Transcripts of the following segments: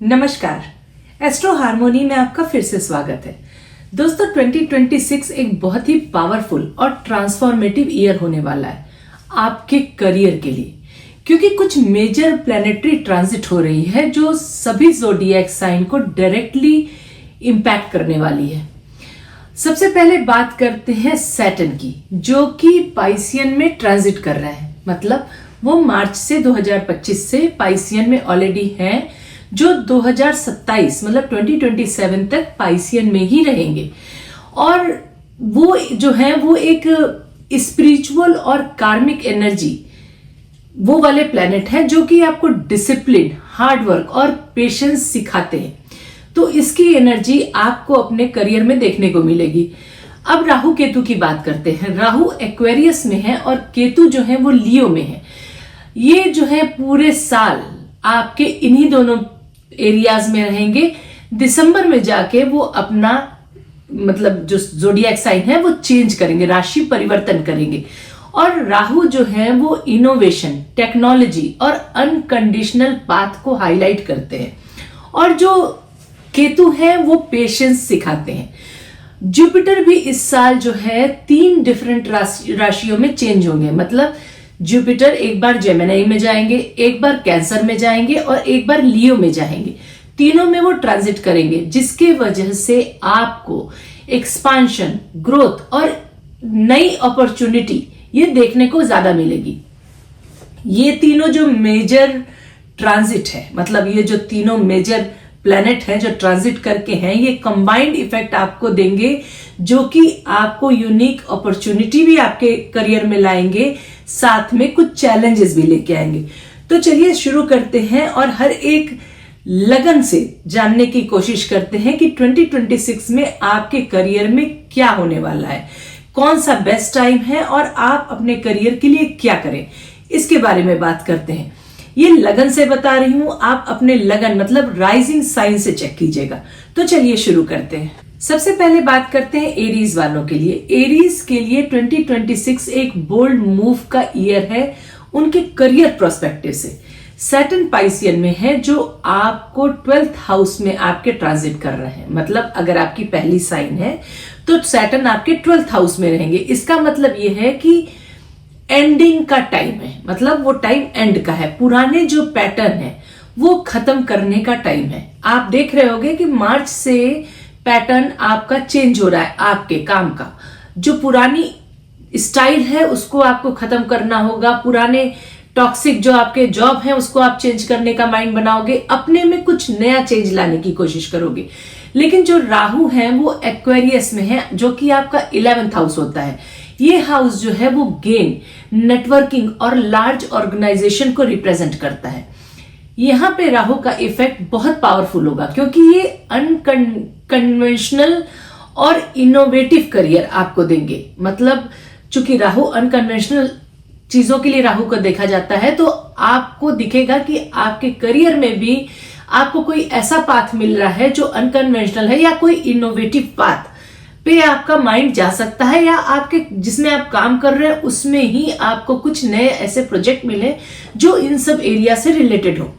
नमस्कार, astro harmony में आपका फिर से स्वागत है। दोस्तों 2026 एक बहुत ही पावरफुल और ट्रांसफॉर्मेटिव ईयर होने वाला है आपके करियर के लिए, क्योंकि कुछ मेजर प्लैनेटरी ट्रांजिट हो रही है जो सभी ज़ोडिएक साइन को डायरेक्टली इंपैक्ट करने वाली है। सबसे पहले बात करते हैं सैटर्न की, जो कि पाइसियन में ट्रांजिट कर रहा है। मतलब वो मार्च से 2025 से पाइसियन में ऑलरेडी है, जो 2027 मतलब 2027 तक पाइसियन में ही रहेंगे। और वो जो है वो एक स्पिरिचुअल और कार्मिक एनर्जी वो वाले प्लैनेट है जो कि आपको डिसिप्लिन, हार्डवर्क और पेशेंस सिखाते हैं। तो इसकी एनर्जी आपको अपने करियर में देखने को मिलेगी। अब राहु केतु की बात करते हैं। राहु एक्वेरियस में है और केतु जो है वो लियो में है। ये जो है पूरे साल आपके इन्हीं दोनों एरियाज में रहेंगे। दिसंबर में जाके वो अपना मतलब जो ज़ोडिएक साइन है वो चेंज करेंगे, राशि परिवर्तन करेंगे। और राहु जो है वो इनोवेशन, टेक्नोलॉजी और अनकंडीशनल पाथ को हाईलाइट करते हैं, और जो केतु है वो पेशेंस सिखाते हैं। जुपिटर भी इस साल जो है 3 डिफरेंट राशियों में चेंज होंगे। मतलब जुपिटर एक बार जेमिनी में जाएंगे, एक बार कैंसर में जाएंगे और एक बार लियो में जाएंगे। तीनों में वो ट्रांजिट करेंगे, जिसके वजह से आपको एक्सपांशन, ग्रोथ और नई अपॉर्चुनिटी ये देखने को ज्यादा मिलेगी। ये तीनों जो मेजर ट्रांजिट है, मतलब ये जो तीनों मेजर प्लैनेट हैं जो ट्रांजिट करके हैं, ये कंबाइंड इफेक्ट आपको देंगे, जो कि आपको यूनिक अपॉर्चुनिटी भी आपके करियर में लाएंगे, साथ में कुछ चैलेंजेस भी लेके आएंगे। तो चलिए शुरू करते हैं और हर एक लगन से जानने की कोशिश करते हैं कि 2026 में आपके करियर में क्या होने वाला है, कौन सा बेस्ट टाइम है और आप अपने करियर के लिए क्या करें, इसके बारे में बात करते हैं। ये लगन से बता रही हूं, आप अपने लगन मतलब राइजिंग साइन से चेक कीजिएगा। तो चलिए शुरू करते हैं। सबसे पहले बात करते हैं एरीज वालों के लिए। एरीज के लिए 2026 एक बोल्ड मूव का ईयर है उनके करियर प्रोस्पेक्टिव से। सैटर्न पाइसियन में है, जो आपको 12th हाउस में आपके ट्रांजिट कर रहे हैं। मतलब अगर आपकी पहली साइन है तो सैटर्न आपके 12th हाउस में रहेंगे। इसका मतलब ये है कि एंडिंग का टाइम है, मतलब वो टाइम एंड का है। पुराने जो पैटर्न है वो खत्म करने का टाइम है। आप देख रहे होंगे कि मार्च से पैटर्न आपका चेंज हो रहा है। आपके काम का जो पुरानी स्टाइल है उसको आपको खत्म करना होगा। पुराने टॉक्सिक जो आपके जॉब है उसको आप चेंज करने का माइंड बनाओगे, अपने में कुछ नया चेंज लाने की कोशिश करोगे। लेकिन जो राहु है वो एक्वेरियस में है, जो कि आपका 11th हाउस होता है। ये हाउस जो है वो गेन, नेटवर्किंग और लार्ज ऑर्गेनाइजेशन को रिप्रेजेंट करता है। यहां पे राहु का इफेक्ट बहुत पावरफुल होगा, क्योंकि ये अनकन्वेंशनल और इनोवेटिव करियर आपको देंगे। मतलब चूंकि राहु अनकन्वेंशनल चीजों के लिए राहु को देखा जाता है, तो आपको दिखेगा कि आपके करियर में भी आपको कोई ऐसा पाथ मिल रहा है जो अनकन्वेंशनल है, या कोई इनोवेटिव पाथ पे आपका माइंड जा सकता है, या आपके जिसमें आप काम कर रहे हैं उसमें ही आपको कुछ नए ऐसे प्रोजेक्ट मिले जो इन सब एरिया से रिलेटेड हो।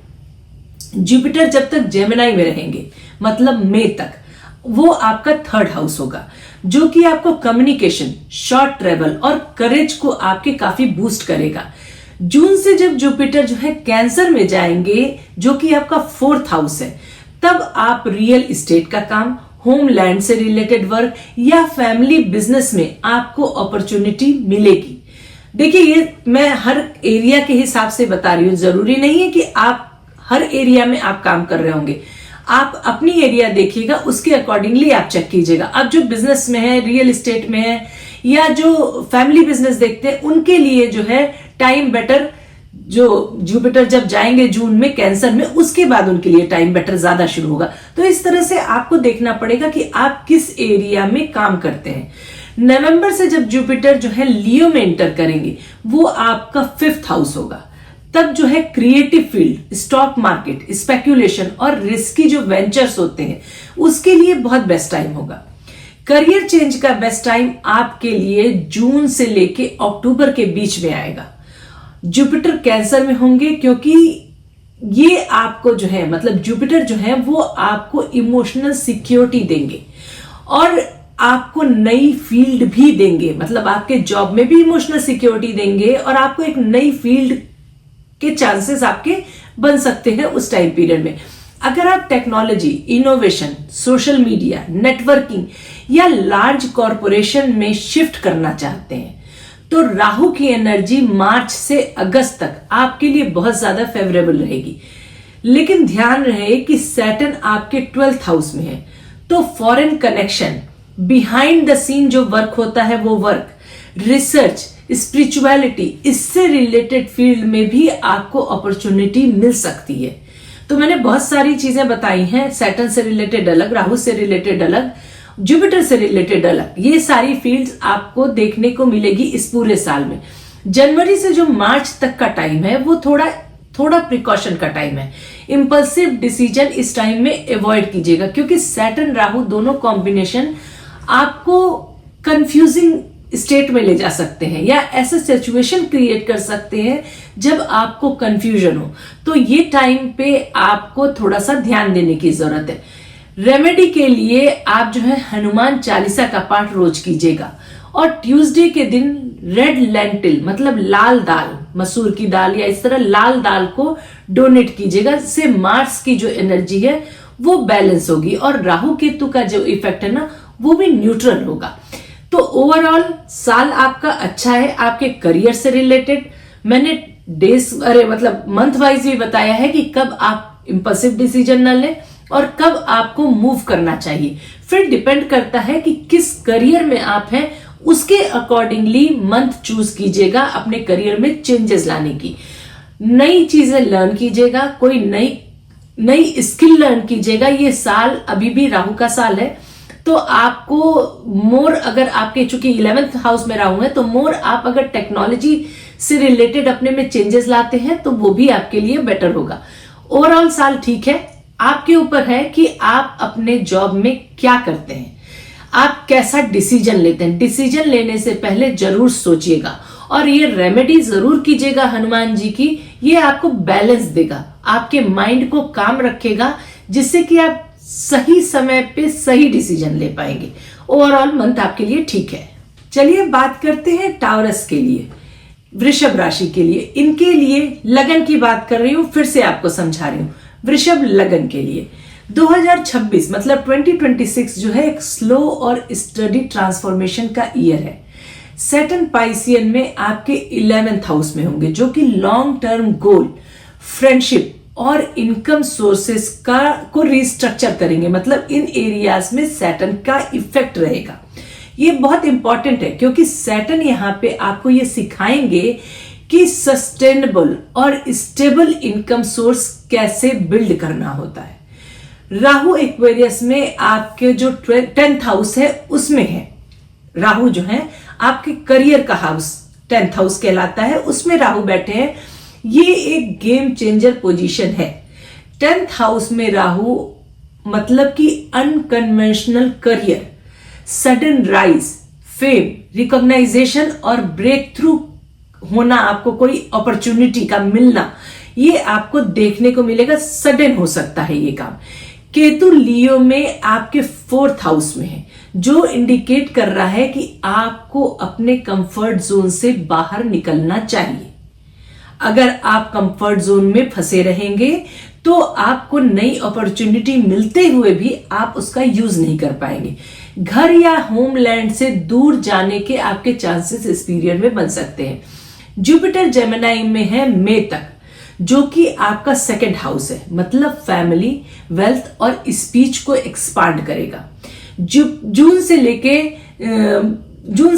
जुपिटर जब तक जेमिनी में रहेंगे, मतलब मई तक, वो आपका 3rd हाउस होगा, जो कि आपको कम्युनिकेशन, शॉर्ट ट्रेवल और करेज को आपके काफी बूस्ट करेगा। जून से जब जुपिटर जो है कैंसर में जाएंगे, जो कि आपका 4th हाउस है, तब आप रियल एस्टेट का काम, होमलैंड से रिलेटेड वर्क या फैमिली बिजनेस में आपको अपॉर्चुनिटी मिलेगी। देखिए, ये मैं हर एरिया के हिसाब से बता रही हूं, जरूरी नहीं है कि आप हर एरिया में आप काम कर रहे होंगे। आप अपनी एरिया देखिएगा, उसके अकॉर्डिंगली आप चेक कीजिएगा। अब जो बिजनेस में है, रियल एस्टेट में है, या जो फैमिली बिजनेस देखते हैं, उनके लिए जो है टाइम बेटर, जो जुपिटर जब जाएंगे जून में कैंसर में, उसके बाद उनके लिए टाइम बेटर ज्यादा शुरू होगा। तो इस तरह से आपको देखना पड़ेगा कि आप किस एरिया में काम करते हैं। नवंबर से जब जुपिटर जो है लियो में एंटर करेंगे, वो आपका 5th हाउस होगा। तब जो है creative field, stock market, speculation और रिस्की जो वेंचर्स होते हैं, उसके लिए बहुत बेस्ट टाइम होगा। करियर चेंज का बेस्ट टाइम आपके लिए जून से लेके अक्टूबर के बीच में आएगा। जुपिटर कैंसर में होंगे, क्योंकि ये आपको जो है मतलब जुपिटर जो है वो आपको इमोशनल सिक्योरिटी देंगे और आपको नई फील्ड भी देंगे, मतलब आपके जॉब में भी इमोशनल सिक्योरिटी देंगे और आपको एक नई फील्ड के चांसेस आपके बन सकते हैं उस टाइम पीरियड में। अगर आप technology, innovation, social media, networking या लार्ज कॉरपोरेशन में शिफ्ट करना चाहते हैं तो राहु की एनर्जी मार्च से अगस्त तक आपके लिए बहुत ज्यादा फेवरेबल रहेगी। लेकिन ध्यान रहे कि सैटर्न आपके 12th हाउस में है, तो foreign connection, behind the scene जो वर्क होता है वो वर्क, रिसर्च, स्पिरिचुअलिटी, इससे रिलेटेड फील्ड में भी आपको अपॉर्चुनिटी मिल सकती है। तो मैंने बहुत सारी चीजें बताई हैं, सैटर्न से रिलेटेड अलग, राहु से रिलेटेड अलग, जुपिटर से रिलेटेड अलग, ये सारी फील्ड्स आपको देखने को मिलेगी इस पूरे साल में। जनवरी से जो मार्च तक का टाइम है वो थोड़ा प्रिकॉशन का टाइम है। इंपल्सिव डिसीजन इस टाइम में अवॉइड कीजिएगा क्योंकि सैटर्न राहु दोनों कॉम्बिनेशन आपको कंफ्यूजिंग स्टेट में ले जा सकते हैं या ऐसे सिचुएशन क्रिएट कर सकते हैं जब आपको कंफ्यूजन हो। तो ये टाइम पे आपको थोड़ा सा ध्यान देने की जरूरत है। रेमेडी के लिए आप जो है हनुमान चालीसा का पाठ रोज कीजिएगा और ट्यूसडे के दिन रेड लेंटिल मतलब लाल दाल, मसूर की दाल या इस तरह लाल दाल को डोनेट कीजिएगा। इससे मार्स की जो एनर्जी है वो बैलेंस होगी और राहु केतु का जो इफेक्ट है ना वो भी न्यूट्रल होगा। तो ओवरऑल साल आपका अच्छा है। आपके करियर से रिलेटेड मैंने मतलब मंथ वाइज भी बताया है कि कब आप इंपल्सिव डिसीजन न लें और कब आपको मूव करना चाहिए। फिर डिपेंड करता है कि किस करियर में आप हैं, उसके अकॉर्डिंगली मंथ चूज कीजिएगा अपने करियर में चेंजेस लाने की। नई चीजें लर्न कीजिएगा, कोई नई स्किल लर्न कीजिएगा। ये साल अभी भी राहु का साल है तो आपको मोर, अगर आपके चूंकि 11th हाउस में राहु है तो मोर आप अगर टेक्नोलॉजी से रिलेटेड अपने में चेंजेस लाते हैं तो वो भी आपके लिए बेटर होगा। ओवरऑल साल ठीक है, आपके ऊपर है कि आप अपने जॉब में क्या करते हैं, आप कैसा डिसीजन लेते हैं। डिसीजन लेने से पहले जरूर सोचिएगा और ये रेमेडी जरूर कीजिएगा हनुमान जी की। ये आपको बैलेंस देगा, आपके माइंड को काम रखेगा जिससे कि आप सही समय पे सही डिसीजन ले पाएंगे। ओवरऑल मंथ आपके लिए ठीक है। चलिए बात करते हैं टॉरस के लिए, वृषभ राशि के लिए। इनके लिए लगन की बात कर रही हूं, फिर से आपको समझा रही हूं। वृषभ लगन के लिए 2026 मतलब 2026 जो है एक स्लो और स्टडी ट्रांसफॉर्मेशन का ईयर है। सैटर्न पाइसियन में आपके 11th हाउस में होंगे जो कि लॉन्ग टर्म गोल, फ्रेंडशिप और इनकम सोर्सेस को रिस्ट्रक्चर करेंगे। मतलब इन एरियाज में सैटर्न का इफेक्ट रहेगा। ये बहुत इंपॉर्टेंट है क्योंकि सैटर्न यहां पे आपको ये सिखाएंगे कि सस्टेनेबल और स्टेबल इनकम सोर्स कैसे बिल्ड करना होता है। राहु एक्वेरियस में आपके जो 10th हाउस है उसमें है। राहु जो है आपके करियर का हाउस 10th हाउस कहलाता है, उसमें राहु बैठे हैं। ये एक गेम चेंजर पोजीशन है। 10th हाउस में राहु मतलब कि unconventional career, sudden rise, fame, recognition और ब्रेक थ्रू होना, आपको कोई अपॉर्चुनिटी का मिलना, ये आपको देखने को मिलेगा। सडन हो सकता है ये काम। केतु लियो में आपके 4th हाउस में है जो इंडिकेट कर रहा है कि आपको अपने कंफर्ट जोन से बाहर निकलना चाहिए। अगर आप कंफर्ट जोन में फंसे रहेंगे तो आपको नई अपॉर्चुनिटी मिलते हुए भी आप उसका यूज नहीं कर पाएंगे। घर या होमलैंड से दूर जाने के आपके चांसेस इस पीरियड में बन सकते हैं। जुपिटर जेमिनी में है मई तक, जो कि आपका 2nd हाउस है, मतलब फैमिली, वेल्थ और स्पीच को एक्सपांड करेगा। जून से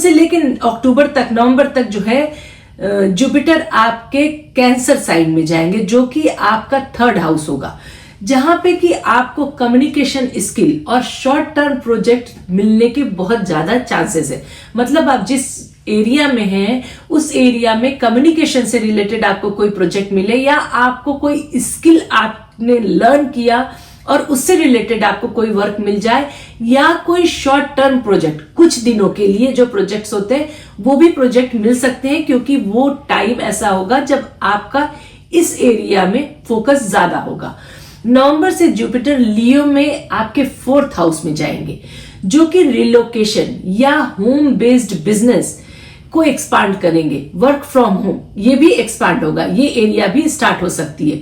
लेके अक्टूबर तक, नवंबर तक जो है जुपिटर आपके कैंसर साइन में जाएंगे जो कि आपका 3rd हाउस होगा, जहां पे कि आपको कम्युनिकेशन स्किल और शॉर्ट टर्म प्रोजेक्ट मिलने के बहुत ज्यादा चांसेस है। मतलब आप जिस एरिया में हैं उस एरिया में कम्युनिकेशन से रिलेटेड आपको कोई प्रोजेक्ट मिले या आपको कोई स्किल आपने लर्न किया और उससे रिलेटेड आपको कोई वर्क मिल जाए, या कोई शॉर्ट टर्म प्रोजेक्ट, कुछ दिनों के लिए जो प्रोजेक्ट्स होते हैं वो भी प्रोजेक्ट मिल सकते हैं क्योंकि वो टाइम ऐसा होगा जब आपका इस एरिया में फोकस ज्यादा होगा। नवंबर से जुपिटर लियो में आपके 4th हाउस में जाएंगे, जो कि रिलोकेशन या होम बेस्ड बिजनेस को एक्सपांड करेंगे। वर्क फ्रॉम होम ये भी एक्सपांड होगा, ये एरिया भी स्टार्ट हो सकती है।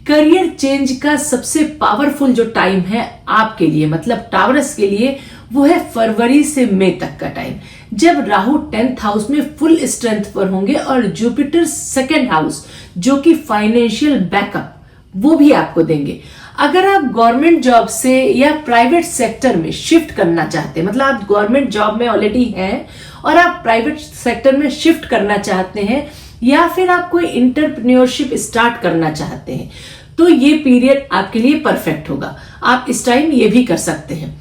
करियर चेंज का सबसे पावरफुल जो टाइम है आपके लिए, मतलब टावरस के लिए, वो है फरवरी से मई तक का टाइम, जब राहु 10th हाउस में फुल स्ट्रेंथ पर होंगे और जुपिटर 2nd हाउस जो कि फाइनेंशियल बैकअप वो भी आपको देंगे। अगर आप गवर्नमेंट जॉब से या प्राइवेट सेक्टर में शिफ्ट करना चाहते हैं, मतलब आप गवर्नमेंट जॉब में ऑलरेडी हैं और आप प्राइवेट सेक्टर में शिफ्ट करना चाहते हैं, या फिर आप कोई इंटरप्रेन्योरशिप स्टार्ट करना चाहते हैं, तो ये पीरियड आपके लिए परफेक्ट होगा। आप इस टाइम ये भी कर सकते हैं।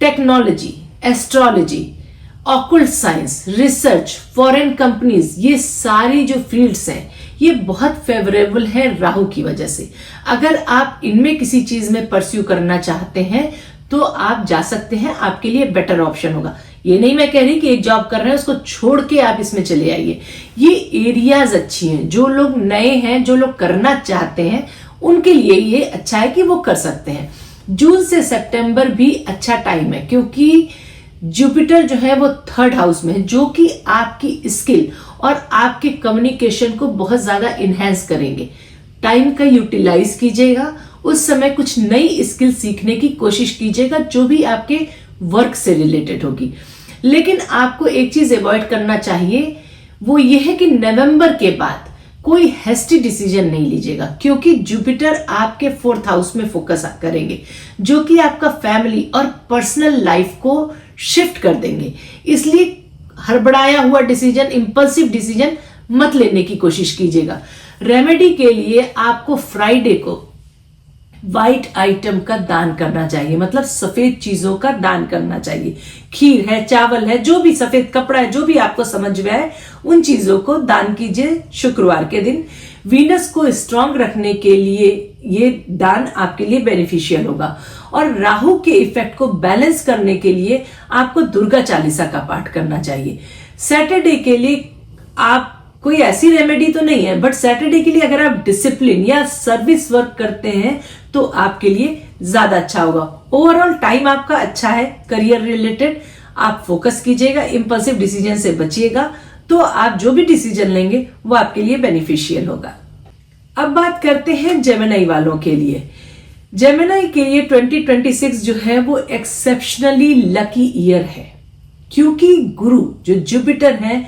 Technology, astrology, occult science, research, foreign companies, ये सारी जो फील्ड्स हैं ये बहुत फेवरेबल है राहु की वजह से। अगर आप इनमें किसी चीज में परस्यू करना चाहते हैं तो आप जा सकते हैं, आपके लिए बेटर ऑप्शन होगा। ये नहीं मैं कह रही कि एक जॉब कर रहे हैं उसको छोड़ के आप इसमें चले आइए, ये एरियाज अच्छी हैं। जो लोग नए हैं, जो लोग करना चाहते हैं, उनके लिए ये अच्छा है कि वो कर सकते हैं। जून से सितंबर भी अच्छा टाइम है, क्योंकि जुपिटर जो है वो 3rd हाउस में है, जो कि आपकी स्किल और आपके कम्युनिकेशन को बहुत ज्यादा इनहेंस करेंगे। टाइम का यूटिलाइज कीजिएगा, उस समय कुछ नई स्किल सीखने की कोशिश कीजिएगा जो भी आपके वर्क से रिलेटेड होगी। लेकिन आपको एक चीज अवॉइड करना चाहिए, वो ये है कि नवंबर के बाद कोई हेस्टी डिसीजन नहीं लीजिएगा, क्योंकि जुपिटर आपके 4th हाउस में फोकस करेंगे, जो कि आपका फैमिली और पर्सनल लाइफ को शिफ्ट कर देंगे। इसलिए हड़बड़ाया हुआ डिसीजन, इंपल्सिव डिसीजन मत लेने की कोशिश कीजिएगा। रेमेडी के लिए आपको फ्राइडे को व्हाइट आइटम का दान करना चाहिए, मतलब सफेद चीजों का दान करना चाहिए। खीर है, चावल है, जो भी सफेद कपड़ा है, जो भी आपको समझ में आए, उन चीजों को दान कीजिए शुक्रवार के दिन। वीनस को स्ट्रांग रखने के लिए ये दान आपके लिए बेनिफिशियल होगा। और राहु के इफेक्ट को बैलेंस करने के लिए आपको दुर्गा चालीसा का पाठ करना चाहिए। सैटरडे के लिए आप कोई ऐसी रेमेडी तो नहीं है, बट सैटरडे के लिए अगर आप डिसिप्लिन या सर्विस वर्क करते हैं तो आपके लिए ज्यादा अच्छा होगा। ओवरऑल टाइम आपका अच्छा है। करियर रिलेटेड आप फोकस कीजिएगा, इंपल्सिव डिसीजन से बचिएगा, तो आप जो भी डिसीजन लेंगे वो आपके लिए बेनिफिशियल होगा। अब बात करते हैं जेमिनी वालों के लिए। जेमिनी के लिए 2026 जो है वो एक्सेप्शनली लकी ईयर है, क्योंकि गुरु जो जुपिटर है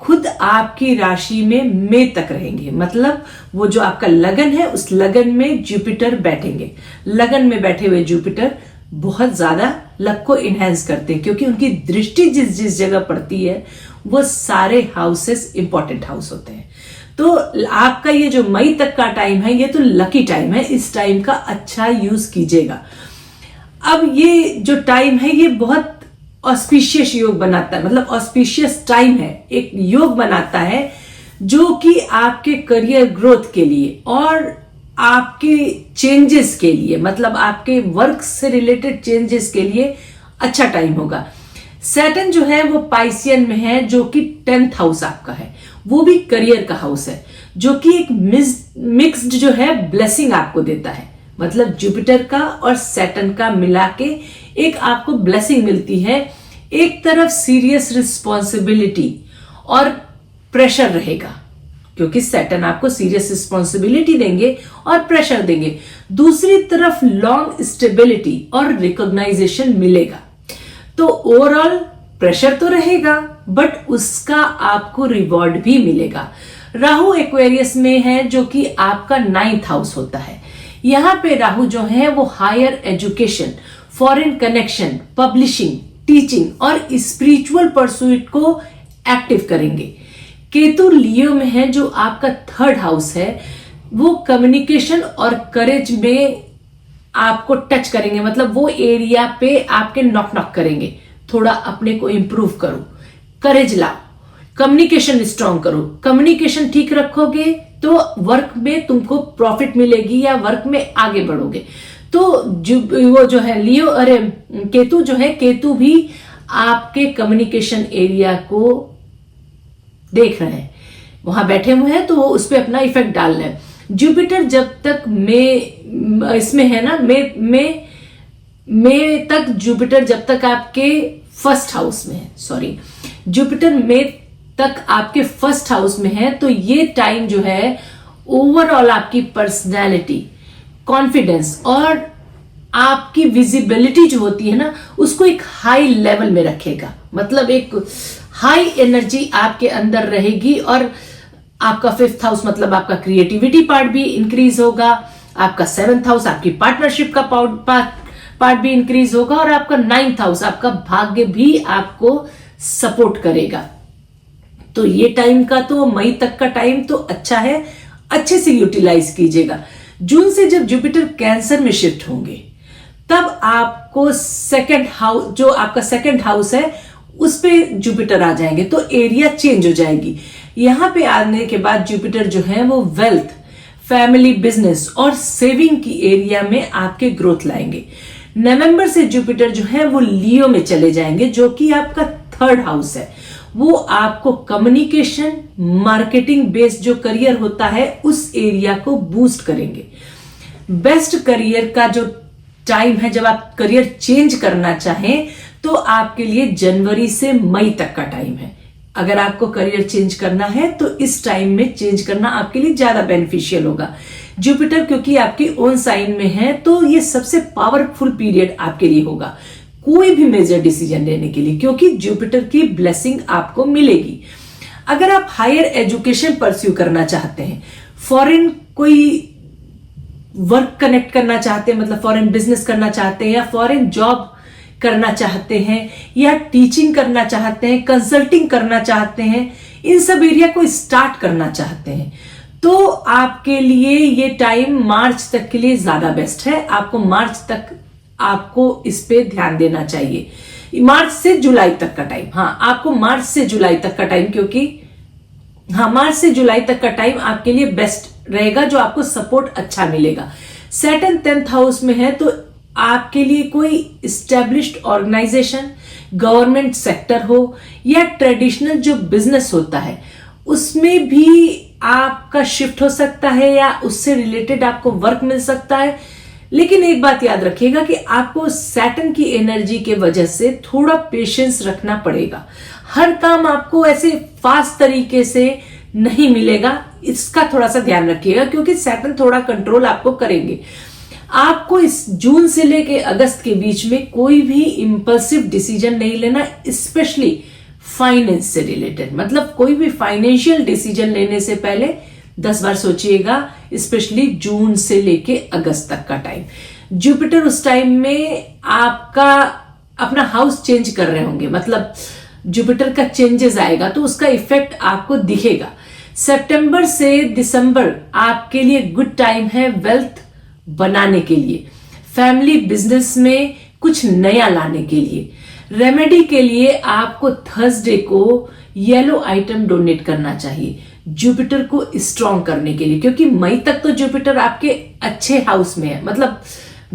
खुद आपकी राशि में मई तक रहेंगे। मतलब वो जो आपका लगन है उस लगन में जुपिटर बैठेंगे। लगन में बैठे हुए जुपिटर बहुत ज्यादा लक को इनहेंस करते हैं, क्योंकि उनकी दृष्टि जिस जिस जगह पड़ती है वो सारे हाउसेस इंपॉर्टेंट हाउस होते हैं। तो आपका ये जो मई तक का टाइम है ये तो लकी टाइम है, इस टाइम का अच्छा यूज कीजिएगा। अब ये जो टाइम है ये बहुत ऑस्पिशियस योग बनाता है, मतलब ऑस्पिशियस टाइम है, एक योग बनाता है जो कि आपके करियर ग्रोथ के लिए और आपके चेंजेस के लिए, मतलब आपके वर्क से रिलेटेड चेंजेस के लिए अच्छा टाइम होगा। सैटर्न जो है वो पाइसियन में है, जो कि 10th हाउस आपका है, वो भी करियर का हाउस है, जो कि एक मिक्स्ड जो है ब्लेसिंग आपको देता है। मतलब जुपिटर का और सैटर्न का मिला के एक आपको ब्लेसिंग मिलती है। एक तरफ सीरियस रिस्पॉन्सिबिलिटी और प्रेशर रहेगा, क्योंकि सैटर्न आपको सीरियस रिस्पॉन्सिबिलिटी देंगे और प्रेशर देंगे। दूसरी तरफ लॉन्ग स्टेबिलिटी और रिकॉग्नाइजेशन मिलेगा। तो ओवरऑल प्रेशर तो रहेगा, बट उसका आपको रिवॉर्ड भी मिलेगा। राहु एक्वेरियस में है, जो कि आपका 9th हाउस होता है। यहां पे राहु जो है वो higher education, foreign connection, publishing, teaching और स्पिरिचुअल परसूट को एक्टिव करेंगे। केतु लियो में है, जो आपका 3rd हाउस है, वो कम्युनिकेशन और करेज में आपको टच करेंगे। मतलब वो एरिया पे आपके नॉक नॉक करेंगे, थोड़ा अपने को इंप्रूव करो, करेज लाओ, कम्युनिकेशन स्ट्रांग करो। कम्युनिकेशन ठीक रखोगे तो वर्क में तुमको प्रॉफिट मिलेगी या वर्क में आगे बढ़ोगे। तो वो जो है लियो, अरे केतु जो है, केतु भी आपके कम्युनिकेशन एरिया को देख रहे हैं, वहां बैठे हुए हैं, तो वो उस पर अपना इफेक्ट डाल रहे हैं। जुपिटर जब तक मई इसमें है ना, मई तक जुपिटर जब तक आपके फर्स्ट हाउस में है, सॉरी, जुपिटर मई तक आपके फर्स्ट हाउस में है, तो ये टाइम जो है ओवरऑल आपकी पर्सनैलिटी, कॉन्फिडेंस और आपकी विजिबिलिटी जो होती है ना, उसको एक हाई लेवल में रखेगा। मतलब एक हाई एनर्जी आपके अंदर रहेगी और आपका 5th हाउस मतलब आपका क्रिएटिविटी पार्ट भी इंक्रीज होगा, आपका 7th हाउस आपकी पार्टनरशिप का पार्ट भी इंक्रीज होगा और आपका 9th हाउस आपका भाग्य भी आपको सपोर्ट करेगा। तो ये टाइम का तो मई तक का टाइम तो अच्छा है, अच्छे से यूटिलाइज कीजिएगा। जून से जब जुपिटर कैंसर में शिफ्ट होंगे तब आपको सेकंड हाउस, जो आपका सेकंड हाउस है उस पे जुपिटर आ जाएंगे, तो एरिया चेंज हो जाएगी। यहां पे आने के बाद जुपिटर जो है वो वेल्थ, फैमिली, बिजनेस और सेविंग की एरिया में आपके ग्रोथ लाएंगे। नवंबर से जुपिटर जो है वो लियो में चले जाएंगे, जो कि आपका 3rd हाउस है। वो आपको कम्युनिकेशन, मार्केटिंग बेस्ड जो करियर होता है उस एरिया को बूस्ट करेंगे। बेस्ट करियर का जो टाइम है, जब आप करियर चेंज करना चाहें तो आपके लिए जनवरी से मई तक का टाइम है। अगर आपको करियर चेंज करना है तो इस टाइम में चेंज करना आपके लिए ज्यादा बेनिफिशियल होगा। जुपिटर क्योंकि आपकी ओन साइन में है तो ये सबसे पावरफुल पीरियड आपके लिए होगा कोई भी मेजर डिसीजन लेने के लिए, क्योंकि जुपिटर की ब्लेसिंग आपको मिलेगी। अगर आप हायर एजुकेशन परस्यू करना चाहते हैं, फॉरेन कोई वर्क कनेक्ट करना चाहते हैं, मतलब फॉरेन बिजनेस करना चाहते हैं या फॉरेन जॉब करना चाहते हैं या टीचिंग करना चाहते हैं, कंसल्टिंग करना चाहते हैं, इन सब एरिया को स्टार्ट करना चाहते हैं, तो आपके लिए ये टाइम मार्च तक के लिए ज्यादा बेस्ट है। आपको मार्च तक आपको इस पे ध्यान देना चाहिए। मार्च से जुलाई तक का टाइम, हाँ आपको मार्च से जुलाई तक का टाइम, क्योंकि हाँ मार्च से जुलाई तक का टाइम आपके लिए बेस्ट रहेगा, जो आपको सपोर्ट अच्छा मिलेगा। सैटर्न 10th हाउस में है तो आपके लिए कोई स्टैब्लिश्ड ऑर्गेनाइजेशन, गवर्नमेंट सेक्टर हो या ट्रेडिशनल जो बिजनेस होता है उसमें भी आपका शिफ्ट हो सकता है या उससे रिलेटेड आपको वर्क मिल सकता है। लेकिन एक बात याद रखिएगा कि आपको सैटर्न की एनर्जी के वजह से थोड़ा पेशेंस रखना पड़ेगा। हर काम आपको ऐसे फास्ट तरीके से नहीं मिलेगा, इसका थोड़ा सा ध्यान रखिएगा, क्योंकि सैटर्न थोड़ा कंट्रोल आपको करेंगे। आपको इस जून से लेके अगस्त के बीच में कोई भी इंपल्सिव डिसीजन नहीं लेना, स्पेशली फाइनेंस से रिलेटेड। मतलब कोई भी फाइनेंशियल डिसीजन लेने से पहले 10 बार सोचिएगा, स्पेशली जून से लेके अगस्त तक का टाइम। जुपिटर उस टाइम में आपका अपना हाउस चेंज कर रहे होंगे, मतलब जुपिटर का चेंजेस आएगा तो उसका इफेक्ट आपको दिखेगा। सितंबर से दिसंबर आपके लिए गुड टाइम है वेल्थ बनाने के लिए, फैमिली बिजनेस में कुछ नया लाने के लिए। रेमेडी के लिए आपको थर्सडे को येलो आइटम डोनेट करना चाहिए जुपिटर को स्ट्रॉन्ग करने के लिए, क्योंकि मई तक तो जुपिटर आपके अच्छे हाउस में है, मतलब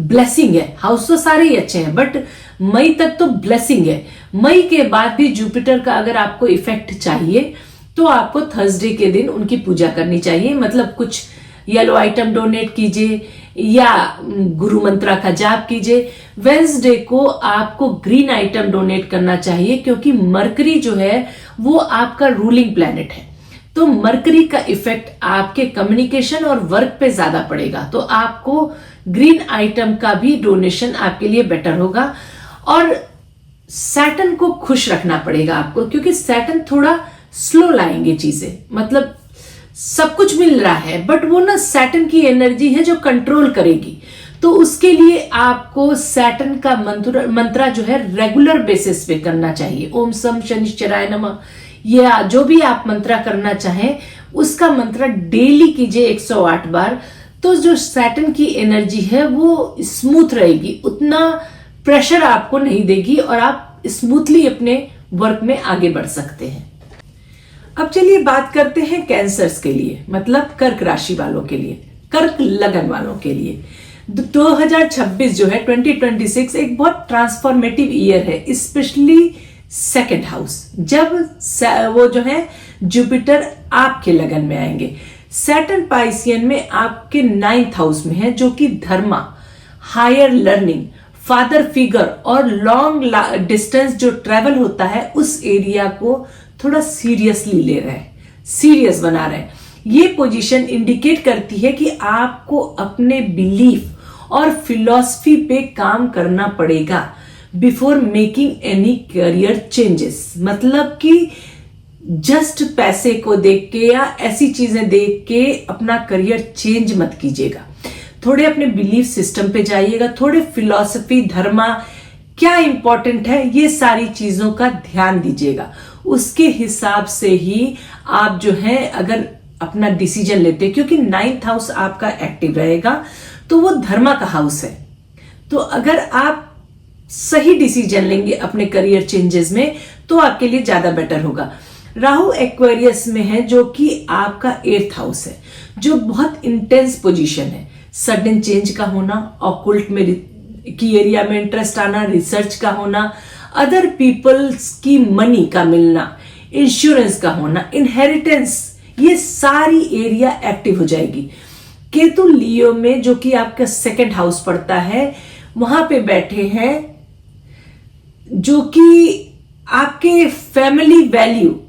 ब्लेसिंग है। हाउस तो सारे ही अच्छे हैं बट मई तक तो ब्लेसिंग है। मई के बाद भी जुपिटर का अगर आपको इफेक्ट चाहिए तो आपको थर्सडे के दिन उनकी पूजा करनी चाहिए, मतलब कुछ येलो आइटम डोनेट कीजिए या गुरु मंत्रा का जाप कीजिए। वेंसडे को आपको ग्रीन आइटम डोनेट करना चाहिए, क्योंकि मरकरी जो है वो आपका रूलिंग प्लैनेट है, तो मरकरी का इफेक्ट आपके कम्युनिकेशन और वर्क पे ज्यादा पड़ेगा, तो आपको ग्रीन आइटम का भी डोनेशन आपके लिए बेटर होगा। और सैटर्न को खुश रखना पड़ेगा आपको, क्योंकि सैटर्न थोड़ा स्लो लाएंगे चीजें, मतलब सब कुछ मिल रहा है बट वो ना सैटर्न की एनर्जी है जो कंट्रोल करेगी। तो उसके लिए आपको सैटर्न का मंत्रा जो है रेगुलर बेसिस पे करना चाहिए। ओम सम शनिश्चराय नमः, या जो भी आप मंत्रा करना चाहें उसका मंत्रा डेली कीजिए 108 बार, तो जो सैटर्न की एनर्जी है वो स्मूथ रहेगी, उतना प्रेशर आपको नहीं देगी और आप स्मूथली अपने वर्क में आगे बढ़ सकते हैं। अब चलिए बात करते हैं कैंसर्स के लिए, मतलब कर्क राशि वालों के लिए, कर्क लगन वालों के लिए। 2026 जो है 2026 एक बहुत ट्रांसफॉर्मेटिव ईयर है, स्पेशली सेकंड हाउस, जब वो जो है जुपिटर आपके लगन में आएंगे। सैटर्न पाइसियन में आपके 9th हाउस में है, जो कि धर्मा, हायर लर्निंग, फादर फिगर और लॉन्ग डिस्टेंस जो ट्रेवल होता है उस एरिया को थोड़ा सीरियसली ले रहे हैं, सीरियस बना रहे हैं। ये पोजीशन इंडिकेट करती है कि आपको अपने बिलीफ और फिलॉसफी पे काम करना पड़ेगा before making any career changes. मतलब कि जस्ट पैसे को देख के या ऐसी चीजें देख के अपना करियर चेंज मत कीजिएगा। थोड़े अपने बिलीफ सिस्टम पे जाइएगा, थोड़े फिलॉसफी, धर्मा क्या इंपॉर्टेंट है, ये सारी चीजों का ध्यान दीजिएगा। उसके हिसाब से ही आप जो है अगर अपना डिसीजन लेते हैं, क्योंकि 9th हाउस आपका एक्टिव रहेगा तो वो धर्मा का हाउस है। तो अगर आप सही डिसीजन लेंगे अपने करियर चेंजेस में तो आपके लिए ज्यादा बेटर होगा। राहु एक्वेरियस में है, जो कि आपका 8th हाउस है, जो बहुत इंटेंस पोजीशन है। सडन चेंज का होना, ऑकुल्ट में की एरिया में इंटरेस्ट आना, रिसर्च का होना, अदर पीपल्स की मनी का मिलना, इंश्योरेंस का होना, इनहेरिटेंस, ये सारी एरिया एक्टिव हो जाएगी। केतु लियो में, जो कि आपका 2nd हाउस पड़ता है, वहां पे बैठे हैं, जो कि आपके फैमिली वैल्यू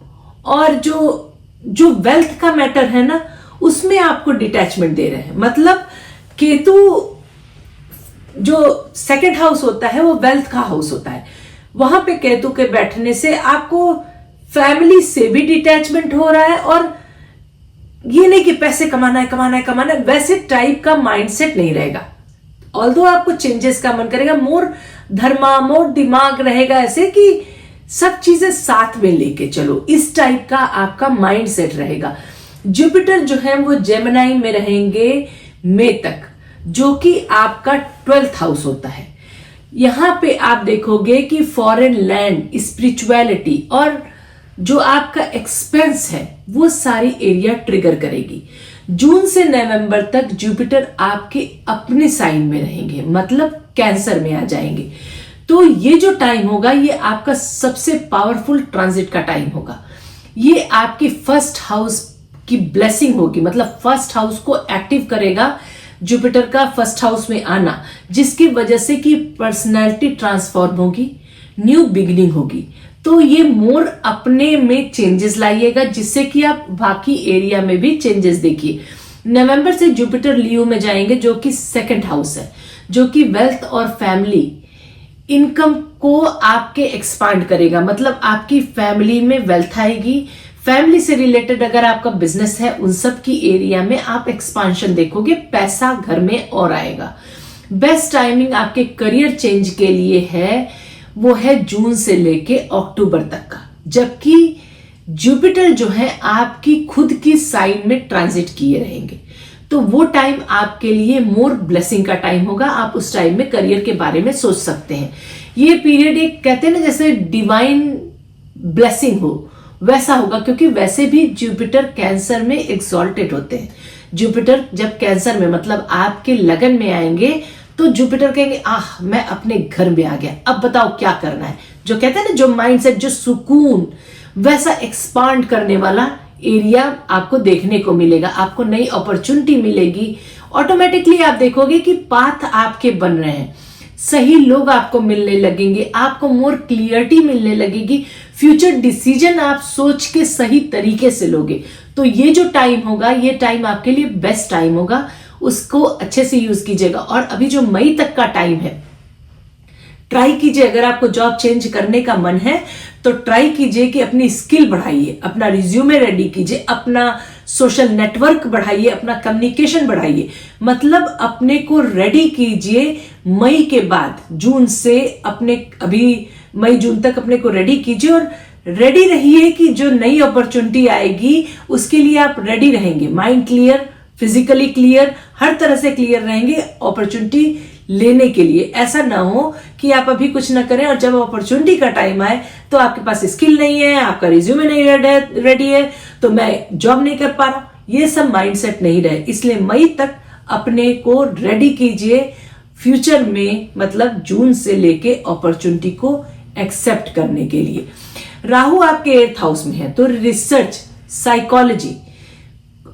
और जो वेल्थ का मैटर है ना, उसमें आपको डिटैचमेंट दे रहे हैं। मतलब केतु जो 2nd हाउस होता है वो वेल्थ का हाउस होता है। वहां पे केतु के बैठने से आपको फैमिली से भी डिटैचमेंट हो रहा है, और ये नहीं कि पैसे कमाना है कमाना है कमाना है, वैसे टाइप का माइंडसेट नहीं रहेगा। ऑल्दो आपको चेंजेस का मन करेगा, मोर धर्मा, मोर दिमाग रहेगा ऐसे कि सब चीजें साथ में लेके चलो, इस टाइप का आपका माइंड सेट रहेगा। जुपिटर जो है वो जेमिनी में रहेंगे मई तक, जो कि आपका 12th हाउस होता है। यहां पे आप देखोगे कि फॉरेन लैंड, स्पिरिचुअलिटी और जो आपका एक्सपेंस है वो सारी एरिया ट्रिगर करेगी। जून से नवंबर तक जुपिटर आपके अपने साइन में रहेंगे, मतलब कैंसर में आ जाएंगे। तो ये जो टाइम होगा ये आपका सबसे पावरफुल ट्रांजिट का टाइम होगा। ये आपकी 1st हाउस की ब्लेसिंग होगी, मतलब 1st हाउस को एक्टिव करेगा जुपिटर का 1st हाउस में आना, जिसकी वजह से कि पर्सनैलिटी ट्रांसफॉर्म होगी, न्यू बिगिनिंग होगी। तो ये मोर अपने में चेंजेस लाइएगा, जिससे कि आप बाकी एरिया में भी चेंजेस देखिए। नवंबर से जुपिटर लियो में जाएंगे, जो कि 2nd हाउस है, जो कि वेल्थ और फैमिली इनकम को आपके एक्सपांड करेगा। मतलब आपकी फैमिली में वेल्थ आएगी, फैमिली से रिलेटेड अगर आपका बिजनेस है उन सब की एरिया में आप एक्सपांशन देखोगे, पैसा घर में और आएगा। बेस्ट टाइमिंग आपके करियर चेंज के लिए है वो है जून से लेके अक्टूबर तक का, जबकि जुपिटर जो है आपकी खुद की साइन में ट्रांजिट किए रहेंगे। तो वो टाइम आपके लिए मोर ब्लेसिंग का टाइम होगा। आप उस टाइम में करियर के बारे में सोच सकते हैं। ये पीरियड एक कहते हैं ना जैसे डिवाइन ब्लेसिंग हो वैसा होगा, क्योंकि वैसे भी जुपिटर कैंसर में एक्सॉल्टेड होते हैं। जुपिटर जब कैंसर में मतलब आपके लगन में आएंगे तो जुपिटर कहेंगे आह मैं अपने घर में आ गया, अब बताओ क्या करना है। जो कहते हैं ना जो माइंडसेट, जो सुकून, वैसा एक्सपांड करने वाला एरिया आपको देखने को मिलेगा। आपको नई अपॉर्चुनिटी मिलेगी। ऑटोमेटिकली आप देखोगे कि पाथ आपके बन रहे हैं, सही लोग आपको मिलने लगेंगे, आपको मोर क्लियरिटी मिलने लगेगी। फ्यूचर डिसीजन आप सोच के सही तरीके से लोगे। तो ये जो टाइम होगा ये टाइम आपके लिए बेस्ट टाइम होगा, उसको अच्छे से यूज कीजिएगा। और अभी जो मई तक का टाइम है ट्राई कीजिए, अगर आपको जॉब चेंज करने का मन है तो ट्राई कीजिए कि अपनी स्किल बढ़ाइए, अपना रिज्यूमे रेडी कीजिए, अपना सोशल नेटवर्क बढ़ाइए, अपना कम्युनिकेशन बढ़ाइए। मतलब अपने को रेडी कीजिए मई के बाद, जून से अपने अभी मई जून तक अपने को रेडी कीजिए और रेडी रहिए कि जो नई अपॉर्चुनिटी आएगी उसके लिए आप रेडी रहेंगे। माइंड क्लियर, फिजिकली क्लियर, हर तरह से क्लियर रहेंगे अपॉर्चुनिटी लेने के लिए। ऐसा ना हो कि आप अभी कुछ ना करें और जब अपॉर्चुनिटी का टाइम आए तो आपके पास स्किल नहीं है, आपका रिज्यूमे नहीं रेडी है, तो मैं जॉब नहीं कर पा रहा। ये सब माइंडसेट नहीं रहे, इसलिए मई तक अपने को रेडी कीजिए फ्यूचर में, मतलब जून से लेके अपॉर्चुनिटी को एक्सेप्ट करने के लिए। राहु आपके 8th हाउस में है तो रिसर्च, साइकोलॉजी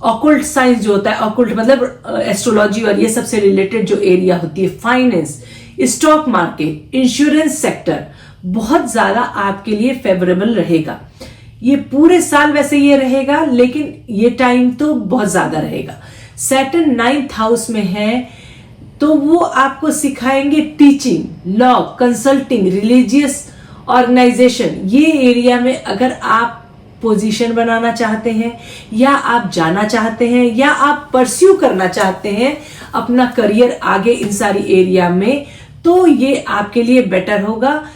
ऑकल्ट साइंस जो होता है, ऑकल्ट मतलब एस्ट्रोलॉजी और ये सबसे रिलेटेड जो एरिया होती है, finance, stock market, insurance sector, बहुत ज्यादा आपके लिए फेवरेबल रहेगा। ये पूरे साल वैसे ये रहेगा, लेकिन ये टाइम तो बहुत ज्यादा रहेगा। सैटर्न 9th हाउस में है, तो वो आपको सिखाएंगे teaching, law, consulting, religious organisation. ये एरिया में अगर आप पोजीशन बनाना चाहते हैं, या आप जाना चाहते हैं, या आप परस्यू करना चाहते हैं अपना करियर आगे इन सारी एरिया में, तो ये आपके लिए बेटर होगा।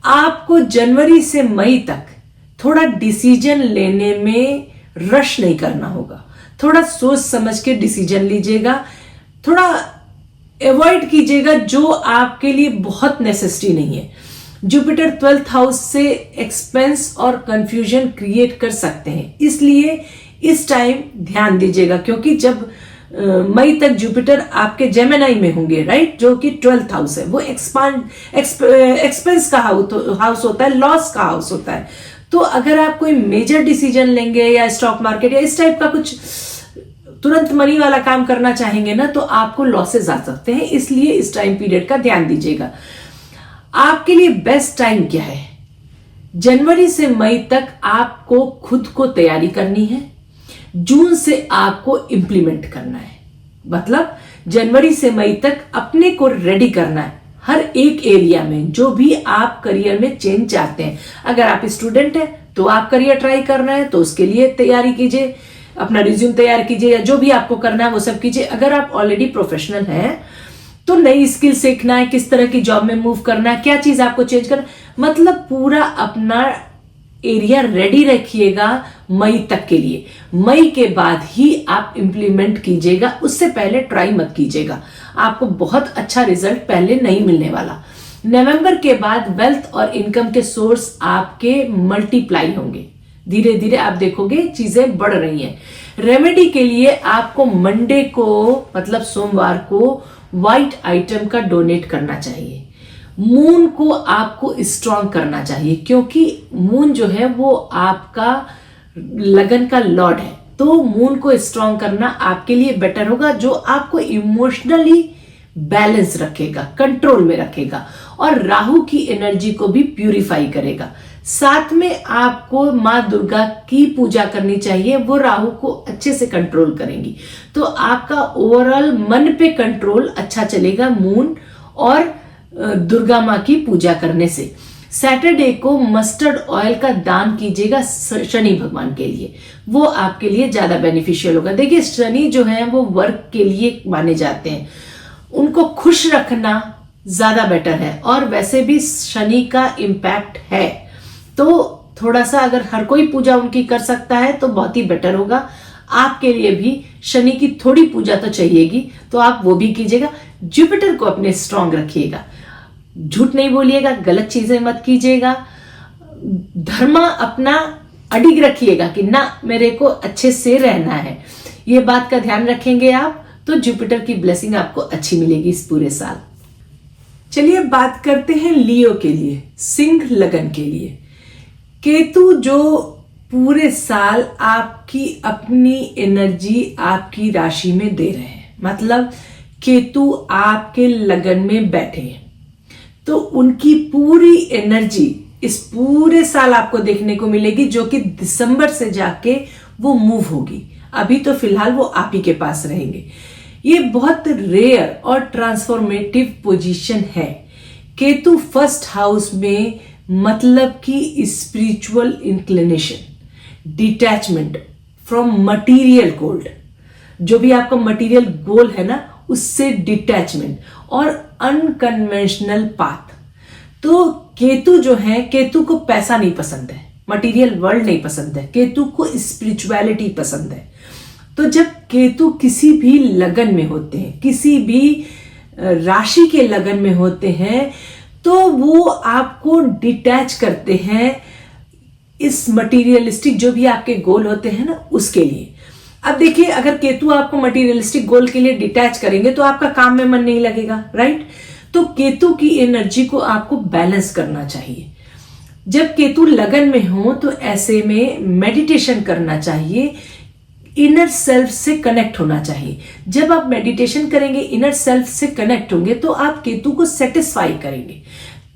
आपको जनवरी से मई तक थोड़ा डिसीजन लेने में रश नहीं करना होगा, थोड़ा सोच समझ के डिसीजन लीजिएगा, थोड़ा अवॉइड कीजिएगा जो आपके लिए बहुत नेसेसिटी नहीं है। जुपिटर 12th हाउस से एक्सपेंस और कंफ्यूजन क्रिएट कर सकते हैं, इसलिए इस टाइम ध्यान दीजिएगा, क्योंकि जब मई तक जुपिटर आपके जेमिनी में होंगे, राइट, जो कि 12th हाउस है, वो एक्सपेंस का हाउस होता है, लॉस का हाउस होता है। तो अगर आप कोई मेजर डिसीजन लेंगे या स्टॉक मार्केट या इस टाइप का कुछ तुरंत मनी वाला काम करना चाहेंगे ना, तो आपको लॉसेस आ सकते हैं, इसलिए इस टाइम पीरियड का ध्यान दीजिएगा। आपके लिए बेस्ट टाइम क्या है? जनवरी से मई तक आपको खुद को तैयारी करनी है, जून से आपको इंप्लीमेंट करना है। मतलब जनवरी से मई तक अपने को रेडी करना है हर एक एरिया में, जो भी आप करियर में चेंज चाहते हैं। अगर आप स्टूडेंट हैं तो आप करियर ट्राई कर रहे हैं, तो उसके लिए तैयारी कीजिए, अपना रिज्यूम तैयार कीजिए, या जो भी आपको करना है वो सब कीजिए। अगर आप ऑलरेडी प्रोफेशनल हैं तो नई स्किल सीखना है, किस तरह की जॉब में मूव करना है, क्या चीज आपको चेंज करना, मतलब पूरा अपना एरिया रेडी रखिएगा मई तक के लिए। मई के बाद ही आप इंप्लीमेंट कीजिएगा, उससे पहले ट्राई मत कीजिएगा, आपको बहुत अच्छा रिजल्ट पहले नहीं मिलने वाला। नवंबर के बाद वेल्थ और इनकम के सोर्स आपके मल्टीप्लाई होंगे, धीरे धीरे आप देखोगे चीजें बढ़ रही हैं। रेमेडी के लिए आपको मंडे को, मतलब सोमवार को, व्हाइट आइटम का डोनेट करना चाहिए। मून को आपको स्ट्रांग करना चाहिए, क्योंकि मून जो है वो आपका लगन का लॉर्ड है, तो मून को स्ट्रांग करना आपके लिए बेटर होगा, जो आपको इमोशनली बैलेंस रखेगा, कंट्रोल में रखेगा, और राहु की एनर्जी को भी प्यूरिफाई करेगा। साथ में आपको माँ दुर्गा की पूजा करनी चाहिए, वो राहु को अच्छे से कंट्रोल करेंगी, तो आपका ओवरऑल मन पे कंट्रोल अच्छा चलेगा मून और दुर्गा माँ की पूजा करने से। सैटरडे को मस्टर्ड ऑयल का दान कीजिएगा शनि भगवान के लिए, वो आपके लिए ज्यादा बेनिफिशियल होगा। देखिए शनि जो है वो वर्क के लिए माने जाते हैं, उनको खुश रखना ज्यादा बेटर है, और वैसे भी शनि का इम्पैक्ट है, तो थोड़ा सा अगर हर कोई पूजा उनकी कर सकता है तो बहुत ही बेटर होगा। आपके लिए भी शनि की थोड़ी पूजा तो चाहिएगी, तो आप वो भी कीजिएगा। जुपिटर को अपने स्ट्रांग रखिएगा, झूठ नहीं बोलिएगा, गलत चीजें मत कीजिएगा, धर्म अपना अडिग रखिएगा कि ना मेरे को अच्छे से रहना है, ये बात का ध्यान रखेंगे आप, तो जुपिटर की ब्लेसिंग आपको अच्छी मिलेगी इस पूरे साल। चलिए बात करते हैं लियो के लिए, सिंह लगन के लिए। केतु जो पूरे साल आपकी अपनी एनर्जी आपकी राशि में दे रहे हैं, मतलब केतु आपके लगन में बैठे हैं, तो उनकी पूरी एनर्जी इस पूरे साल आपको देखने को मिलेगी, जो कि दिसंबर से जाके वो मूव होगी। अभी तो फिलहाल वो आप ही के पास रहेंगे। ये बहुत रेयर और ट्रांसफॉर्मेटिव पोजीशन है। केतु फर्स्ट हाउस में, मतलब कि spiritual inclination, detachment from material gold, जो भी आपका मटीरियल गोल है ना, उससे डिटैचमेंट और अनकन्वेंशनल पाथ। तो केतु जो है, केतु को पैसा नहीं पसंद है, मटीरियल वर्ल्ड नहीं पसंद है, केतु को स्पिरिचुअलिटी पसंद है। तो जब केतु किसी भी लगन में होते हैं, किसी भी राशि के लगन में होते हैं, तो वो आपको डिटैच करते हैं इस मटीरियलिस्टिक जो भी आपके गोल होते हैं ना, उसके लिए। अब देखिए, अगर केतु आपको मटीरियलिस्टिक गोल के लिए डिटैच करेंगे तो आपका काम में मन नहीं लगेगा, राइट। तो केतु की एनर्जी को आपको बैलेंस करना चाहिए। जब केतु लगन में हो तो ऐसे में मेडिटेशन करना चाहिए, इनर सेल्फ से कनेक्ट होना चाहिए। जब आप मेडिटेशन करेंगे, इनर सेल्फ से कनेक्ट होंगे, तो आप केतु को सेटिस्फाई करेंगे।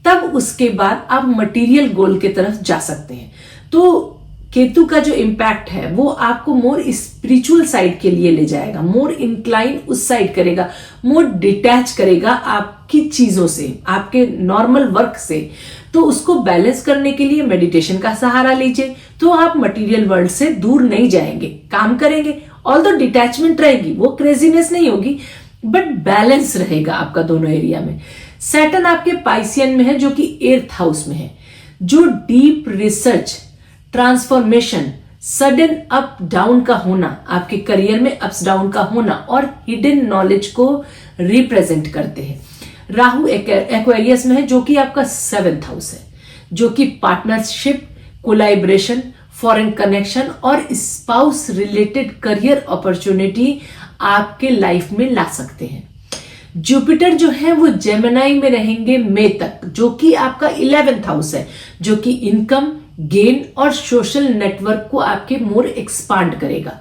तब उसके बाद आप मटेरियल गोल की तरफ जा सकते हैं। तो केतु का जो इम्पैक्ट है वो आपको मोर स्पिरिचुअल साइड के लिए ले जाएगा, मोर इंक्लाइन उस साइड करेगा, मोर डिटैच करेगा आपकी चीजों से, आपके नॉर्मल वर्क से। तो उसको बैलेंस करने के लिए मेडिटेशन का सहारा लीजिए, तो आप मटेरियल वर्ल्ड से दूर नहीं जाएंगे, काम करेंगे। ऑल्दो डिटैचमेंट रहेगी, वो क्रेजीनेस नहीं होगी, बट बैलेंस रहेगा आपका दोनों एरिया में। सैटर्न आपके पाइसियन में है, जो कि 8th हाउस में है, जो deep research, transformation, sudden up down का होना, आपके करियर में अप्स डाउन का होना और हिडन नॉलेज को रिप्रेजेंट करते हैं। राहु एक्वेरियस में है, जो कि आपका 7th हाउस है, जो कि पार्टनरशिप, कोलैबोरेशन, फॉरेन कनेक्शन और स्पाउस रिलेटेड करियर अपॉर्चुनिटी आपके लाइफ में ला सकते हैं। जुपिटर जो है वो जेमिनाई में रहेंगे मई तक, जो कि आपका 11th हाउस है, जो कि इनकम, गेन और सोशल नेटवर्क को आपके मोर एक्सपांड करेगा।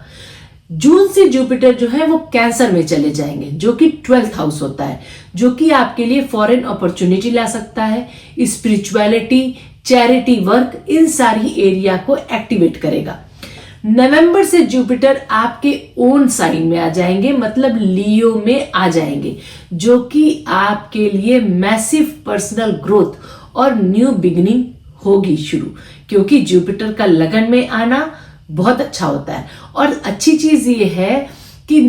जून से जुपिटर जो है वो कैंसर में चले जाएंगे, जो कि 12th हाउस होता है, जो कि आपके लिए फॉरेन अपॉर्चुनिटी ला सकता है, स्पिरिचुअलिटी, चैरिटी वर्क, इन सारी एरिया को एक्टिवेट करेगा। नवंबर से जुपिटर आपके ओन साइन में आ जाएंगे, मतलब लियो में आ जाएंगे, जो कि आपके लिए मैसिव पर्सनल ग्रोथ और न्यू बिगिनिंग होगी शुरू, क्योंकि जुपिटर का लगन में आना बहुत अच्छा होता है। और अच्छी चीज ये है कि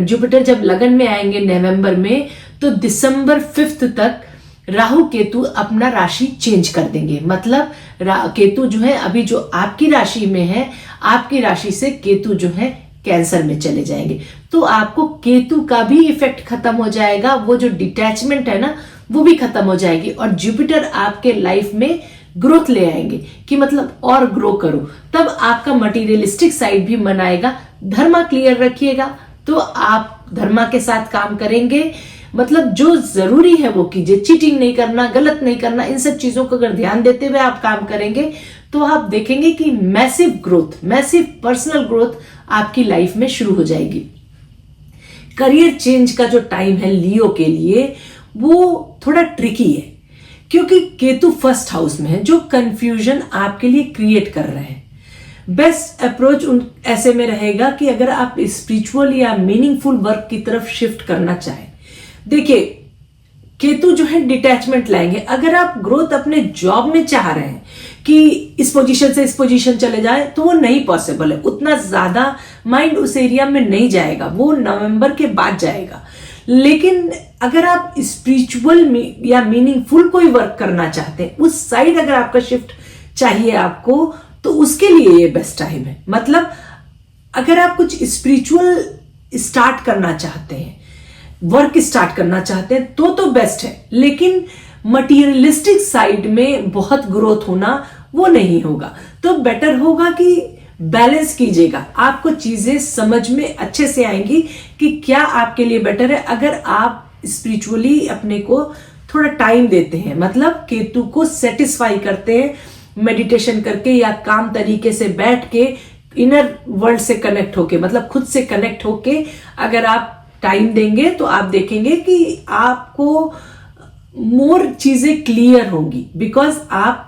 जुपिटर जब लगन में आएंगे नवंबर में, तो दिसंबर 5 तक राहु केतु अपना राशि चेंज कर देंगे। मतलब केतु जो है अभी जो आपकी राशि में है, आपकी राशि से केतु जो है कैंसर में चले जाएंगे। तो आपको केतु का भी इफेक्ट खत्म हो जाएगा, वो जो डिटैचमेंट है ना वो भी खत्म हो जाएगी, और जुपिटर आपके लाइफ में ग्रोथ ले आएंगे कि मतलब और ग्रो करो। तब आपका मटीरियलिस्टिक साइड भी मनाएगा। धर्मा क्लियर रखिएगा, तो आप धर्मा के साथ काम करेंगे, मतलब जो जरूरी है वो कीजिए, चीटिंग नहीं करना, गलत नहीं करना, इन सब चीजों को अगर ध्यान देते हुए आप काम करेंगे तो आप देखेंगे कि massive growth, massive personal growth आपकी लाइफ में शुरू हो जाएगी। करियर चेंज का जो टाइम है लियो के लिए वो थोड़ा ट्रिकी है, क्योंकि केतु 1st हाउस में है, जो कंफ्यूजन आपके लिए क्रिएट कर रहे हैं। बेस्ट अप्रोच ऐसे में रहेगा कि अगर आप स्पिरिचुअल या मीनिंगफुल वर्क की तरफ शिफ्ट करना चाहें। देखिए, केतु जो है डिटैचमेंट लाएंगे। अगर आप ग्रोथ अपने जॉब में चाह रहे हैं कि इस पोजीशन से इस पोजीशन चले जाए, तो वो नहीं पॉसिबल है। उतना ज्यादा माइंड उस एरिया में नहीं जाएगा, वो नवंबर के बाद जाएगा। लेकिन अगर आप स्पिरिचुअल या मीनिंगफुल कोई वर्क करना चाहते हैं, उस साइड अगर आपका शिफ्ट चाहिए आपको, तो उसके लिए ये बेस्ट टाइम है। मतलब अगर आप कुछ स्पिरिचुअल स्टार्ट करना चाहते हैं, वर्क स्टार्ट करना चाहते हैं, तो बेस्ट है। लेकिन मटीरियलिस्टिक साइड में बहुत ग्रोथ होना वो नहीं होगा, तो बेटर होगा कि बैलेंस कीजिएगा। आपको चीजें समझ में अच्छे से आएंगी कि क्या आपके लिए बेटर है। अगर आप स्पिरिचुअली अपने को थोड़ा टाइम देते हैं, मतलब केतु को सेटिस्फाई करते हैं मेडिटेशन करके या काम तरीके से बैठ के, इनर वर्ल्ड से कनेक्ट होके, मतलब खुद से कनेक्ट होके अगर आप टाइम देंगे, तो आप देखेंगे कि आपको मोर चीजें क्लियर होंगी। बिकॉज आप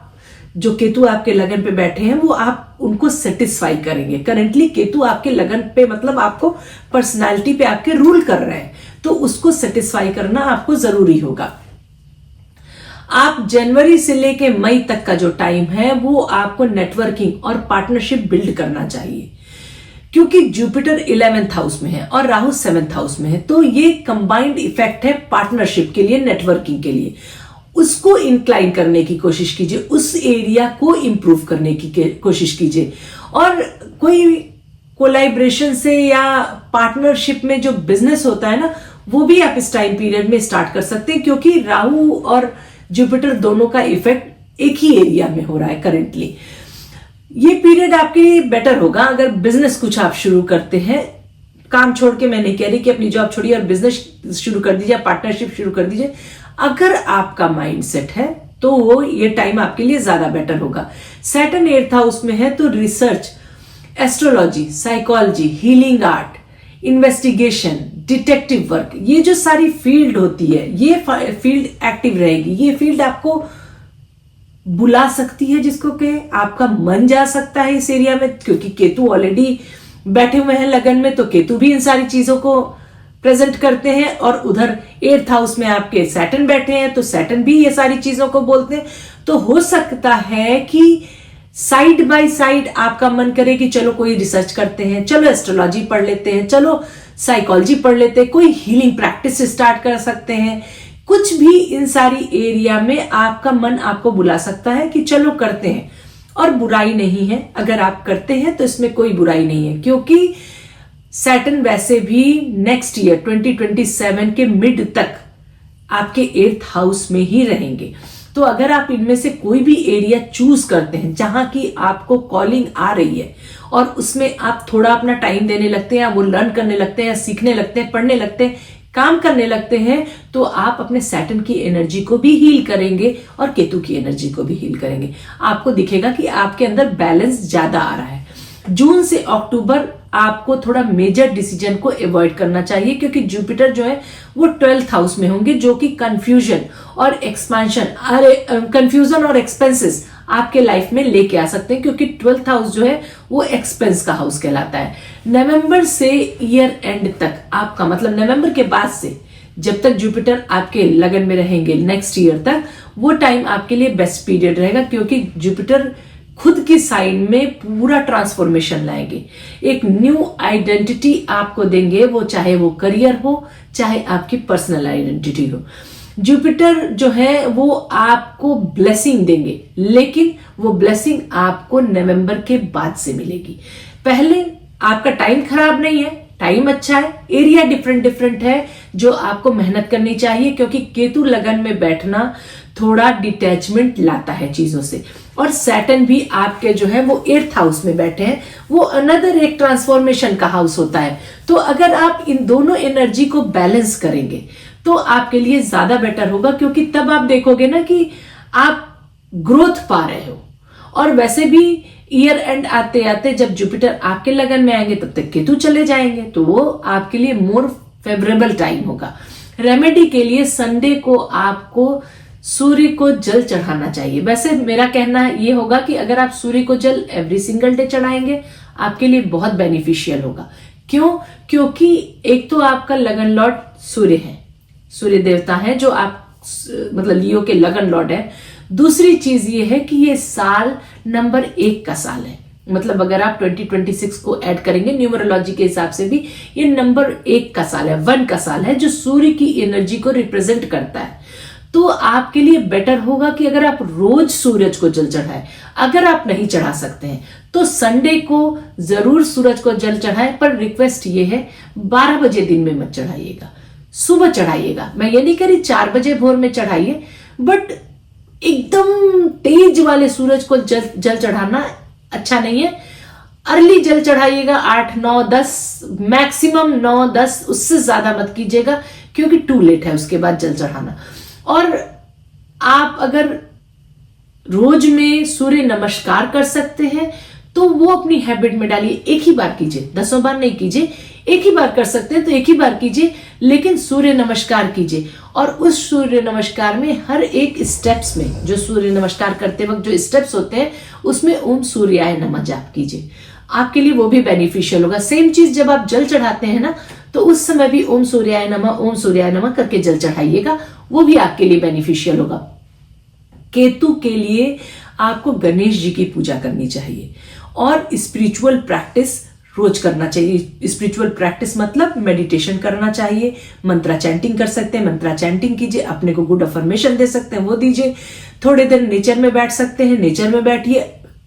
जो केतु आपके लगन पे बैठे हैं, वो आप उनको सेटिस्फाई करेंगे। करेंटली केतु आपके लगन पे, मतलब आपको पर्सनालिटी पे आपके रूल कर रहे हैं, तो उसको सेटिस्फाई करना आपको जरूरी होगा। आप जनवरी से लेके मई तक का जो टाइम है, वो आपको नेटवर्किंग और पार्टनरशिप बिल्ड करना चाहिए, क्योंकि जुपिटर 11th हाउस में है और राहु 7th हाउस में है। तो ये कंबाइंड इफेक्ट है पार्टनरशिप के लिए, नेटवर्किंग के लिए। उसको इंक्लाइन करने की कोशिश कीजिए, उस एरिया को इंप्रूव करने की कोशिश कीजिए। और कोई कोलैबोरेशन से या पार्टनरशिप में जो बिजनेस होता है ना, वो भी आप इस टाइम पीरियड में स्टार्ट कर सकते हैं, क्योंकि राहु और जुपिटर दोनों का इफेक्ट एक ही एरिया में हो रहा है करेंटली। ये पीरियड आपके लिए बेटर होगा अगर बिजनेस कुछ आप शुरू करते हैं। काम छोड़ के, मैं नहीं कह रही कि अपनी जॉब छोड़िए और बिजनेस शुरू कर दीजिए, पार्टनरशिप शुरू कर दीजिए। अगर आपका माइंडसेट है तो वो ये टाइम आपके लिए ज्यादा बेटर होगा। सैटर्न 8th हाउस में है, तो research, astrology, psychology, healing art, investigation, detective work, ये जो सारी फील्ड होती है ये फील्ड एक्टिव रहेगी। ये फील्ड आपको बुला सकती है, जिसको के आपका मन जा सकता है इस एरिया में, क्योंकि केतु ऑलरेडी बैठे हुए हैं लगन में, तो केतु भी इन सारी चीजों को प्रेजेंट करते हैं। और उधर 8th हाउस में आपके सैटर्न बैठे हैं, तो सैटर्न भी ये सारी चीजों को बोलते हैं। तो हो सकता है कि साइड बाय साइड आपका मन करे कि चलो कोई रिसर्च करते हैं, चलो एस्ट्रोलॉजी पढ़ लेते हैं, चलो साइकोलॉजी पढ़ लेते हैं, कोई हीलिंग प्रैक्टिस स्टार्ट कर सकते हैं। कुछ भी इन सारी एरिया में आपका मन आपको बुला सकता है कि चलो करते हैं। और बुराई नहीं है, अगर आप करते हैं तो इसमें कोई बुराई नहीं है, क्योंकि सैटर्न वैसे भी नेक्स्ट ईयर 2027 के मिड तक आपके 8th हाउस में ही रहेंगे। तो अगर आप इनमें से कोई भी एरिया चूज करते हैं जहां की आपको कॉलिंग आ रही है और उसमें आप थोड़ा अपना टाइम देने लगते हैं, वो लर्न करने लगते हैं, सीखने लगते हैं, पढ़ने लगते हैं, काम करने लगते हैं, तो आप अपने सैटर्न की एनर्जी को भी हील करेंगे और केतु की एनर्जी को भी हील करेंगे। आपको दिखेगा कि आपके अंदर बैलेंस ज्यादा आ रहा है। जून से अक्टूबर आपको थोड़ा मेजर डिसीजन को अवॉइड करना चाहिए, क्योंकि जुपिटर जो है वो 12th हाउस में होंगे, जो कि कंफ्यूजन और एक्सपेंशन, कंफ्यूजन और एक्सपेंसेस आपके लाइफ में लेके आ सकते हैं, क्योंकि 12th हाउस जो है वो एक्सपेंस का हाउस कहलाता है। नवंबर से ईयर एंड तक आपका, मतलब नवंबर के बाद से जब तक जुपिटर आपके लगन में रहेंगे नेक्स्ट ईयर तक, वो टाइम आपके लिए बेस्ट पीरियड रहेगा, क्योंकि जुपिटर खुद की साइन में पूरा ट्रांसफॉर्मेशन लाएंगे, एक न्यू आइडेंटिटी आपको देंगे, वो चाहे वो करियर हो, चाहे आपकी पर्सनल आइडेंटिटी हो। जुपिटर जो है वो आपको ब्लेसिंग देंगे, लेकिन वो ब्लेसिंग आपको नवंबर के बाद से मिलेगी। पहले आपका टाइम खराब नहीं है, टाइम अच्छा है, एरिया डिफरेंट है, जो आपको मेहनत करनी चाहिए, क्योंकि केतु लगन में बैठना थोड़ा डिटैचमेंट लाता है चीजों से। और सैटर्न भी आपके जो है वो 8th हाउस में बैठे हैं, वो अनदर एक ट्रांसफॉर्मेशन का हाउस होता है। तो अगर आप इन दोनों एनर्जी को बैलेंस करेंगे तो आपके लिए ज्यादा बेटर होगा, क्योंकि तब आप देखोगे ना कि आप ग्रोथ पा रहे हो। और वैसे भी ईयर एंड आते आते जब जुपिटर आपके लगन में आएंगे तब तक केतु चले जाएंगे, तो वो आपके लिए मोर फेवरेबल टाइम होगा। रेमेडी के लिए संडे को आपको सूर्य को जल चढ़ाना चाहिए। वैसे मेरा कहना ये होगा कि अगर आप सूर्य को जल एवरी सिंगल डे चढ़ाएंगे आपके लिए बहुत बेनिफिशियल होगा। क्यों? क्योंकि एक तो आपका लगन लॉर्ड सूर्य है, सूर्य देवता है, जो आप मतलब लियो के लगन लॉर्ड है। दूसरी चीज ये है कि ये साल नंबर 1 का साल है, मतलब अगर आप 2026 को ऐड करेंगे न्यूमरोलॉजी के हिसाब से भी ये नंबर 1 का साल है, 1 का साल है, जो सूर्य की एनर्जी को रिप्रेजेंट करता है। तो आपके लिए बेटर होगा कि अगर आप रोज सूरज को जल चढ़ाएं। अगर आप नहीं चढ़ा सकते हैं तो संडे को जरूर सूरज को जल चढ़ाएं, पर रिक्वेस्ट ये है 12 बजे दिन में मत चढ़ाइएगा, सुबह चढ़ाइएगा। मैं ये नहीं कह रही 4 बजे भोर में चढ़ाइए, बट एकदम तेज वाले सूरज को जल चढ़ाना अच्छा नहीं है। अर्ली जल चढ़ाइएगा, 8, 9, 10, मैक्सिमम 9, 10, उससे ज्यादा मत कीजिएगा, क्योंकि टू लेट है उसके बाद जल चढ़ाना। और आप अगर रोज में सूर्य नमस्कार कर सकते हैं तो वो अपनी हैबिट में डालिए। एक ही बार कीजिए, 10 बार नहीं कीजिए, एक ही बार कर सकते हैं तो एक ही बार कीजिए, लेकिन सूर्य नमस्कार कीजिए। और उस सूर्य नमस्कार में हर एक स्टेप्स में, जो सूर्य नमस्कार करते वक्त जो स्टेप्स होते हैं उसमें ओम सूर्याय नमः जाप कीजिए, आपके लिए वो भी बेनिफिशियल होगा। सेम चीज जब आप जल चढ़ाते हैं ना, तो उस समय भी ओम सूर्याय नमः करके जल चढ़ाइएगा, वो भी आपके लिए बेनिफिशियल होगा। केतु के लिए आपको गणेश जी की पूजा करनी चाहिए और स्पिरिचुअल प्रैक्टिस रोज करना चाहिए। स्पिरिचुअल प्रैक्टिस मतलब मेडिटेशन करना चाहिए, मंत्रा चैंटिंग कर सकते हैं, मंत्रा चैंटिंग कीजिए, अपने को गुड अफर्मेशन दे सकते हैं वो दीजिए, थोड़े देर नेचर में बैठ सकते हैं, नेचर में बैठिए,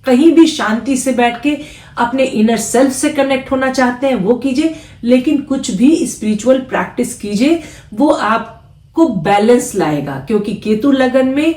कहीं भी शांति से बैठ के अपने इनर सेल्फ से कनेक्ट होना चाहते हैं वो कीजिए, लेकिन कुछ भी स्पिरिचुअल प्रैक्टिस कीजिए, वो आपको बैलेंस लाएगा। क्योंकि केतु लगन में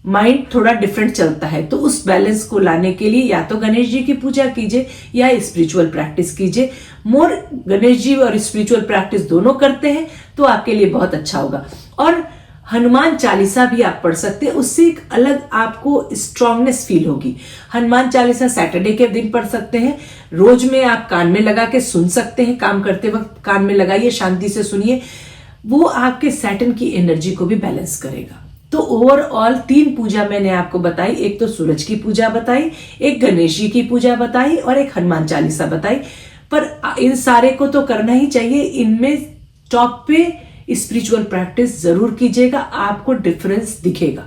माइंड थोड़ा डिफरेंट चलता है, तो उस बैलेंस को लाने के लिए या तो गणेश जी की पूजा कीजिए या स्पिरिचुअल प्रैक्टिस कीजिए। मोर गणेश जी और स्पिरिचुअल प्रैक्टिस दोनों करते हैं तो आपके लिए बहुत अच्छा होगा। और हनुमान चालीसा भी आप पढ़ सकते हैं, उससे एक अलग आपको स्ट्रांगनेस फील होगी। हनुमान चालीसा सैटरडे के दिन पढ़ सकते हैं, रोज में आप कान में लगा के सुन सकते हैं, काम करते वक्त कान में लगाइए, शांति से सुनिए, वो आपके सैटर्न की एनर्जी को भी बैलेंस करेगा। तो ओवरऑल 3 पूजा मैंने आपको बताई, एक तो सूरज की पूजा बताई, एक गणेश जी की पूजा बताई और एक हनुमान चालीसा बताई। पर इन सारे को तो करना ही चाहिए, इनमें टॉप पे स्पिरिचुअल प्रैक्टिस जरूर कीजिएगा, आपको डिफरेंस दिखेगा।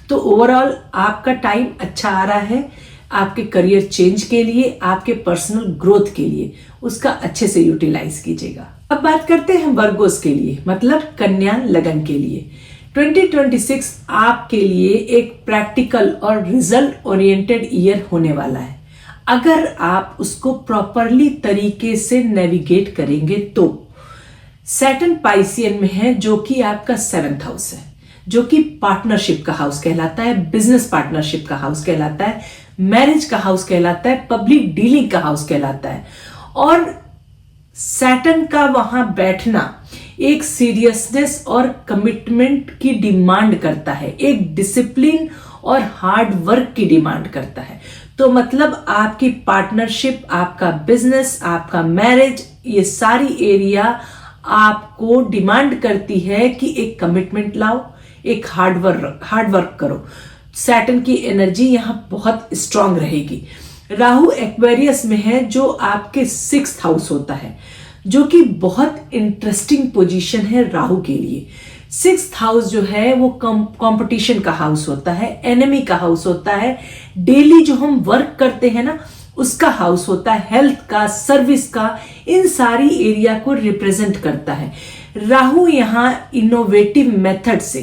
तो ओवरऑल आपका टाइम अच्छा आ रहा है आपके करियर चेंज के लिए, आपके पर्सनल ग्रोथ के लिए, उसका अच्छे से यूटिलाइज कीजिएगा। अब बात करते हैं वर्गोस के लिए, मतलब कन्या लगन के लिए। 2026 आपके लिए एक प्रैक्टिकल और रिजल्ट ओरिएंटेड ईयर होने वाला है, अगर आप उसको प्रॉपरली तरीके से नेविगेट करेंगे तो। सैटर्न पाइसियन में है, जो कि आपका 7th हाउस है, जो कि पार्टनरशिप का हाउस कहलाता है, बिजनेस पार्टनरशिप का हाउस कहलाता है, मैरिज का हाउस कहलाता है, पब्लिक डीलिंग का हाउस कहलाता है। और सैटर्न का वहां बैठना एक सीरियसनेस और कमिटमेंट की डिमांड करता है, एक डिसिप्लिन और हार्ड वर्क की डिमांड करता है। तो मतलब आपकी पार्टनरशिप, आपका बिजनेस, आपका मैरिज, ये सारी एरिया आपको डिमांड करती है कि एक कमिटमेंट लाओ, एक हार्ड वर्क करो। सैटर्न की एनर्जी यहां बहुत स्ट्रांग रहेगी। राहु एक्वेरियस में है, जो आपके 6th हाउस होता है, जो कि बहुत इंटरेस्टिंग पोजीशन है राहु के लिए। 6th हाउस जो है वो कंपटीशन का हाउस होता है, एनिमी का हाउस होता है, डेली जो हम वर्क करते हैं ना उसका हाउस होता है, हेल्थ का, सर्विस का, इन सारी एरिया को रिप्रेजेंट करता है। राहु यहां इनोवेटिव मेथड से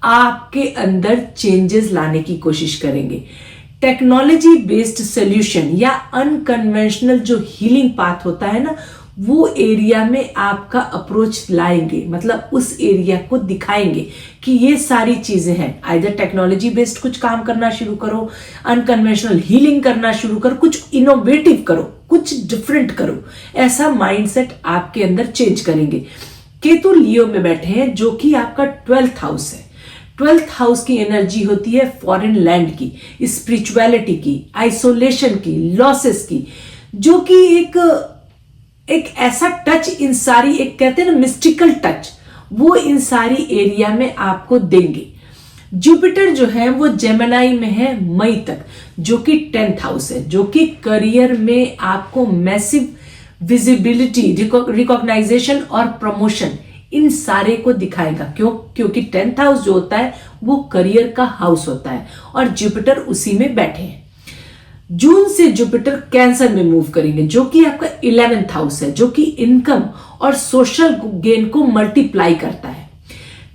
आपके अंदर चेंजेस लाने की कोशिश करेंगे। टेक्नोलॉजी बेस्ड सोल्यूशन या अनकन्वेंशनल जो हीलिंग पाथ होता है ना, वो एरिया में आपका अप्रोच लाएंगे, मतलब उस एरिया को दिखाएंगे कि ये सारी चीजें हैं। आइदर टेक्नोलॉजी बेस्ड कुछ काम करना शुरू करो, अनकन्वेंशनल हीलिंग करना शुरू करो, कुछ इनोवेटिव करो, कुछ डिफरेंट करो, ऐसा माइंडसेट आपके अंदर चेंज करेंगे। केतु लियो में बैठे हैं, जो कि आपका 12th हाउस है। 12th हाउस की एनर्जी होती है फॉरेन लैंड की, स्पिरिचुअलिटी की, आइसोलेशन की, लॉसेस की, जो कि एक ऐसा टच इन सारी, एक कहते हैं ना मिस्टिकल टच, वो इन सारी एरिया में आपको देंगे। जुपिटर जो है वो जेमिनी में है मई तक, जो कि 10th हाउस है, जो कि करियर में आपको मैसिव विजिबिलिटी, रिकॉग्नाइजेशन और प्रमोशन, इन सारे को दिखाएगा। क्योंकि 10th हाउस जो होता है वो करियर का हाउस होता है और जुपिटर उसी में बैठे हैं। जून से जुपिटर कैंसर में मूव करेंगे, जो कि आपका 11th हाउस है, जो कि इनकम और सोशल गेन को मल्टीप्लाई करता है।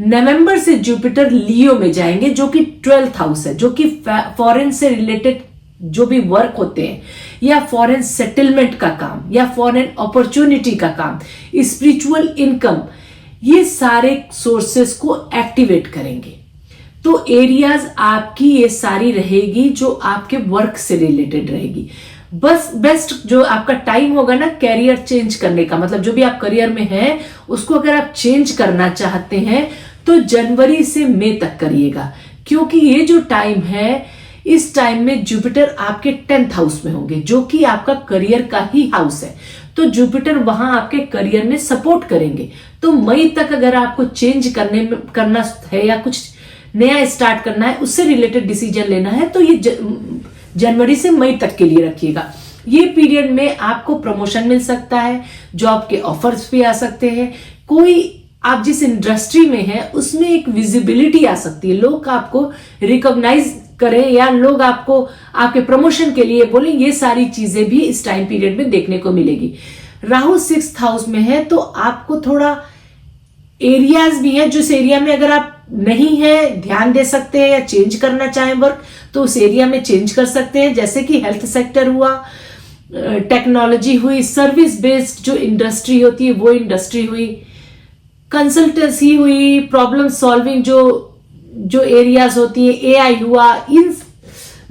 नवंबर से जुपिटर लियो में जाएंगे, जो कि 12th हाउस है, जो कि फॉरेन से रिलेटेड जो भी वर्क होते हैं, या फॉरेन सेटलमेंट का काम, या फॉरेन अपॉर्चुनिटी का काम, स्पिरिचुअल इनकम, ये सारे सोर्सेस को एक्टिवेट करेंगे। तो एरियाज आपकी ये सारी रहेगी जो आपके वर्क से रिलेटेड रहेगी। बस बेस्ट जो आपका टाइम होगा ना कैरियर चेंज करने का, मतलब जो भी आप करियर में हैं उसको अगर आप चेंज करना चाहते हैं तो जनवरी से मई तक करिएगा, क्योंकि ये जो टाइम है, इस टाइम में जुपिटर आपके 10th हाउस में होंगे, जो कि आपका करियर का ही हाउस है। तो जुपिटर वहां आपके करियर में सपोर्ट करेंगे। तो मई तक अगर आपको चेंज करना है या कुछ नया स्टार्ट करना है, उससे रिलेटेड डिसीजन लेना है, तो ये जनवरी से मई तक के लिए रखिएगा। ये पीरियड में आपको प्रमोशन मिल सकता है, जॉब के ऑफर्स भी आ सकते हैं, कोई आप जिस इंडस्ट्री में हैं उसमें एक विजिबिलिटी आ सकती है, लोग आपको रिकॉग्नाइज करें या लोग आपको आपके प्रमोशन के लिए बोलें, ये सारी चीजें भी इस टाइम पीरियड में देखने को मिलेगी। राहु 6th हाउस में है, तो आपको थोड़ा एरियाज भी है जिस एरिया में अगर आप नहीं है ध्यान दे सकते हैं या चेंज करना चाहें वर्क, तो उस एरिया में चेंज कर सकते हैं, जैसे कि हेल्थ सेक्टर हुआ, टेक्नोलॉजी हुई, सर्विस बेस्ड जो इंडस्ट्री होती है वो इंडस्ट्री हुई, कंसल्टेंसी हुई, प्रॉब्लम सॉल्विंग जो एरियाज होती है, एआई हुआ, इन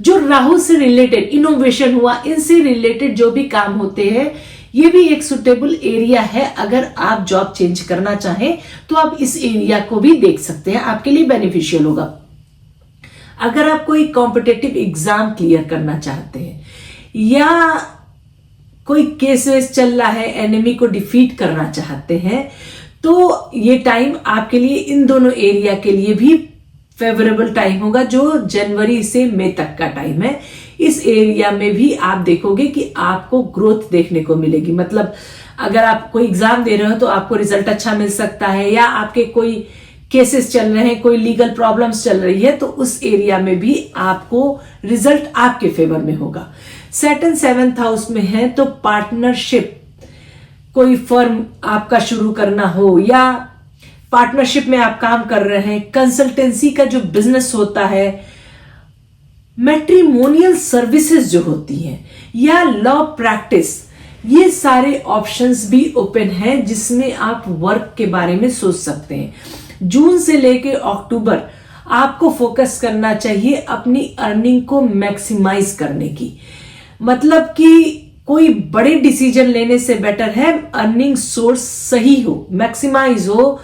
जो राहु से रिलेटेड इनोवेशन हुआ, इनसे रिलेटेड जो भी काम होते हैं ये भी एक सुटेबल एरिया है। अगर आप जॉब चेंज करना चाहें तो आप इस एरिया को भी देख सकते हैं, आपके लिए बेनिफिशियल होगा। अगर आप कोई कॉम्पिटिटिव एग्जाम क्लियर करना चाहते हैं या कोई केस वेस चल रहा है, एनिमी को डिफीट करना चाहते हैं, तो ये टाइम आपके लिए इन दोनों एरिया के लिए भी फेवरेबल टाइम होगा, जो जनवरी से मई तक का टाइम है। इस एरिया में भी आप देखोगे कि आपको ग्रोथ देखने को मिलेगी। मतलब अगर आप कोई एग्जाम दे रहे हो तो आपको रिजल्ट अच्छा मिल सकता है, या आपके कोई केसेस चल रहे हैं, कोई लीगल प्रॉब्लम्स चल रही है, तो उस एरिया में भी आपको रिजल्ट आपके फेवर में होगा। सैटर्न 7th हाउस में है तो पार्टनरशिप, कोई फर्म आपका शुरू करना हो या पार्टनरशिप में आप काम कर रहे हैं, कंसल्टेंसी का जो बिजनेस होता है, मैट्रिमोनियल सर्विसेज जो होती हैं, या लॉ प्रैक्टिस, ये सारे ऑप्शंस भी ओपन हैं जिसमें आप वर्क के बारे में सोच सकते हैं। जून से लेकर अक्टूबर आपको फोकस करना चाहिए अपनी अर्निंग को मैक्सिमाइज करने की। मतलब कि कोई बड़े डिसीजन लेने से बेटर है अर्निंग सोर्स सही हो, मैक्सिमाइज हो,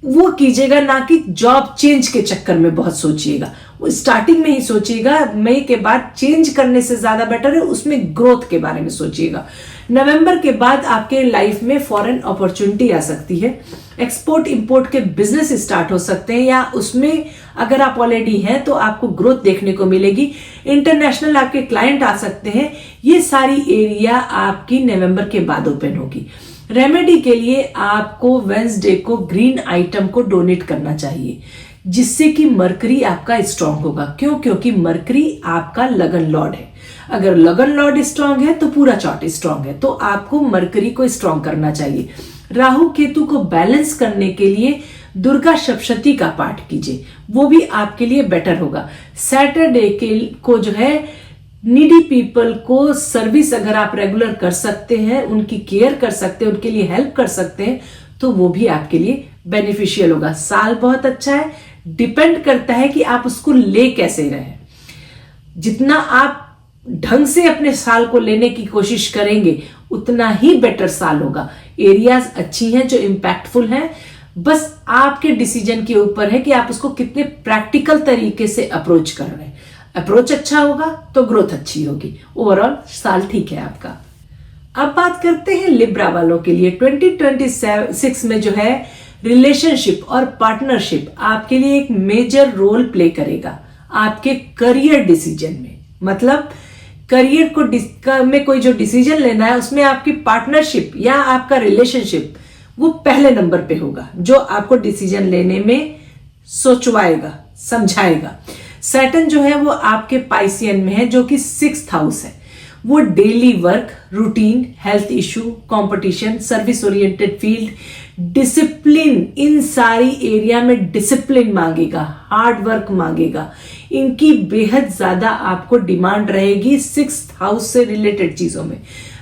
वो कीजिएगा, ना कि जॉब चेंज के चक्कर में बहुत सोचिएगा। वो स्टार्टिंग में ही सोचिएगा, मई के बाद चेंज करने से ज्यादा बेटर है उसमें ग्रोथ के बारे में सोचिएगा। नवंबर के बाद आपके लाइफ में फॉरेन अपॉर्चुनिटी आ सकती है, एक्सपोर्ट इंपोर्ट के बिजनेस स्टार्ट हो सकते हैं, या उसमें अगर आप ऑलरेडी हैं तो आपको ग्रोथ देखने को मिलेगी। इंटरनेशनल आपके क्लाइंट आ सकते हैं। ये सारी एरिया आपकी नवंबर के बाद ओपन होगी। रेमेडी के लिए आपको वेंसडे को ग्रीन आइटम को डोनेट करना चाहिए, जिससे कि मरकरी आपका स्ट्रांग होगा। क्यों? क्योंकि मरकरी आपका लगन लॉर्ड है। अगर लगन लॉर्ड स्ट्रांग है तो पूरा चार्ट स्ट्रांग है, तो आपको मरकरी को स्ट्रांग करना चाहिए। राहु केतु को बैलेंस करने के लिए दुर्गा सप्तशती का पाठ कीजिए, वो भी आपके लिए बेटर होगा। सैटरडे को जो है नीडी पीपल को सर्विस अगर आप रेगुलर कर सकते हैं, उनकी केयर कर सकते हैं, उनके लिए हेल्प कर सकते हैं, तो वो भी आपके लिए बेनिफिशियल होगा। साल बहुत अच्छा है, डिपेंड करता है कि आप उसको ले कैसे रहे। जितना आप ढंग से अपने साल को लेने की कोशिश करेंगे उतना ही बेटर साल होगा। एरियाज अच्छी हैं जो इम्पैक्टफुल हैं, बस आपके डिसीजन के ऊपर है कि आप उसको कितने प्रैक्टिकल तरीके से अप्रोच कर रहे हैं। अप्रोच अच्छा होगा तो ग्रोथ अच्छी होगी। ओवरऑल साल ठीक है आपका। अब बात करते हैं लिब्रा वालों के लिए। 2026 में जो है रिलेशनशिप और पार्टनरशिप आपके लिए एक मेजर रोल प्ले करेगा आपके करियर डिसीजन में। मतलब करियर को में कोई जो डिसीजन लेना है उसमें आपकी पार्टनरशिप या आपका रिलेशनशिप वो पहले नंबर पे होगा, जो आपको डिसीजन लेने में सोचवाएगा, समझाएगा। सैटर्न जो है वो आपके पाइसियन में है, जो कि 6th हाउस है। वो daily work, routine, health issue, competition, service oriented field, discipline, इन सारी एरिया में डिसिप्लिन मांगेगा, हार्ड वर्क मांगेगा। इनकी बेहद ज्यादा आपको डिमांड रहेगी 6th हाउस से रिलेटेड चीजों में।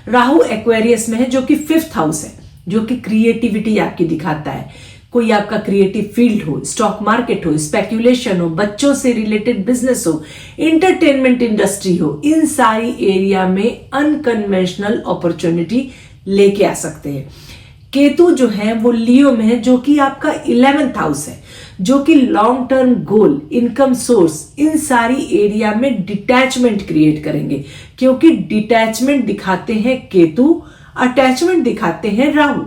राहु एक्वेरियस में है, जो कि 5th हाउस है, जो कि क्रिएटिविटी आपकी दिखाता है। कोई आपका क्रिएटिव फील्ड हो, स्टॉक मार्केट हो, स्पेक्यूलेशन हो, बच्चों से रिलेटेड बिजनेस हो, इंटरटेनमेंट इंडस्ट्री हो, इन सारी एरिया में अनकन्वेंशनल अपॉर्चुनिटी लेके आ सकते हैं। केतु जो है वो लियो में है, जो कि आपका 11th हाउस है, जो कि long term goal, income source, इन सारी एरिया में डिटैचमेंट क्रिएट करेंगे। क्योंकि डिटैचमेंट दिखाते हैं केतु, अटैचमेंट दिखाते हैं राहु।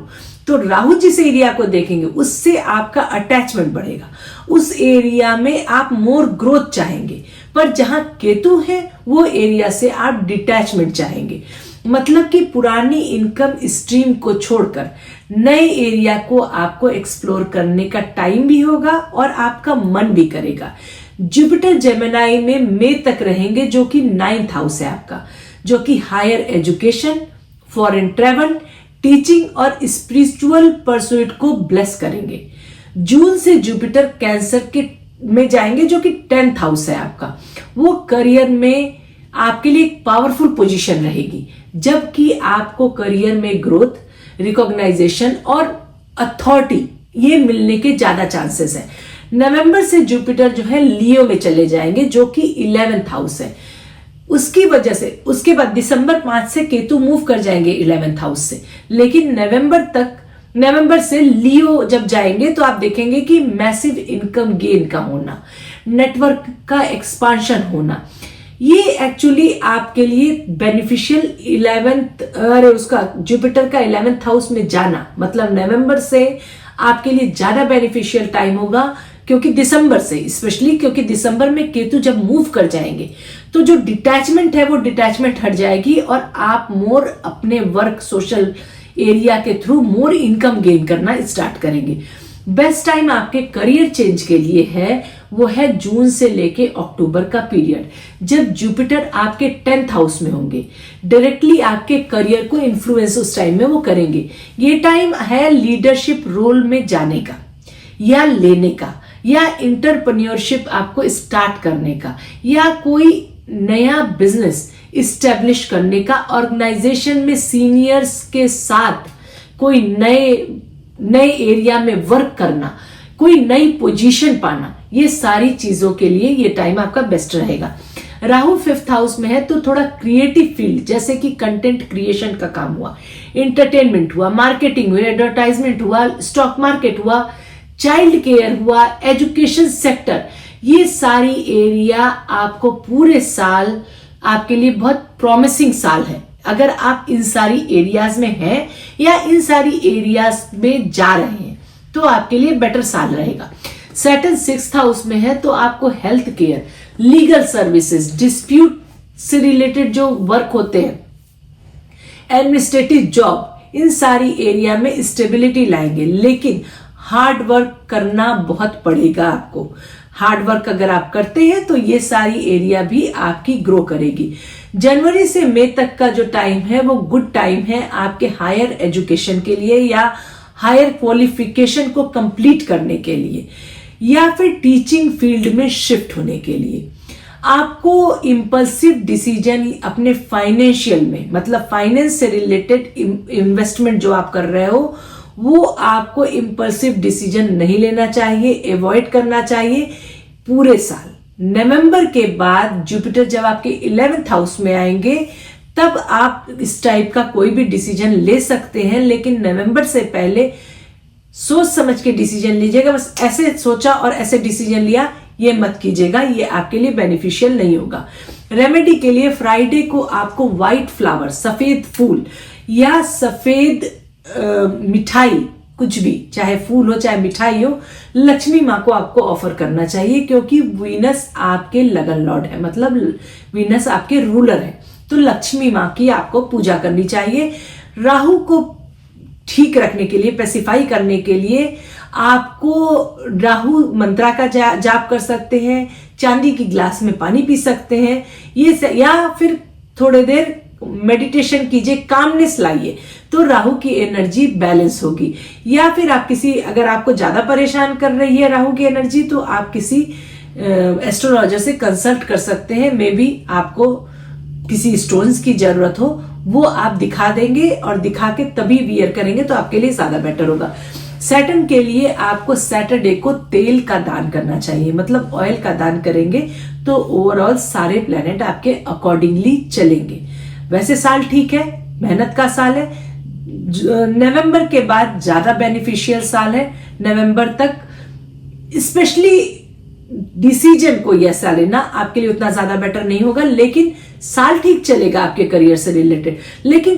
तो राहु जिस एरिया को देखेंगे उससे आपका अटैचमेंट बढ़ेगा, उस एरिया में आप मोर ग्रोथ चाहेंगे। पर जहां केतु है वो एरिया से आप डिटैचमेंट चाहेंगे। मतलब कि पुरानी इनकम स्ट्रीम को छोड़कर नए एरिया को आपको एक्सप्लोर करने का टाइम भी होगा और आपका मन भी करेगा। जुपिटर जेमिनी में मई तक रहेंगे, जो कि 9th हाउस है आपका, जो कि higher education, foreign travel, teaching और स्पिरिचुअल परसुइट को ब्लेस करेंगे। जून से जुपिटर कैंसर के में जाएंगे, जो कि 10th हाउस है आपका। वो करियर में आपके लिए एक पावरफुल पोजीशन रहेगी, जबकि आपको करियर में ग्रोथ, रिकॉग्नाइजेशन और अथॉरिटी ये मिलने के ज्यादा चांसेस है। नवंबर से जुपिटर जो है लियो में चले जाएंगे, जो कि 11th हाउस है। उसकी वजह से उसके बाद दिसंबर 5 से केतु मूव कर जाएंगे 11th हाउस से, लेकिन नवंबर से लियो जब जाएंगे तो आप देखेंगे कि मैसिव इनकम गेन का होना, नेटवर्क का एक्सपांशन होना, ये एक्चुअली आपके लिए बेनिफिशियल 11th जुपिटर का 11th हाउस में जाना, मतलब नवंबर से आपके लिए ज्यादा बेनिफिशियल टाइम होगा, क्योंकि दिसंबर से स्पेशली, क्योंकि दिसंबर में केतु जब मूव कर जाएंगे तो जो डिटैचमेंट है वो डिटैचमेंट हट जाएगी और आप मोर अपने वर्क सोशल एरिया के थ्रू मोर इनकम गेन करना स्टार्ट करेंगे। बेस्ट टाइम आपके करियर चेंज के लिए है वो है जून से लेके अक्टूबर का पीरियड, जब जुपिटर आपके 10th हाउस में होंगे, डायरेक्टली आपके करियर को इन्फ्लुएंस उस टाइम में वो करेंगे। ये टाइम है लीडरशिप रोल में जाने का या लेने का, या इंटरप्रेन्योरशिप आपको स्टार्ट करने का, या कोई नया बिजनेस इस्टेब्लिश करने का, ऑर्गेनाइजेशन में सीनियर्स के साथ कोई नए एरिया में वर्क करना, कोई नई पोजीशन पाना, ये सारी चीजों के लिए ये टाइम आपका बेस्ट रहेगा। राहु 5th हाउस में है तो थोड़ा क्रिएटिव फील्ड जैसे कि कंटेंट क्रिएशन का काम हुआ, इंटरटेनमेंट हुआ, मार्केटिंग हुआ, एडवर्टाइजमेंट हुआ, स्टॉक मार्केट हुआ, चाइल्ड केयर हुआ, एजुकेशन सेक्टर, ये सारी एरिया आपको पूरे साल आपके लिए बहुत प्रॉमिसिंग साल है। अगर आप इन सारी एरियाज में हैं या इन सारी एरियाज में जा रहे हैं तो आपके लिए बेटर साल रहेगा। सैटर्न 6th हाउस में है तो आपको health care, legal services, dispute से रिलेटेड जो वर्क होते हैं, एडमिनिस्ट्रेटिव जॉब, इन सारी एरिया में स्टेबिलिटी लाएंगे, लेकिन हार्ड वर्क करना बहुत पड़ेगा आपको। हार्ड वर्क अगर आप करते हैं तो ये सारी एरिया भी आपकी ग्रो करेगी। जनवरी से मई तक का जो टाइम है वो गुड टाइम है आपके हायर एजुकेशन के लिए, या हायर क्वालिफिकेशन को कंप्लीट करने के लिए, या फिर टीचिंग फील्ड में शिफ्ट होने के लिए। आपको इंपल्सिव डिसीजन अपने फाइनेंशियल में, मतलब फाइनेंस से रिलेटेड इन्वेस्टमेंट जो आप कर रहे हो वो आपको इंपल्सिव डिसीजन नहीं लेना चाहिए, अवॉइड करना चाहिए पूरे साल। नवंबर के बाद जुपिटर जब आपके 11th हाउस में आएंगे तब आप इस टाइप का कोई भी डिसीजन ले सकते हैं, लेकिन नवंबर से पहले सोच समझ के डिसीजन लीजिएगा। बस ऐसे सोचा और ऐसे डिसीजन लिया ये मत कीजिएगा, ये आपके लिए बेनिफिशियल नहीं होगा। रेमेडी के लिए फ्राइडे को आपको व्हाइट फ्लावर, सफेद फूल या सफेद मिठाई, कुछ भी, चाहे फूल हो चाहे मिठाई हो, लक्ष्मी माँ को आपको ऑफर करना चाहिए, क्योंकि वीनस आपके लगन लॉर्ड है, मतलब वीनस आपके रूलर है, तो लक्ष्मी माँ की आपको पूजा करनी चाहिए। राहु को ठीक रखने के लिए, पेसिफाई करने के लिए आपको राहु मंत्रा का जाप कर सकते हैं, चांदी की ग्लास में पानी पी सकते हैं, या फिर थोड़ी देर मेडिटेशन कीजिए, कामनेस लाइए, तो राहु की एनर्जी बैलेंस होगी। या फिर आप अगर आपको ज्यादा परेशान कर रही है राहु की एनर्जी तो आप किसी एस्ट्रोलॉजर से कंसल्ट कर सकते हैं। मे बी आपको किसी स्टोन्स की जरूरत हो, वो आप दिखा देंगे और दिखा के तभी वियर करेंगे तो आपके लिए ज्यादा बेटर होगा। सैटर्न के लिए आपको सैटरडे को तेल का दान करना चाहिए, मतलब ऑयल का दान करेंगे तो ओवरऑल सारे प्लेनेट आपके अकॉर्डिंगली चलेंगे। वैसे साल ठीक है, मेहनत का साल है। नवंबर के बाद ज्यादा बेनिफिशियल साल है। नवंबर तक स्पेशली डिसीजन कोई ऐसा लेना आपके लिए उतना ज्यादा बेटर नहीं होगा, लेकिन साल ठीक चलेगा आपके करियर से रिलेटेड। लेकिन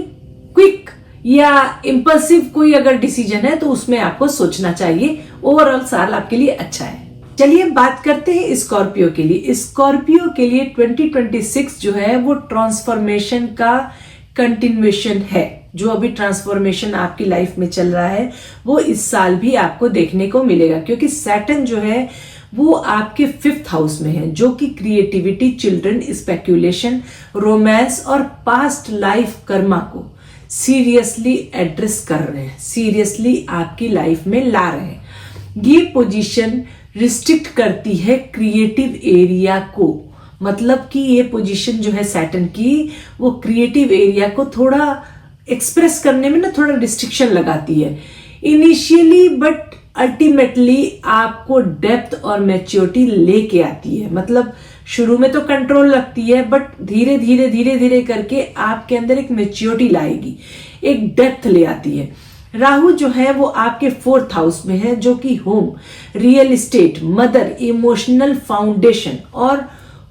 क्विक या इंपल्सिव कोई अगर डिसीजन है तो उसमें आपको सोचना चाहिए। ओवरऑल साल आपके लिए अच्छा है। चलिए बात करते हैं स्कॉर्पियो के लिए। स्कॉर्पियो के लिए 2026 जो है वो ट्रांसफॉर्मेशन का कंटिन्यूएशन है। जो अभी ट्रांसफॉर्मेशन आपकी लाइफ में चल रहा है वो इस साल भी आपको देखने को मिलेगा, क्योंकि सैटर्न जो है वो आपके 5th हाउस में है, जो कि क्रिएटिविटी, चिल्ड्रन, स्पेक्यूलेशन, रोमांस और पास्ट लाइफ कर्मा को सीरियसली एड्रेस कर रहे हैं, सीरियसली आपकी लाइफ में ला रहे हैं। ये पोजीशन रिस्ट्रिक्ट करती है क्रिएटिव एरिया को, मतलब कि ये पोजीशन जो है सैटर्न की वो क्रिएटिव एरिया को थोड़ा एक्सप्रेस करने में ना थोड़ा रिस्ट्रिक्शन लगाती है इनिशियली, बट अल्टीमेटली आपको डेप्थ और मैच्योरिटी लेके आती है। मतलब शुरू में तो कंट्रोल लगती है, बट धीरे धीरे धीरे धीरे करके आपके अंदर एक मैच्योरिटी लाएगी, एक डेप्थ ले आती है। राहु जो है वो आपके 4th हाउस में है, जो कि home, real estate, mother, emotional foundation और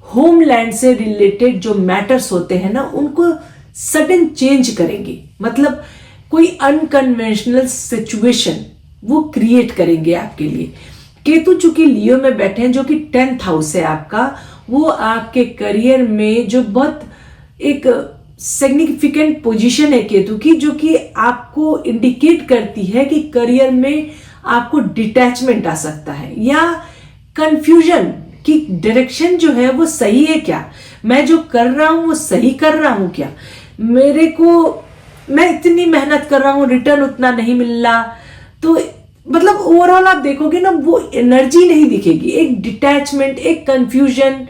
होमलैंड से रिलेटेड जो मैटर्स होते हैं ना, उनको सडन चेंज करेंगे। मतलब कोई अनकन्वेंशनल सिचुएशन वो क्रिएट करेंगे आपके लिए। केतु चूंकि लियो में बैठे हैं, जो कि 10th हाउस है आपका, वो आपके करियर में जो बहुत एक सिग्निफिकेंट पोजीशन है केतु की, जो कि आपको इंडिकेट करती है कि करियर में आपको डिटैचमेंट आ सकता है या कंफ्यूजन कि डायरेक्शन जो है वो सही है क्या, मैं जो कर रहा हूं वो सही कर रहा हूं क्या, मैं इतनी मेहनत कर रहा हूं, रिटर्न उतना नहीं मिल रहा। तो मतलब ओवरऑल आप देखोगे ना, वो एनर्जी नहीं दिखेगी, एक डिटैचमेंट, एक कंफ्यूजन,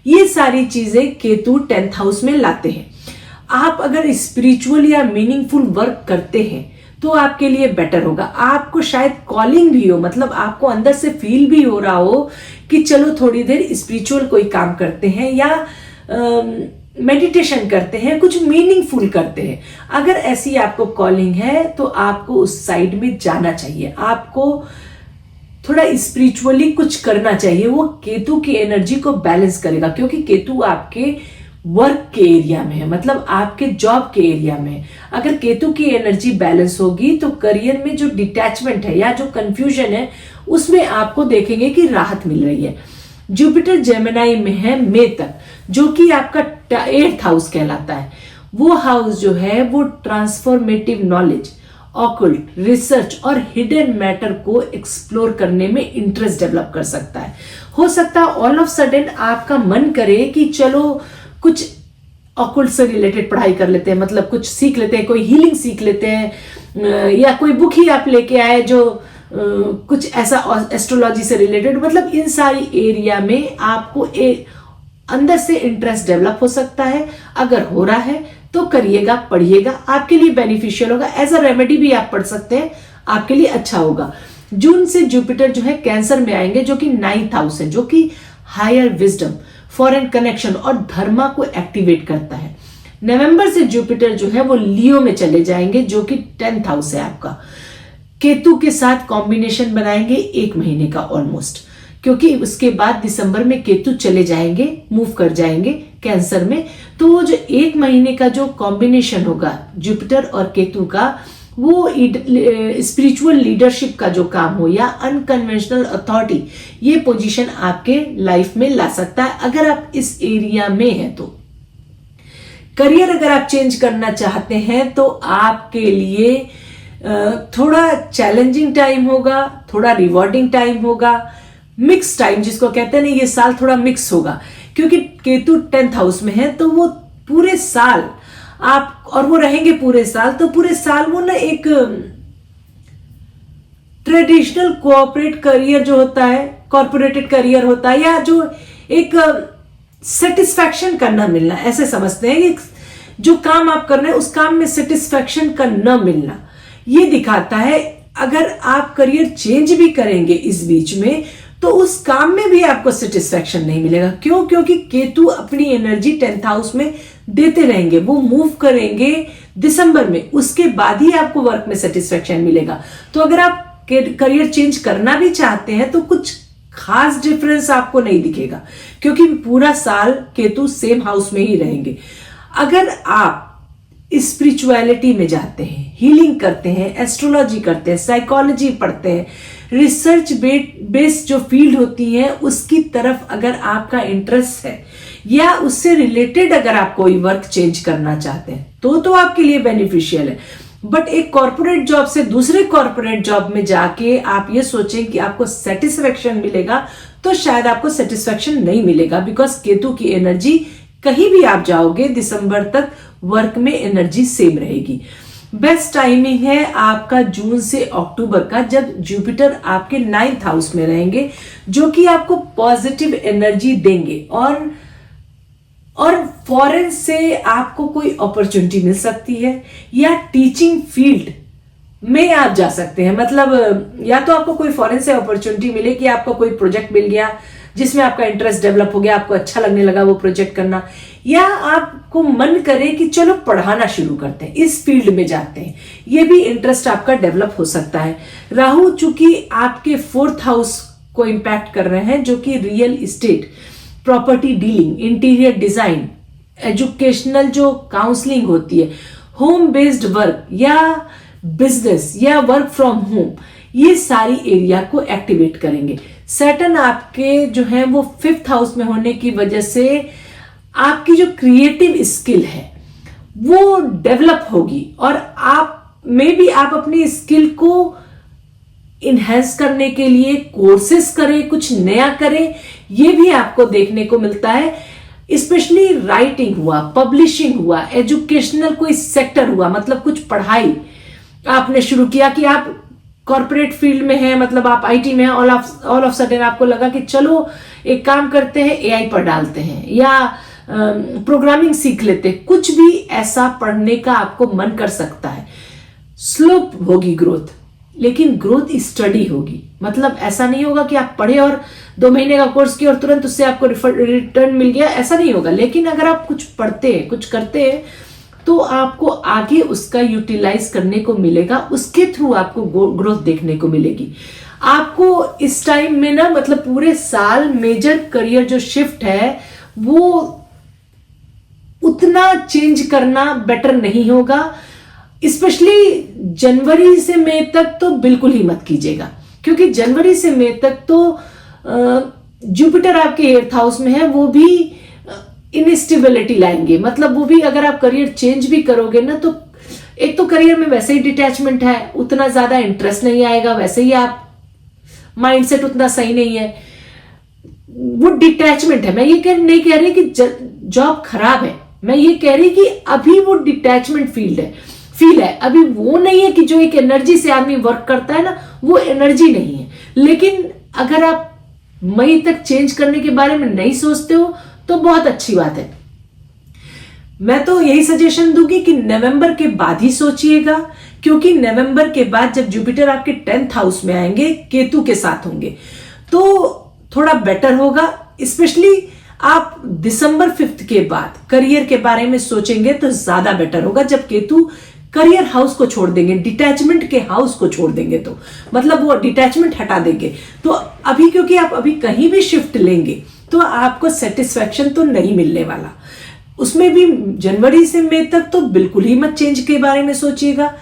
ये सारी चीजें केतु 10th हाउस में लाते हैं। आप अगर स्पिरिचुअल या मीनिंगफुल वर्क करते हैं तो आपके लिए बेटर होगा। आपको शायद कॉलिंग भी हो, मतलब आपको अंदर से फील भी हो रहा हो कि चलो थोड़ी देर स्पिरिचुअल कोई काम करते हैं या मेडिटेशन करते हैं, कुछ मीनिंगफुल करते हैं। अगर ऐसी आपको कॉलिंग है तो आपको उस साइड में जाना चाहिए, आपको थोड़ा स्पिरिचुअली कुछ करना चाहिए। वो केतु की एनर्जी को बैलेंस करेगा, क्योंकि केतु आपके वर्क के एरिया में है, मतलब आपके जॉब के एरिया में। अगर केतु की एनर्जी बैलेंस होगी तो करियर में जो डिटैचमेंट है या जो कंफ्यूजन है, उसमें आपको देखेंगे कि राहत मिल रही है। जुपिटर जेमिनाई में है मई तक, जो कि आपका 8th हाउस कहलाता है। वो हाउस जो है वो ट्रांसफॉर्मेटिव नॉलेज, ऑकल्ट, रिसर्च और हिडन मैटर को एक्सप्लोर करने में इंटरेस्ट डेवलप कर सकता है। हो सकता है ऑल ऑफ सडन आपका मन करे कि चलो कुछ ऑकल्ट से रिलेटेड पढ़ाई कर लेते हैं, मतलब कुछ सीख लेते हैं, कोई हीलिंग सीख लेते हैं, या कोई बुक ही आप लेके आए जो कुछ ऐसा एस्ट्रोलॉजी से रिलेटेड। मतलब इन सारी एरिया में आपको एक अंदर से इंटरेस्ट डेवलप हो सकता है। अगर हो रहा है तो करिएगा, पढ़िएगा, आपके लिए बेनिफिशियल होगा। एज अ रेमेडी भी आप पढ़ सकते हैं, आपके लिए अच्छा होगा। जून से जुपिटर जो है कैंसर में आएंगे, जो कि 9th हाउस है, जो कि हायर विजडम, फॉरेन कनेक्शन और धर्मा को एक्टिवेट करता है। नवंबर से जुपिटर जो है वो लियो में चले जाएंगे, जो कि 10th हाउस है आपका। केतु के साथ कॉम्बिनेशन बनाएंगे 1 महीने का ऑलमोस्ट, क्योंकि उसके बाद दिसंबर में केतु चले जाएंगे, मूव कर जाएंगे कैंसर में। तो वो जो 1 महीने का जो कॉम्बिनेशन होगा जुपिटर और केतु का, वो स्पिरिचुअल लीडरशिप का जो काम हो या अनकन्वेंशनल अथॉरिटी, ये पोजीशन आपके लाइफ में ला सकता है अगर आप इस एरिया में हैं तो। करियर अगर आप चेंज करना चाहते हैं तो आपके लिए थोड़ा चैलेंजिंग टाइम होगा, थोड़ा रिवॉर्डिंग टाइम होगा, मिक्स टाइम जिसको कहते हैं ना, ये साल थोड़ा मिक्स होगा, क्योंकि केतु 10th हाउस में है। तो वो पूरे साल आप, और वो रहेंगे पूरे साल, तो पूरे साल वो ना एक ट्रेडिशनल कोऑपरेट करियर जो होता है, कॉर्पोरेटेड करियर होता है, या जो एक सेटिस्फैक्शन का न मिलना, ऐसे समझते हैं कि जो काम आप कर रहे हैं उस काम में सेटिस्फैक्शन का न मिलना, ये दिखाता है। अगर आप करियर चेंज भी करेंगे इस बीच में, तो उस काम में भी आपको सेटिस्फैक्शन नहीं मिलेगा। क्यों? क्योंकि केतु अपनी एनर्जी 10th हाउस में देते रहेंगे, वो मूव करेंगे दिसंबर में, उसके बाद ही आपको वर्क में सेटिस्फैक्शन मिलेगा। तो अगर आप करियर चेंज करना भी चाहते हैं तो कुछ खास डिफरेंस आपको नहीं दिखेगा, क्योंकि पूरा साल केतु सेम हाउस में ही रहेंगे। अगर आप स्पिरिचुअलिटी में जाते हैं, हीलिंग करते हैं, एस्ट्रोलॉजी करते हैं, साइकोलॉजी पढ़ते हैं, रिसर्च बेस्ड जो फील्ड होती है उसकी तरफ अगर आपका इंटरेस्ट है, या उससे रिलेटेड अगर आप कोई वर्क चेंज करना चाहते हैं तो आपके लिए बेनिफिशियल है। बट एक कॉर्पोरेट जॉब से दूसरे कॉर्पोरेट जॉब में जाके आप ये सोचें कि आपको सेटिस्फैक्शन मिलेगा, तो शायद आपको सेटिस्फैक्शन नहीं मिलेगा, बिकॉज केतु की एनर्जी कहीं भी आप जाओगे दिसंबर तक वर्क में एनर्जी सेम रहेगी। बेस्ट टाइमिंग है आपका जून से अक्टूबर का, जब जुपिटर आपके 9th हाउस में रहेंगे, जो कि आपको पॉजिटिव एनर्जी देंगे, और फॉरेन से आपको कोई अपॉर्चुनिटी मिल सकती है, या टीचिंग फील्ड में आप जा सकते हैं। मतलब या तो आपको कोई फॉरेन से अपॉर्चुनिटी मिले कि आपको कोई प्रोजेक्ट मिल गया जिसमें आपका इंटरेस्ट डेवलप हो गया, आपको अच्छा लगने लगा वो प्रोजेक्ट करना, या आपको मन करे कि चलो पढ़ाना शुरू करते हैं, इस फील्ड में जाते हैं, ये भी इंटरेस्ट आपका डेवलप हो सकता है। राहु चूंकि आपके 4th हाउस को इंपैक्ट कर रहे हैं, जो कि real estate, property dealing, interior design, educational जो काउंसलिंग होती है, होम बेस्ड वर्क या बिजनेस या वर्क फ्रॉम होम, ये सारी एरिया को एक्टिवेट करेंगे। सैटर्न आपके जो है वो 5th हाउस में होने की वजह से आपकी जो क्रिएटिव स्किल है वो डेवलप होगी, और आप में भी आप अपनी स्किल को इनहेंस करने के लिए कोर्सेस करें, कुछ नया करें, ये भी आपको देखने को मिलता है। स्पेशली राइटिंग हुआ, पब्लिशिंग हुआ, एजुकेशनल कोई सेक्टर हुआ, मतलब कुछ पढ़ाई आपने शुरू किया कि आप कॉर्पोरेट फील्ड में हैं, मतलब आप आईटी में हैं, ऑल ऑफ सडन आपको लगा कि चलो एक काम करते हैं, एआई पर डालते हैं या प्रोग्रामिंग सीख लेते हैं, कुछ भी ऐसा पढ़ने का आपको मन कर सकता है। स्लो होगी ग्रोथ, लेकिन ग्रोथ स्टडी होगी। मतलब ऐसा नहीं होगा कि आप पढ़े और 2 महीने का कोर्स किया और तुरंत उससे आपको रिटर्न मिल गया, ऐसा नहीं होगा। लेकिन अगर आप कुछ पढ़ते हैं, कुछ करते हैं, तो आपको आगे उसका यूटिलाइज करने को मिलेगा, उसके थ्रू आपको ग्रोथ देखने को मिलेगी। आपको इस टाइम में ना, मतलब पूरे साल मेजर करियर जो शिफ्ट है वो उतना चेंज करना बेटर नहीं होगा। स्पेशली जनवरी से मई तक तो बिल्कुल ही मत कीजिएगा, क्योंकि जनवरी से मई तक तो जुपिटर आपके 8th हाउस में है, वो भी इनस्टेबिलिटी लाएंगे। मतलब वो भी अगर आप करियर चेंज भी करोगे ना, तो एक तो करियर में वैसे ही डिटैचमेंट है, उतना ज्यादा इंटरेस्ट नहीं आएगा, वैसे ही आप माइंडसेट उतना सही नहीं है, वो डिटैचमेंट है। मैं ये नहीं कह रही कि जॉब खराब है, मैं ये कह रही कि अभी वो डिटैचमेंट फील है, अभी वो नहीं है कि जो एक एनर्जी से आदमी वर्क करता है ना, वो एनर्जी नहीं है। लेकिन अगर आप मई तक चेंज करने के बारे में नहीं सोचते हो तो बहुत अच्छी बात है। मैं तो यही सजेशन दूंगी कि नवंबर के बाद ही सोचिएगा, क्योंकि नवंबर के बाद जब जुपिटर आपके 10th हाउस में आएंगे, केतु के साथ होंगे, तो थोड़ा बेटर होगा। स्पेशली आप दिसंबर 5 के बाद करियर के बारे में सोचेंगे तो ज्यादा बेटर होगा, जब केतु करियर हाउस को छोड़ देंगे, डिटैचमेंट के हाउस को छोड़ देंगे, तो मतलब वो डिटैचमेंट हटा देंगे। तो अभी क्योंकि आप अभी कहीं भी शिफ्ट लेंगे तो आपको सेटिस्फैक्शन तो नहीं मिलने वाला। उसमें भी जनवरी से मई तक तो बिल्कुल ही मत चेंज के बारे में सोचिएगा,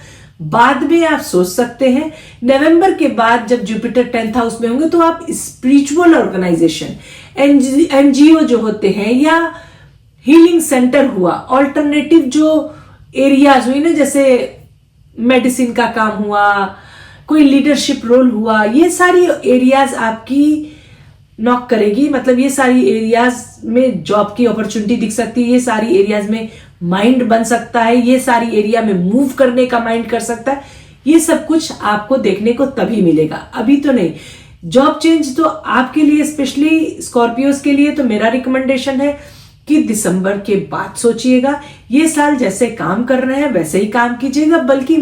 बाद में आप सोच सकते हैं। नवंबर के बाद जब जुपिटर 10th हाउस में होंगे तो आप स्पिरिचुअल ऑर्गेनाइजेशन, एनजीओ जो होते हैं, या हीलिंग सेंटर हुआ, ऑल्टरनेटिव जो एरियाज हुई ना, जैसे मेडिसिन का काम हुआ, कोई लीडरशिप रोल हुआ, ये सारी एरियाज आपकी नॉक करेगी। मतलब ये सारी एरियाज में जॉब की अपॉर्चुनिटी दिख सकती है, ये सारी एरियाज में माइंड बन सकता है, ये सारी एरिया में मूव करने का माइंड कर सकता है। ये सब कुछ आपको देखने को तभी मिलेगा, अभी तो नहीं। जॉब चेंज तो आपके लिए, स्पेशली स्कॉर्पियोस के लिए, तो मेरा रिकमेंडेशन है कि दिसंबर के बाद सोचिएगा। ये साल जैसे काम कर रहे हैं वैसे ही काम कीजिएगा, बल्कि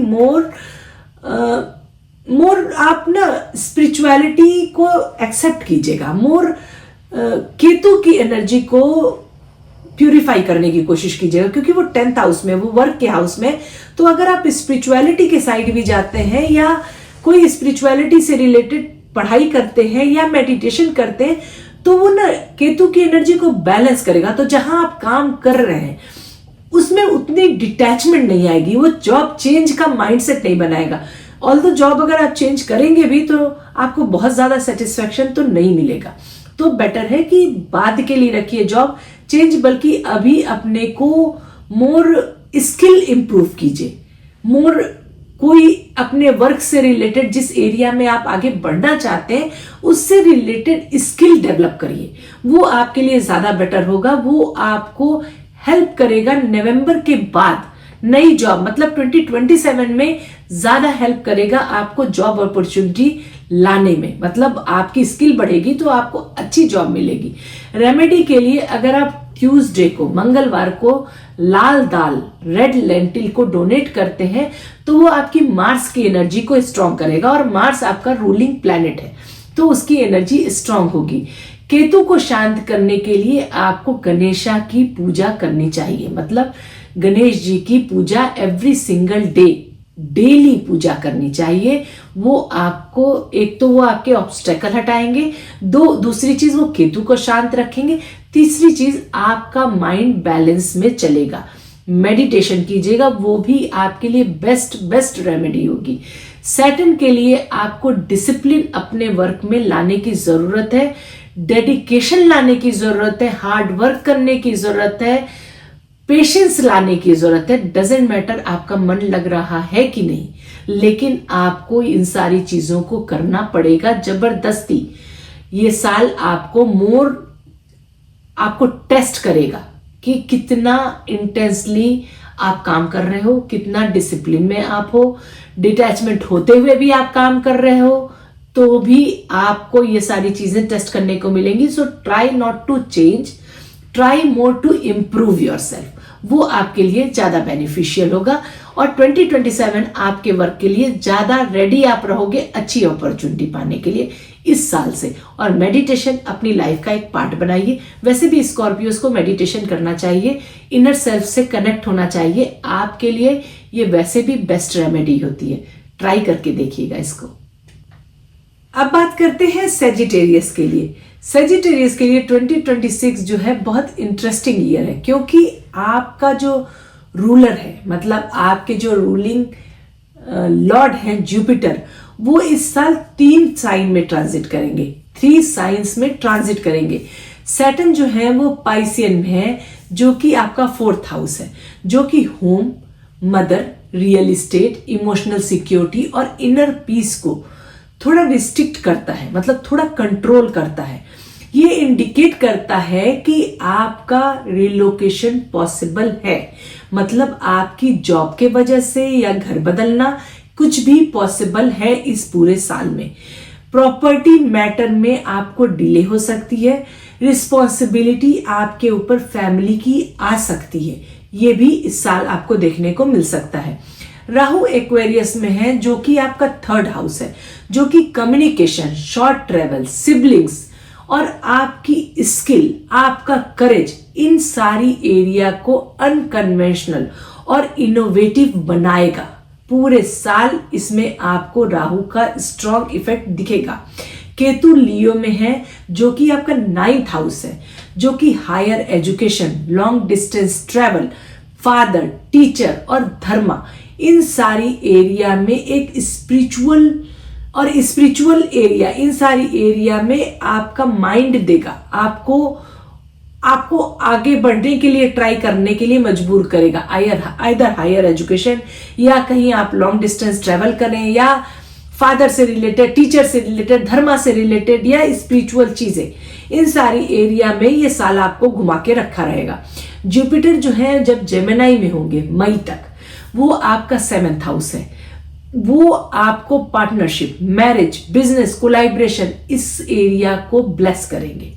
मोर आप ना स्पिरिचुअलिटी को एक्सेप्ट कीजिएगा, मोर केतु की एनर्जी को प्यूरिफाई करने की कोशिश कीजिएगा, क्योंकि वो 10th हाउस में, वो वर्क के हाउस में। तो अगर आप स्पिरिचुअलिटी के साइड भी जाते हैं या कोई स्पिरिचुअलिटी से रिलेटेड पढ़ाई करते हैं या मेडिटेशन करते हैं, तो वो ना केतु की एनर्जी को बैलेंस करेगा। तो जहां आप काम कर रहे हैं उसमें उतनी डिटैचमेंट नहीं आएगी, वो जॉब चेंज का माइंडसेट नहीं बनाएगा। ऑल्दो जॉब अगर आप चेंज करेंगे भी तो आपको बहुत ज्यादा सेटिस्फैक्शन तो नहीं मिलेगा। तो बेटर है कि बाद के लिए रखिए जॉब चेंज, बल्कि अभी अपने को मोर स्किल इंप्रूव कीजिए, मोर कोई अपने वर्क से रिलेटेड जिस एरिया में आप आगे बढ़ना चाहते हैं उससे रिलेटेड स्किल डेवलप करिए, वो आपके लिए ज्यादा बेटर होगा। वो आपको हेल्प करेगा नवंबर के बाद नई जॉब, मतलब 2027 में ज्यादा हेल्प करेगा आपको जॉब अपॉर्चुनिटी लाने में। मतलब आपकी स्किल बढ़ेगी तो आपको अच्छी जॉब मिलेगी। रेमेडी के लिए अगर आप ट्यूसडे को, मंगलवार को लाल दाल, रेड लेंटिल को डोनेट करते हैं तो वो आपकी मार्स की एनर्जी को स्ट्रांग करेगा, और मार्स आपका रूलिंग प्लैनेट है तो उसकी एनर्जी स्ट्रांग होगी। केतु को शांत करने के लिए आपको गणेशा की पूजा करनी चाहिए, मतलब गणेश जी की पूजा एवरी सिंगल डे, डेली पूजा करनी चाहिए। वो आपको, एक तो वो आपके ऑब्स्टेकल हटाएंगे, दूसरी चीज वो केतु को शांत रखेंगे, तीसरी चीज आपका माइंड बैलेंस में चलेगा। मेडिटेशन कीजिएगा, वो भी आपके लिए बेस्ट रेमेडी होगी। सैटर्न के लिए आपको डिसिप्लिन अपने वर्क में लाने की जरूरत है, डेडिकेशन लाने की जरूरत है, हार्ड वर्क करने की जरूरत है, पेशेंस लाने की जरूरत है। डजेंट मैटर आपका मन लग रहा है कि नहीं, लेकिन आपको इन सारी चीजों को करना पड़ेगा जबरदस्ती। ये साल आपको टेस्ट करेगा कि कितना इंटेंसली आप काम कर रहे हो, कितना डिसिप्लिन में आप हो, डिटैचमेंट होते हुए भी आप काम कर रहे हो तो भी आपको ये सारी चीजें टेस्ट करने को मिलेंगी। So try not to change, try more to improve yourself, वो आपके लिए ज्यादा बेनिफिशियल होगा। और 2027 आपके वर्क के लिए ज्यादा रेडी आप रहोगे अच्छी अपॉर्चुनिटी पाने के लिए इस साल से। और मेडिटेशन अपनी लाइफ का एक पार्ट बनाइए। वैसे भी स्कॉर्पियोस को मेडिटेशन करना चाहिए, इनर सेल्फ से कनेक्ट होना चाहिए, आपके लिए ये वैसे भी बेस्ट रेमेडी होती है। ट्राई करके देखिएगा इसको। अब बात करते हैं सेजिटेरियस के लिए। सेजिटेरियस के लिए 2026 जो है बहुत इंटरेस्टिंग ईयर है, क्योंकि आपका जो रूलर है, मतलब आपके जो रूलिंग लॉर्ड है जुपिटर, वो इस साल 3 साइन में ट्रांजिट करेंगे, 3 साइंस में ट्रांजिट करेंगे। सैटर्न जो है वो पाइसियन में है, जो कि आपका 4th हाउस है, जो कि home, mother, real estate, emotional security और इनर पीस को थोड़ा रिस्ट्रिक्ट करता है, मतलब थोड़ा कंट्रोल करता है। ये इंडिकेट करता है कि आपका रिलोकेशन पॉसिबल है, मतलब आपकी जॉब के वजह से या घर बदलना कुछ भी पॉसिबल है इस पूरे साल में। प्रॉपर्टी मैटर में आपको डिले हो सकती है, रिस्पॉन्सिबिलिटी आपके ऊपर फैमिली की आ सकती है, ये भी इस साल आपको देखने को मिल सकता है। राहु एक्वेरियस में है, जो कि आपका 3rd हाउस है, जो कि कम्युनिकेशन, शॉर्ट ट्रेवल, सिबलिंग्स और आपकी स्किल, आपका करेज, इन सारी एरिया को अनकन्वेंशनल और इनोवेटिव बनाएगा। पूरे साल इसमें आपको राहु का स्ट्रॉन्ग इफेक्ट दिखेगा। केतु लियो में है, जो कि आपका 9th हाउस है, जो कि higher education, long distance travel, father, teacher और धर्मा, इन सारी एरिया में एक स्पिरिचुअल एरिया, इन सारी एरिया में आपका माइंड देगा, आपको आगे बढ़ने के लिए, ट्राई करने के लिए मजबूर करेगा। आइदर हायर एजुकेशन, या कहीं आप लॉन्ग डिस्टेंस ट्रेवल करें, या फादर से रिलेटेड, टीचर से रिलेटेड, धर्मा से रिलेटेड, या स्पिरिचुअल चीजें, इन सारी एरिया में ये साल आपको घुमा के रखा रहेगा। जुपिटर जो है जब जेमिनी में होंगे मई तक, वो आपका 7th हाउस है, वो आपको पार्टनरशिप, मैरिज, बिजनेस, कोलैबोरेशन, इस एरिया को ब्लेस करेंगे।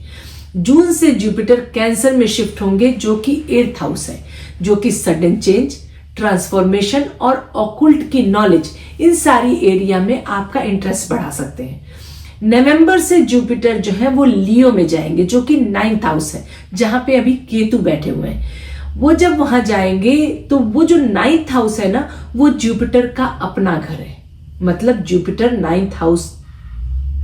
जून से जुपिटर कैंसर में शिफ्ट होंगे, जो कि 8th हाउस है, जो कि सडन चेंज, ट्रांसफॉर्मेशन और ऑकुल्ट की नॉलेज, इन सारी एरिया में आपका इंटरेस्ट बढ़ा सकते हैं। नवंबर से जुपिटर जो है वो लियो में जाएंगे, जो कि 9th हाउस है, जहां पे अभी केतु बैठे हुए हैं। वो जब वहां जाएंगे तो वो जो 9th हाउस है ना, वो जुपिटर का अपना घर है, मतलब जुपिटर 9th हाउस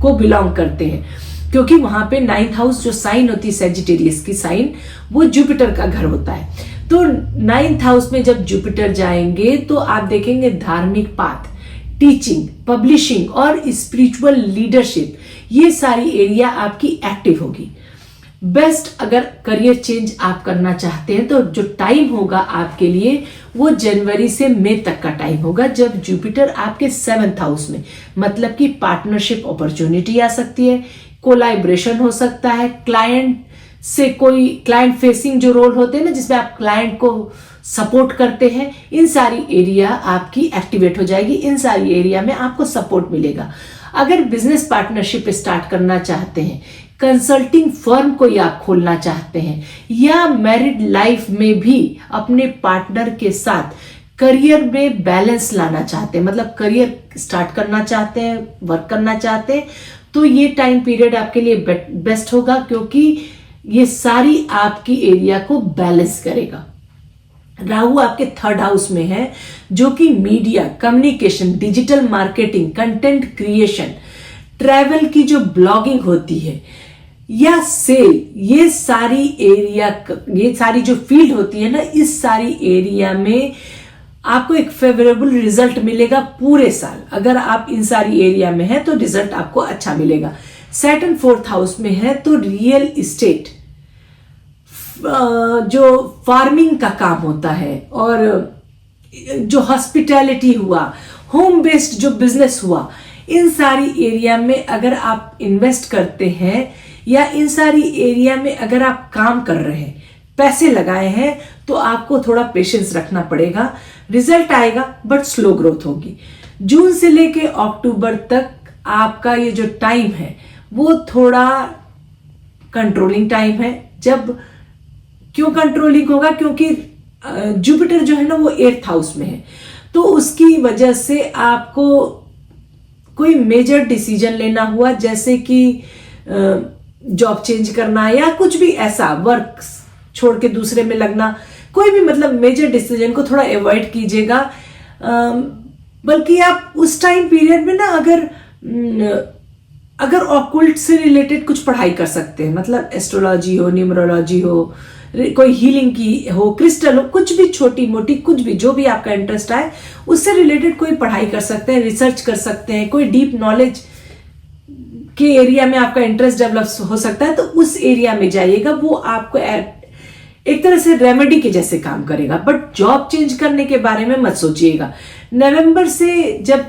को बिलोंग करते हैं, क्योंकि वहां पे 9th हाउस जो साइन होती है सेजिटेरियस की साइन, वो जुपिटर का घर होता है। तो 9th हाउस में जब जुपिटर जाएंगे तो आप देखेंगे धार्मिक पाथ, टीचिंग, पब्लिशिंग और स्पिरिचुअल लीडरशिप, ये सारी एरिया आपकी एक्टिव होगी। बेस्ट अगर करियर चेंज आप करना चाहते हैं तो जो टाइम होगा आपके लिए वो जनवरी से मई तक का टाइम होगा, जब जुपिटर आपके 7th हाउस में, मतलब कि पार्टनरशिप अपॉर्चुनिटी आ सकती है, कोलैबोरेशन हो सकता है, क्लाइंट से कोई क्लाइंट फेसिंग जो रोल होते हैं ना, जिसमें आप क्लाइंट को सपोर्ट करते हैं, इन सारी एरिया आपकी एक्टिवेट हो जाएगी, इन सारी एरिया में आपको सपोर्ट मिलेगा। अगर बिजनेस पार्टनरशिप स्टार्ट करना चाहते हैं, कंसल्टिंग फर्म कोई आप खोलना चाहते हैं, या मैरिड लाइफ में भी अपने पार्टनर के साथ करियर में बैलेंस लाना चाहते हैं, मतलब करियर स्टार्ट करना चाहते हैं, वर्क करना चाहते हैं, तो ये टाइम पीरियड आपके लिए बेस्ट होगा, क्योंकि ये सारी आपकी एरिया को बैलेंस करेगा। राहु आपके 3rd हाउस में है, जो कि media, communication, digital marketing, content creation, travel की जो ब्लॉगिंग होती है या सेल, ये सारी जो फील्ड होती है ना, इस सारी एरिया में आपको एक फेवरेबल रिजल्ट मिलेगा पूरे साल। अगर आप इन सारी एरिया में है तो रिजल्ट आपको अच्छा मिलेगा। सैटर्न 4th हाउस में है तो रियल इस्टेट, जो फार्मिंग का काम होता है, और जो हॉस्पिटैलिटी हुआ, होम बेस्ड जो बिजनेस हुआ, इन सारी एरिया में अगर आप इन्वेस्ट करते हैं या इन सारी एरिया में अगर आप काम कर रहे हैं, पैसे लगाए हैं, तो आपको थोड़ा पेशेंस रखना पड़ेगा। रिजल्ट आएगा बट स्लो ग्रोथ होगी। जून से लेके अक्टूबर तक आपका ये जो टाइम है वो थोड़ा कंट्रोलिंग टाइम है। जब क्यों कंट्रोलिंग होगा? क्योंकि जुपिटर जो है ना वो 8th हाउस में है, तो उसकी वजह से आपको कोई मेजर डिसीजन लेना हुआ, जैसे कि जॉब चेंज करना या कुछ भी ऐसा, वर्क छोड़ के दूसरे में लगना, कोई भी मतलब मेजर डिसीजन को थोड़ा अवॉइड कीजिएगा। बल्कि आप उस टाइम पीरियड में ना अगर ऑकल्ट से रिलेटेड कुछ पढ़ाई कर सकते हैं, मतलब एस्ट्रोलॉजी हो, न्यूमरोलॉजी हो, कोई हीलिंग की हो, क्रिस्टल हो, कुछ भी छोटी मोटी, कुछ भी जो भी आपका इंटरेस्ट आए उससे रिलेटेड कोई पढ़ाई कर सकते हैं, रिसर्च कर सकते हैं। कोई डीप नॉलेज के एरिया में आपका इंटरेस्ट डेवलप हो सकता है, तो उस एरिया में जाइएगा, वो आपको एक तरह से रेमेडी के जैसे काम करेगा। बट जॉब चेंज करने के बारे में मत सोचिएगा। नवंबर से जब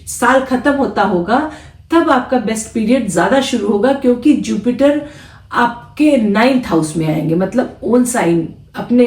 साल खत्म होता होगा तब आपका बेस्ट पीरियड ज्यादा शुरू होगा, क्योंकि जुपिटर आपके 9th हाउस में आएंगे, मतलब ओन साइन, अपने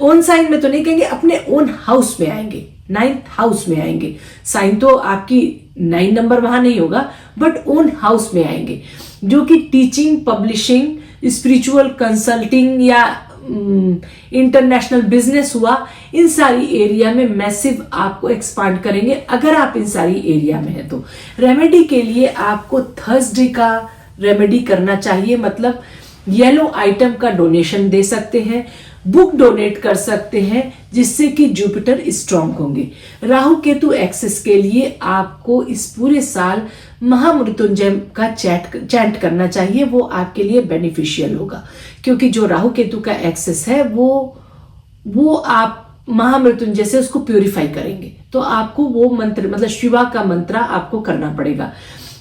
ओन साइन में तो नहीं कहेंगे, अपने ओन हाउस में आएंगे, 9th हाउस में आएंगे। साइन तो आपकी 9 नंबर वहां नहीं होगा, बट ओन हाउस में आएंगे, जो कि टीचिंग, पब्लिशिंग, स्पिरिचुअल कंसल्टिंग या इंटरनेशनल बिजनेस हुआ, इन सारी एरिया में मैसिव आपको एक्सपांड करेंगे अगर आप इन सारी एरिया में है तो। रेमेडी के लिए आपको थर्सडे का रेमेडी करना चाहिए, मतलब येलो आइटम का डोनेशन दे सकते हैं, बुक डोनेट कर सकते हैं, जिससे कि जुपिटर स्ट्रांग होंगे। राहु केतु एक्सेस के लिए आपको इस पूरे साल महामृत्युंजय का चैंट करना चाहिए, वो आपके लिए बेनिफिशियल होगा, क्योंकि जो राहु केतु का एक्सेस है वो आप महामृत्युंजय से उसको प्यूरिफाई करेंगे, तो आपको वो मंत्र, मतलब शिवा का मंत्र आपको करना पड़ेगा।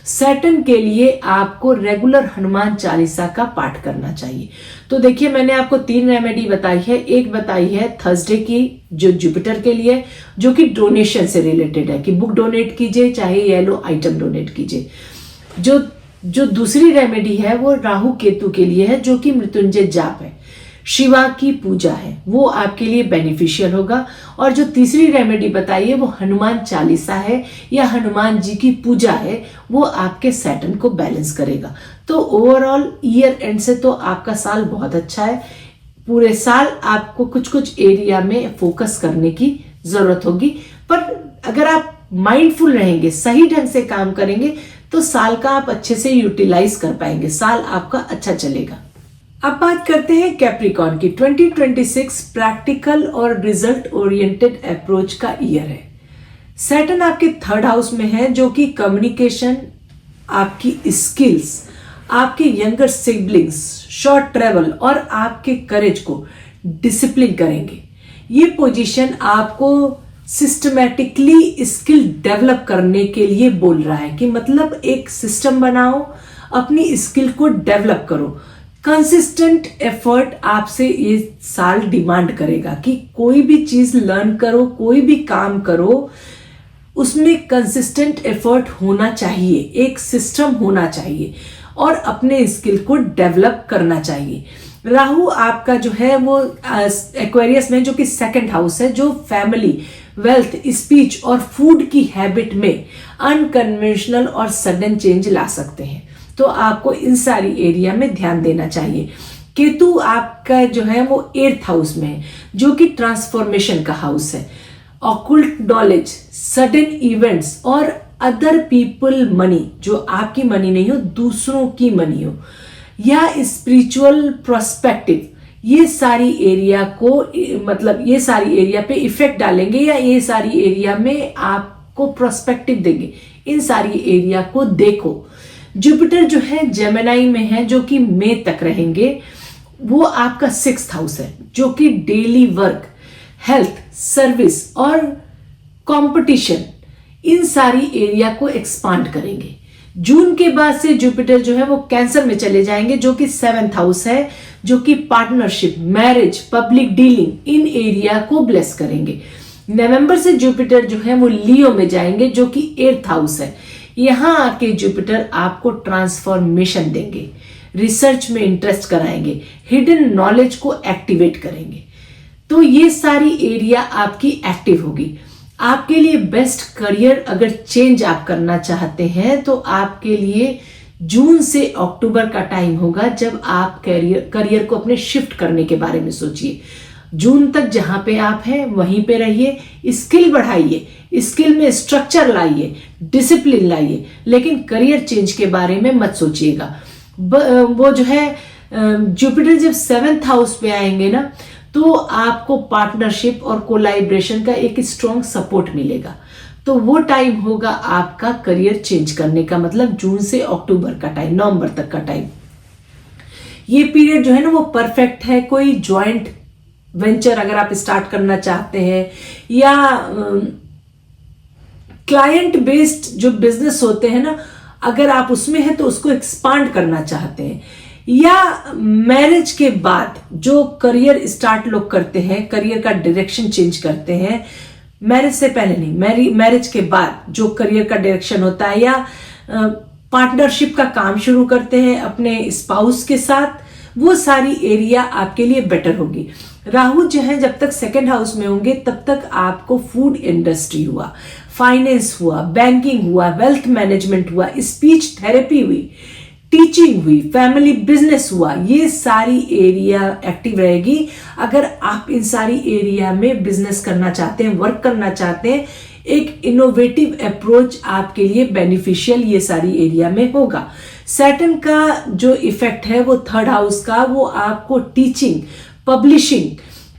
सैटर्न के लिए आपको रेगुलर हनुमान चालीसा का पाठ करना चाहिए। तो देखिए, मैंने आपको 3 रेमेडी बताई है। एक बताई है थर्सडे की, जो जुपिटर के लिए, जो कि डोनेशन से रिलेटेड है, कि बुक डोनेट कीजिए, चाहे येलो आइटम डोनेट कीजिए। जो दूसरी रेमेडी है वो राहु केतु के लिए है, जो कि मृत्युंजय जाप है, शिवा की पूजा है, वो आपके लिए बेनिफिशियल होगा। और जो तीसरी रेमेडी बताई है वो हनुमान चालीसा है या हनुमान जी की पूजा है, वो आपके सैटर्न को बैलेंस करेगा। तो ओवरऑल ईयर एंड से तो आपका साल बहुत अच्छा है। पूरे साल आपको कुछ कुछ एरिया में फोकस करने की जरूरत होगी, पर अगर आप माइंडफुल रहेंगे, सही ढंग से काम करेंगे, तो साल का आप अच्छे से यूटिलाइज कर पाएंगे, साल आपका अच्छा चलेगा। अब बात करते हैं कैप्रिकॉर्न की। 2026 प्रैक्टिकल और रिजल्ट ओरिएंटेड अप्रोच का ईयर है। सैटर्न आपके 3rd हाउस में है, जो कि कम्युनिकेशन, आपकी स्किल्स, आपके यंगर सिबलिंग्स, शॉर्ट ट्रेवल और आपके करेज को डिसिप्लिन करेंगे। ये पोजीशन आपको सिस्टमैटिकली स्किल डेवलप करने के लिए बोल रहा है, कि मतलब एक सिस्टम बनाओ, अपनी स्किल को डेवलप करो। कंसिस्टेंट एफर्ट आपसे ये साल डिमांड करेगा कि कोई भी चीज लर्न करो, कोई भी काम करो, उसमें कंसिस्टेंट एफर्ट होना चाहिए, एक सिस्टम होना चाहिए और अपने स्किल को डेवलप करना चाहिए। राहु आपका जो है वो एक्वेरियस में, जो कि 2nd हाउस है, जो फैमिली, वेल्थ, स्पीच और फूड की हैबिट में अनकन्वेंशनल और सडन चेंज ला सकते हैं। तो आपको इन सारी एरिया में ध्यान देना चाहिए। केतु आपका जो है वो 8th हाउस में है, जो कि ट्रांसफॉर्मेशन का हाउस है। ऑकल्ट नॉलेज, सडन इवेंट्स और अदर पीपल मनी, जो आपकी मनी नहीं हो, दूसरों की मनी हो, या स्पिरिचुअल प्रोस्पेक्टिव, ये सारी एरिया को मतलब ये सारी एरिया पे इफेक्ट डालेंगे या ये सारी एरिया में आपको प्रोस्पेक्टिव देंगे। इन सारी एरिया को देखो। जुपिटर जो है जेमिनी में है, जो कि मई तक रहेंगे। वो आपका 6th हाउस है, जो कि डेली वर्क, हेल्थ, सर्विस और कंपटीशन, इन सारी एरिया को एक्सपांड करेंगे। जून के बाद से जुपिटर जो है वो कैंसर में चले जाएंगे, जो कि 7th हाउस है, जो कि पार्टनरशिप, मैरिज, पब्लिक डीलिंग, इन एरिया को ब्लेस करेंगे। नवंबर से जुपिटर जो है वो लियो में जाएंगे, जो कि 8th हाउस है। यहां आके जुपिटर आपको ट्रांसफॉर्मेशन देंगे, रिसर्च में इंटरेस्ट कराएंगे, हिडन नॉलेज को एक्टिवेट करेंगे। तो ये सारी एरिया आपकी एक्टिव होगी। आपके लिए बेस्ट करियर अगर चेंज आप करना चाहते हैं तो आपके लिए जून से अक्टूबर का टाइम होगा, जब आप करियर को अपने शिफ्ट करने के बारे में सोचिए। जून तक जहां पे आप हैं वहीं पे रहिए, स्किल बढ़ाइए, स्किल में स्ट्रक्चर लाइए, डिसिप्लिन लाइए, लेकिन करियर चेंज के बारे में मत सोचिएगा। वो जो है जुपिटर जब 7th हाउस पे आएंगे ना, तो आपको पार्टनरशिप और कोलैबोरेशन का एक स्ट्रॉन्ग सपोर्ट मिलेगा। तो वो टाइम होगा आपका करियर चेंज करने का, मतलब जून से अक्टूबर का टाइम, नवंबर तक का टाइम। ये पीरियड जो है ना वो परफेक्ट है कोई ज्वाइंट वेंचर अगर आप स्टार्ट करना चाहते हैं, या क्लाइंट बेस्ड जो बिजनेस होते हैं ना, अगर आप उसमें हैं तो उसको एक्सपांड करना चाहते हैं, या मैरिज के बाद जो करियर स्टार्ट लोग करते हैं, करियर का डायरेक्शन चेंज करते हैं, मैरिज से पहले नहीं, मैरिज के बाद जो करियर का डायरेक्शन होता है, या पार्टनरशिप का काम शुरू करते हैं अपने स्पाउस के साथ, वो सारी एरिया आपके लिए बेटर होगी। राहु जो है जब तक 2nd हाउस में होंगे तब तक आपको फूड इंडस्ट्री हुआ, फाइनेंस हुआ, बैंकिंग हुआ, वेल्थ मैनेजमेंट हुआ, स्पीच थेरेपी हुई, टीचिंग हुई, फैमिली बिजनेस हुआ, ये सारी एरिया एक्टिव रहेगी। अगर आप इन सारी एरिया में बिजनेस करना चाहते हैं, वर्क करना चाहते हैं, एक इनोवेटिव अप्रोच आपके लिए बेनिफिशियल ये सारी एरिया में होगा। सैटर्न का जो इफेक्ट है वो 3rd हाउस का, वो आपको teaching, publishing,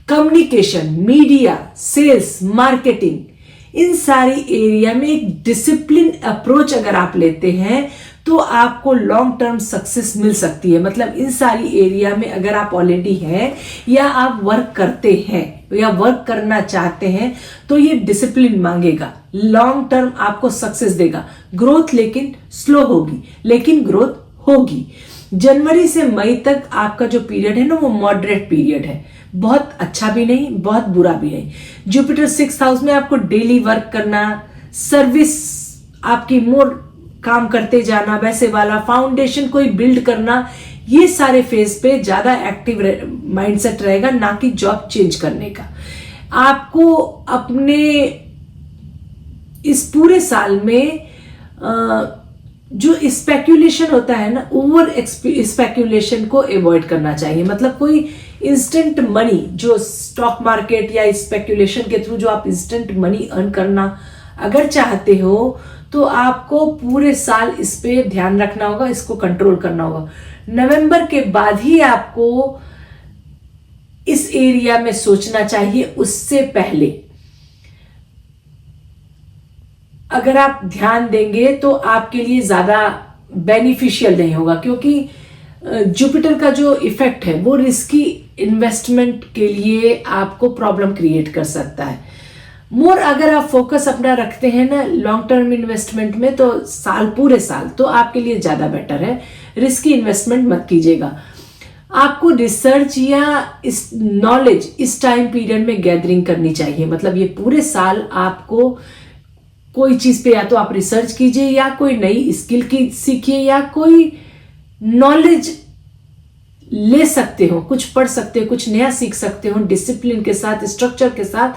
communication, media, sales, marketing, इन सारी एरिया में एक डिसिप्लिन अप्रोच अगर आप लेते हैं तो आपको लॉन्ग टर्म सक्सेस मिल सकती है। मतलब इन सारी एरिया में अगर आप ऑलरेडी हैं या आप वर्क करते हैं या वर्क करना चाहते हैं तो ये डिसिप्लिन मांगेगा, लॉन्ग टर्म आपको सक्सेस देगा। ग्रोथ लेकिन स्लो होगी, लेकिन ग्रोथ होगी। जनवरी से मई तक आपका जो पीरियड है ना वो मॉडरेट पीरियड है, बहुत अच्छा भी नहीं, बहुत बुरा भी नहीं। जुपिटर 6th हाउस में आपको डेली वर्क करना, सर्विस आपकी मोर काम करते जाना, वैसे वाला फाउंडेशन कोई बिल्ड करना, ये सारे फेज पे ज्यादा एक्टिव माइंडसेट रहेगा, ना कि जॉब चेंज करने का। आपको अपने इस पूरे साल में जो स्पेक्यूलेशन होता है ना, ओवर स्पेक्यूलेशन को अवॉइड करना चाहिए। मतलब कोई इंस्टेंट मनी, जो स्टॉक मार्केट या स्पेक्यूलेशन के थ्रू जो आप इंस्टेंट मनी अर्न करना अगर चाहते हो तो आपको पूरे साल इस पे ध्यान रखना होगा, इसको कंट्रोल करना होगा। नवंबर के बाद ही आपको इस एरिया में सोचना चाहिए, उससे पहले अगर आप ध्यान देंगे तो आपके लिए ज्यादा बेनिफिशियल नहीं होगा, क्योंकि जुपिटर का जो इफेक्ट है वो रिस्की इन्वेस्टमेंट के लिए आपको प्रॉब्लम क्रिएट कर सकता है। मोर अगर आप फोकस अपना रखते हैं ना लॉन्ग टर्म इन्वेस्टमेंट में, तो पूरे साल तो आपके लिए ज्यादा बेटर है। रिस्की इन्वेस्टमेंट मत कीजिएगा। आपको रिसर्च या इस नॉलेज इस टाइम पीरियड में गैदरिंग करनी चाहिए। मतलब ये पूरे साल आपको कोई चीज पे या तो आप रिसर्च कीजिए, या कोई नई स्किल की सीखिए, या कोई नॉलेज ले सकते हो, कुछ पढ़ सकते हो, कुछ नया सीख सकते हो डिसिप्लिन के साथ, स्ट्रक्चर के साथ,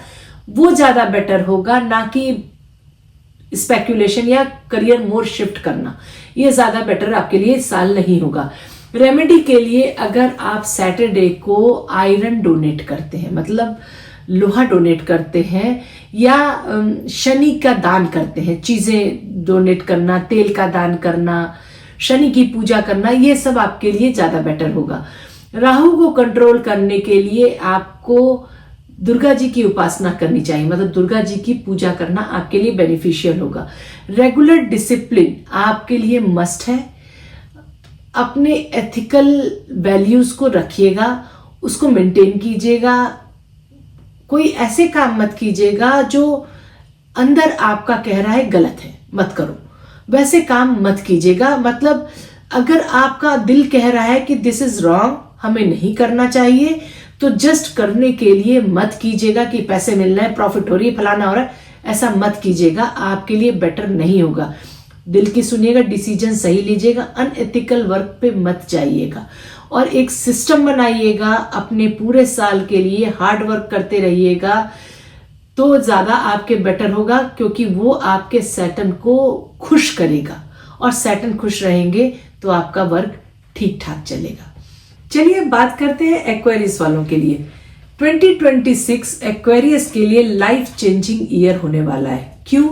वो ज्यादा बेटर होगा, ना कि स्पेक्यूलेशन या करियर मोड शिफ्ट करना, ये ज्यादा बेटर आपके लिए इस साल नहीं होगा। रेमेडी के लिए अगर आप सैटरडे को आयरन डोनेट करते हैं, मतलब लोहा डोनेट करते हैं, या शनि का दान करते हैं, चीजें डोनेट करना, तेल का दान करना, शनि की पूजा करना, ये सब आपके लिए ज्यादा बेटर होगा। राहु को कंट्रोल करने के लिए आपको दुर्गा जी की उपासना करनी चाहिए, मतलब दुर्गा जी की पूजा करना आपके लिए बेनिफिशियल होगा। रेगुलर डिसिप्लिन आपके लिए मस्ट है। अपने एथिकल वैल्यूज को रखिएगा, उसको मेंटेन कीजिएगा। कोई ऐसे काम मत कीजिएगा जो अंदर आपका कह रहा है गलत है, मत करो, वैसे काम मत कीजिएगा। मतलब अगर आपका दिल कह रहा है कि दिस इज रॉन्ग, हमें नहीं करना चाहिए, तो जस्ट करने के लिए मत कीजिएगा कि पैसे मिल रहे हैं, प्रॉफिट हो रही है, फलाना हो रहा है, ऐसा मत कीजिएगा, आपके लिए बेटर नहीं होगा। दिल की सुनिएगा, डिसीजन सही लीजिएगा, अनएथिकल वर्क पे मत जाइएगा और एक सिस्टम बनाइएगा अपने पूरे साल के लिए, हार्ड वर्क करते रहिएगा, तो ज्यादा आपके बेटर होगा, क्योंकि वो आपके सैटर्न को खुश करेगा और सैटर्न खुश रहेंगे तो आपका वर्क ठीक ठाक चलेगा। चलिए बात करते हैं एक्वेरियस वालों के लिए। 2026 एक्वेरियस के लिए लाइफ चेंजिंग ईयर होने वाला है। क्यों?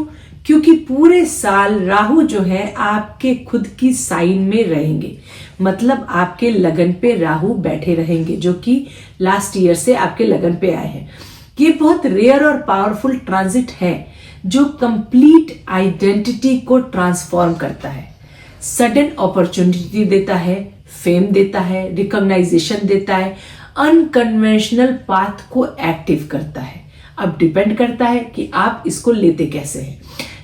क्योंकि पूरे साल राहु जो है आपके खुद की साइन में रहेंगे, मतलब आपके लगन पे राहु बैठे रहेंगे, जो कि लास्ट ईयर से आपके लगन पे आए हैं। ये बहुत रेयर और पावरफुल ट्रांजिट है जो कंप्लीट आइडेंटिटी को ट्रांसफॉर्म करता है, सडन अपॉर्चुनिटी देता है, फेम देता है, रिकॉग्नाइजेशन देता है, अनकन्वेंशनल पाथ को एक्टिव करता है। अब डिपेंड करता है कि आप इसको लेते कैसे हैं।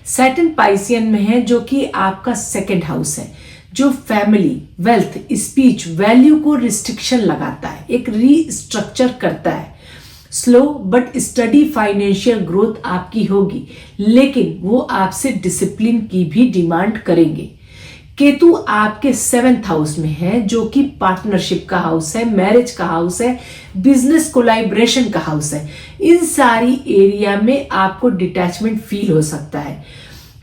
सैटर्न पाइसियन में है, जो कि आपका सेकंड हाउस है, जो फैमिली, वेल्थ, स्पीच, वैल्यू को रिस्ट्रिक्शन लगाता है, एक रीस्ट्रक्चर करता है। Slow but study financial growth आपकी होगी, लेकिन वो आपसे डिसिप्लिन की भी डिमांड करेंगे। केतु आपके 7th हाउस में है, जो कि पार्टनरशिप का हाउस है, मैरिज का हाउस है, बिजनेस कोलैबोरेशन का हाउस है। इन सारी एरिया में आपको डिटैचमेंट फील हो सकता है,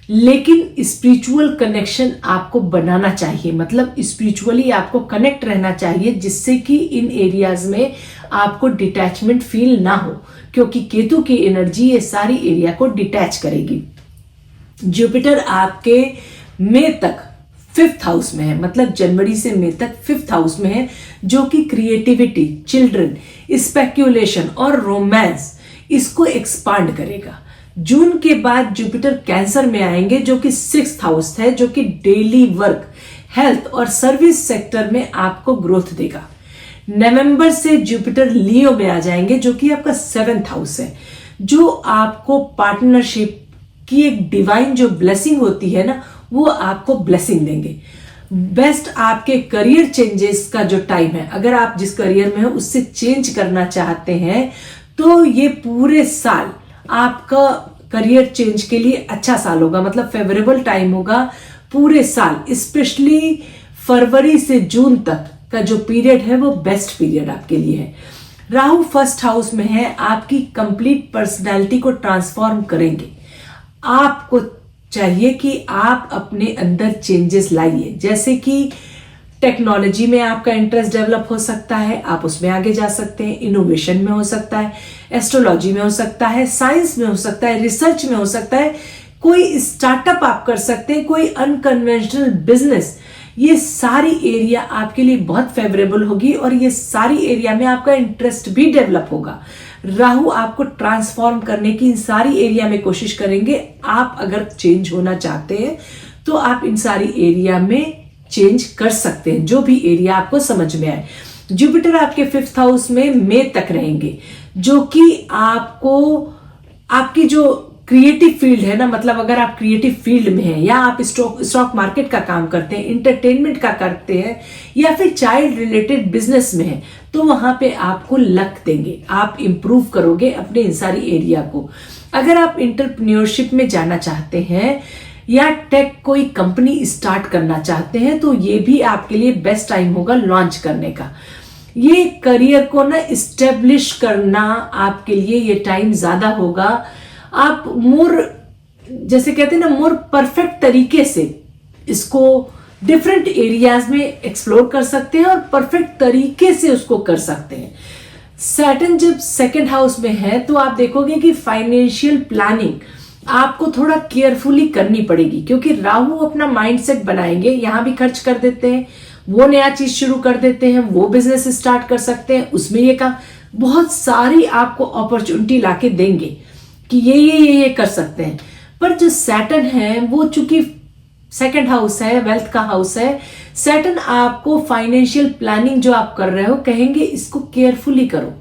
लेकिन स्पिरिचुअल कनेक्शन आपको बनाना चाहिए, मतलब स्पिरिचुअली आपको कनेक्ट रहना चाहिए, जिससे कि इन एरियाज में आपको डिटैचमेंट फील ना हो, क्योंकि केतु की एनर्जी ये सारी एरिया को डिटैच करेगी। जुपिटर आपके मई तक 5th हाउस में है, मतलब जनवरी से मई तक 5th हाउस में है, जो कि क्रिएटिविटी, चिल्ड्रन, स्पेक्यूलेशन और रोमांस, इसको एक्सपांड करेगा। जून के बाद जुपिटर कैंसर में आएंगे, जो कि 6th हाउस है, जो कि डेली वर्क, हेल्थ और सर्विस सेक्टर में आपको ग्रोथ देगा। नवंबर से जुपिटर लियो में आ जाएंगे, जो कि आपका 7th हाउस है, जो आपको पार्टनरशिप की एक डिवाइन जो ब्लेसिंग होती है ना, वो आपको ब्लेसिंग देंगे। बेस्ट आपके करियर चेंजेस का जो टाइम है, अगर आप जिस करियर में हो उससे चेंज करना चाहते हैं, तो ये पूरे साल आपका करियर चेंज के लिए अच्छा साल होगा, मतलब फेवरेबल टाइम होगा पूरे साल। स्पेशली फरवरी से जून तक का जो पीरियड है वो बेस्ट पीरियड आपके लिए है। राहु 1st हाउस में है, आपकी कंप्लीट पर्सनालिटी को ट्रांसफॉर्म करेंगे। आपको चाहिए कि आप अपने अंदर चेंजेस लाइए, जैसे कि टेक्नोलॉजी में आपका इंटरेस्ट डेवलप हो सकता है, आप उसमें आगे जा सकते हैं। इनोवेशन में हो सकता है, एस्ट्रोलॉजी में हो सकता है, साइंस में हो सकता है, रिसर्च में हो सकता है, कोई स्टार्टअप आप कर सकते हैं, कोई अनकन्वेंशनल बिजनेस। ये सारी एरिया आपके लिए बहुत फेवरेबल होगी और ये सारी एरिया में आपका इंटरेस्ट भी डेवलप होगा। राहु आपको ट्रांसफॉर्म करने की इन सारी एरिया में कोशिश करेंगे। आप अगर चेंज होना चाहते हैं तो आप इन सारी एरिया में चेंज कर सकते हैं, जो भी एरिया आपको समझ में आए। जुपिटर आपके 5th हाउस में मई तक रहेंगे, जो कि आपको आपकी जो क्रिएटिव फील्ड है ना, मतलब अगर आप क्रिएटिव फील्ड में हैं, या आप स्टॉक मार्केट का काम करते हैं, इंटरटेनमेंट का करते हैं, या फिर चाइल्ड रिलेटेड बिजनेस में हैं, तो वहां पे आपको लक देंगे, आप इंप्रूव करोगे अपने इन सारी एरिया को। अगर आप इंटरप्रेन्योरशिप में जाना चाहते हैं या टेक कोई कंपनी स्टार्ट करना चाहते हैं, तो ये भी आपके लिए बेस्ट टाइम होगा लॉन्च करने का। ये करियर को ना इस्टेब्लिश करना आपके लिए ये टाइम ज्यादा होगा। आप मोर जैसे कहते हैं ना, मोर परफेक्ट तरीके से इसको डिफरेंट एरियाज में एक्सप्लोर कर सकते हैं और परफेक्ट तरीके से उसको कर सकते हैं। सैटर्न जब सेकंड हाउस में है तो आप देखोगे कि फाइनेंशियल प्लानिंग आपको थोड़ा केयरफुली करनी पड़ेगी, क्योंकि राहु अपना माइंडसेट बनाएंगे, यहां भी खर्च कर देते हैं, वो नया चीज शुरू कर देते हैं, वो बिजनेस स्टार्ट कर सकते हैं, उसमें ये काम, बहुत सारी आपको अपॉर्चुनिटी लाके देंगे कि ये कर सकते हैं। पर जो सैटर्न है वो चूंकि सेकंड हाउस है, वेल्थ का हाउस है, सैटर्न आपको फाइनेंशियल प्लानिंग जो आप कर रहे हो कहेंगे इसको केयरफुली करो,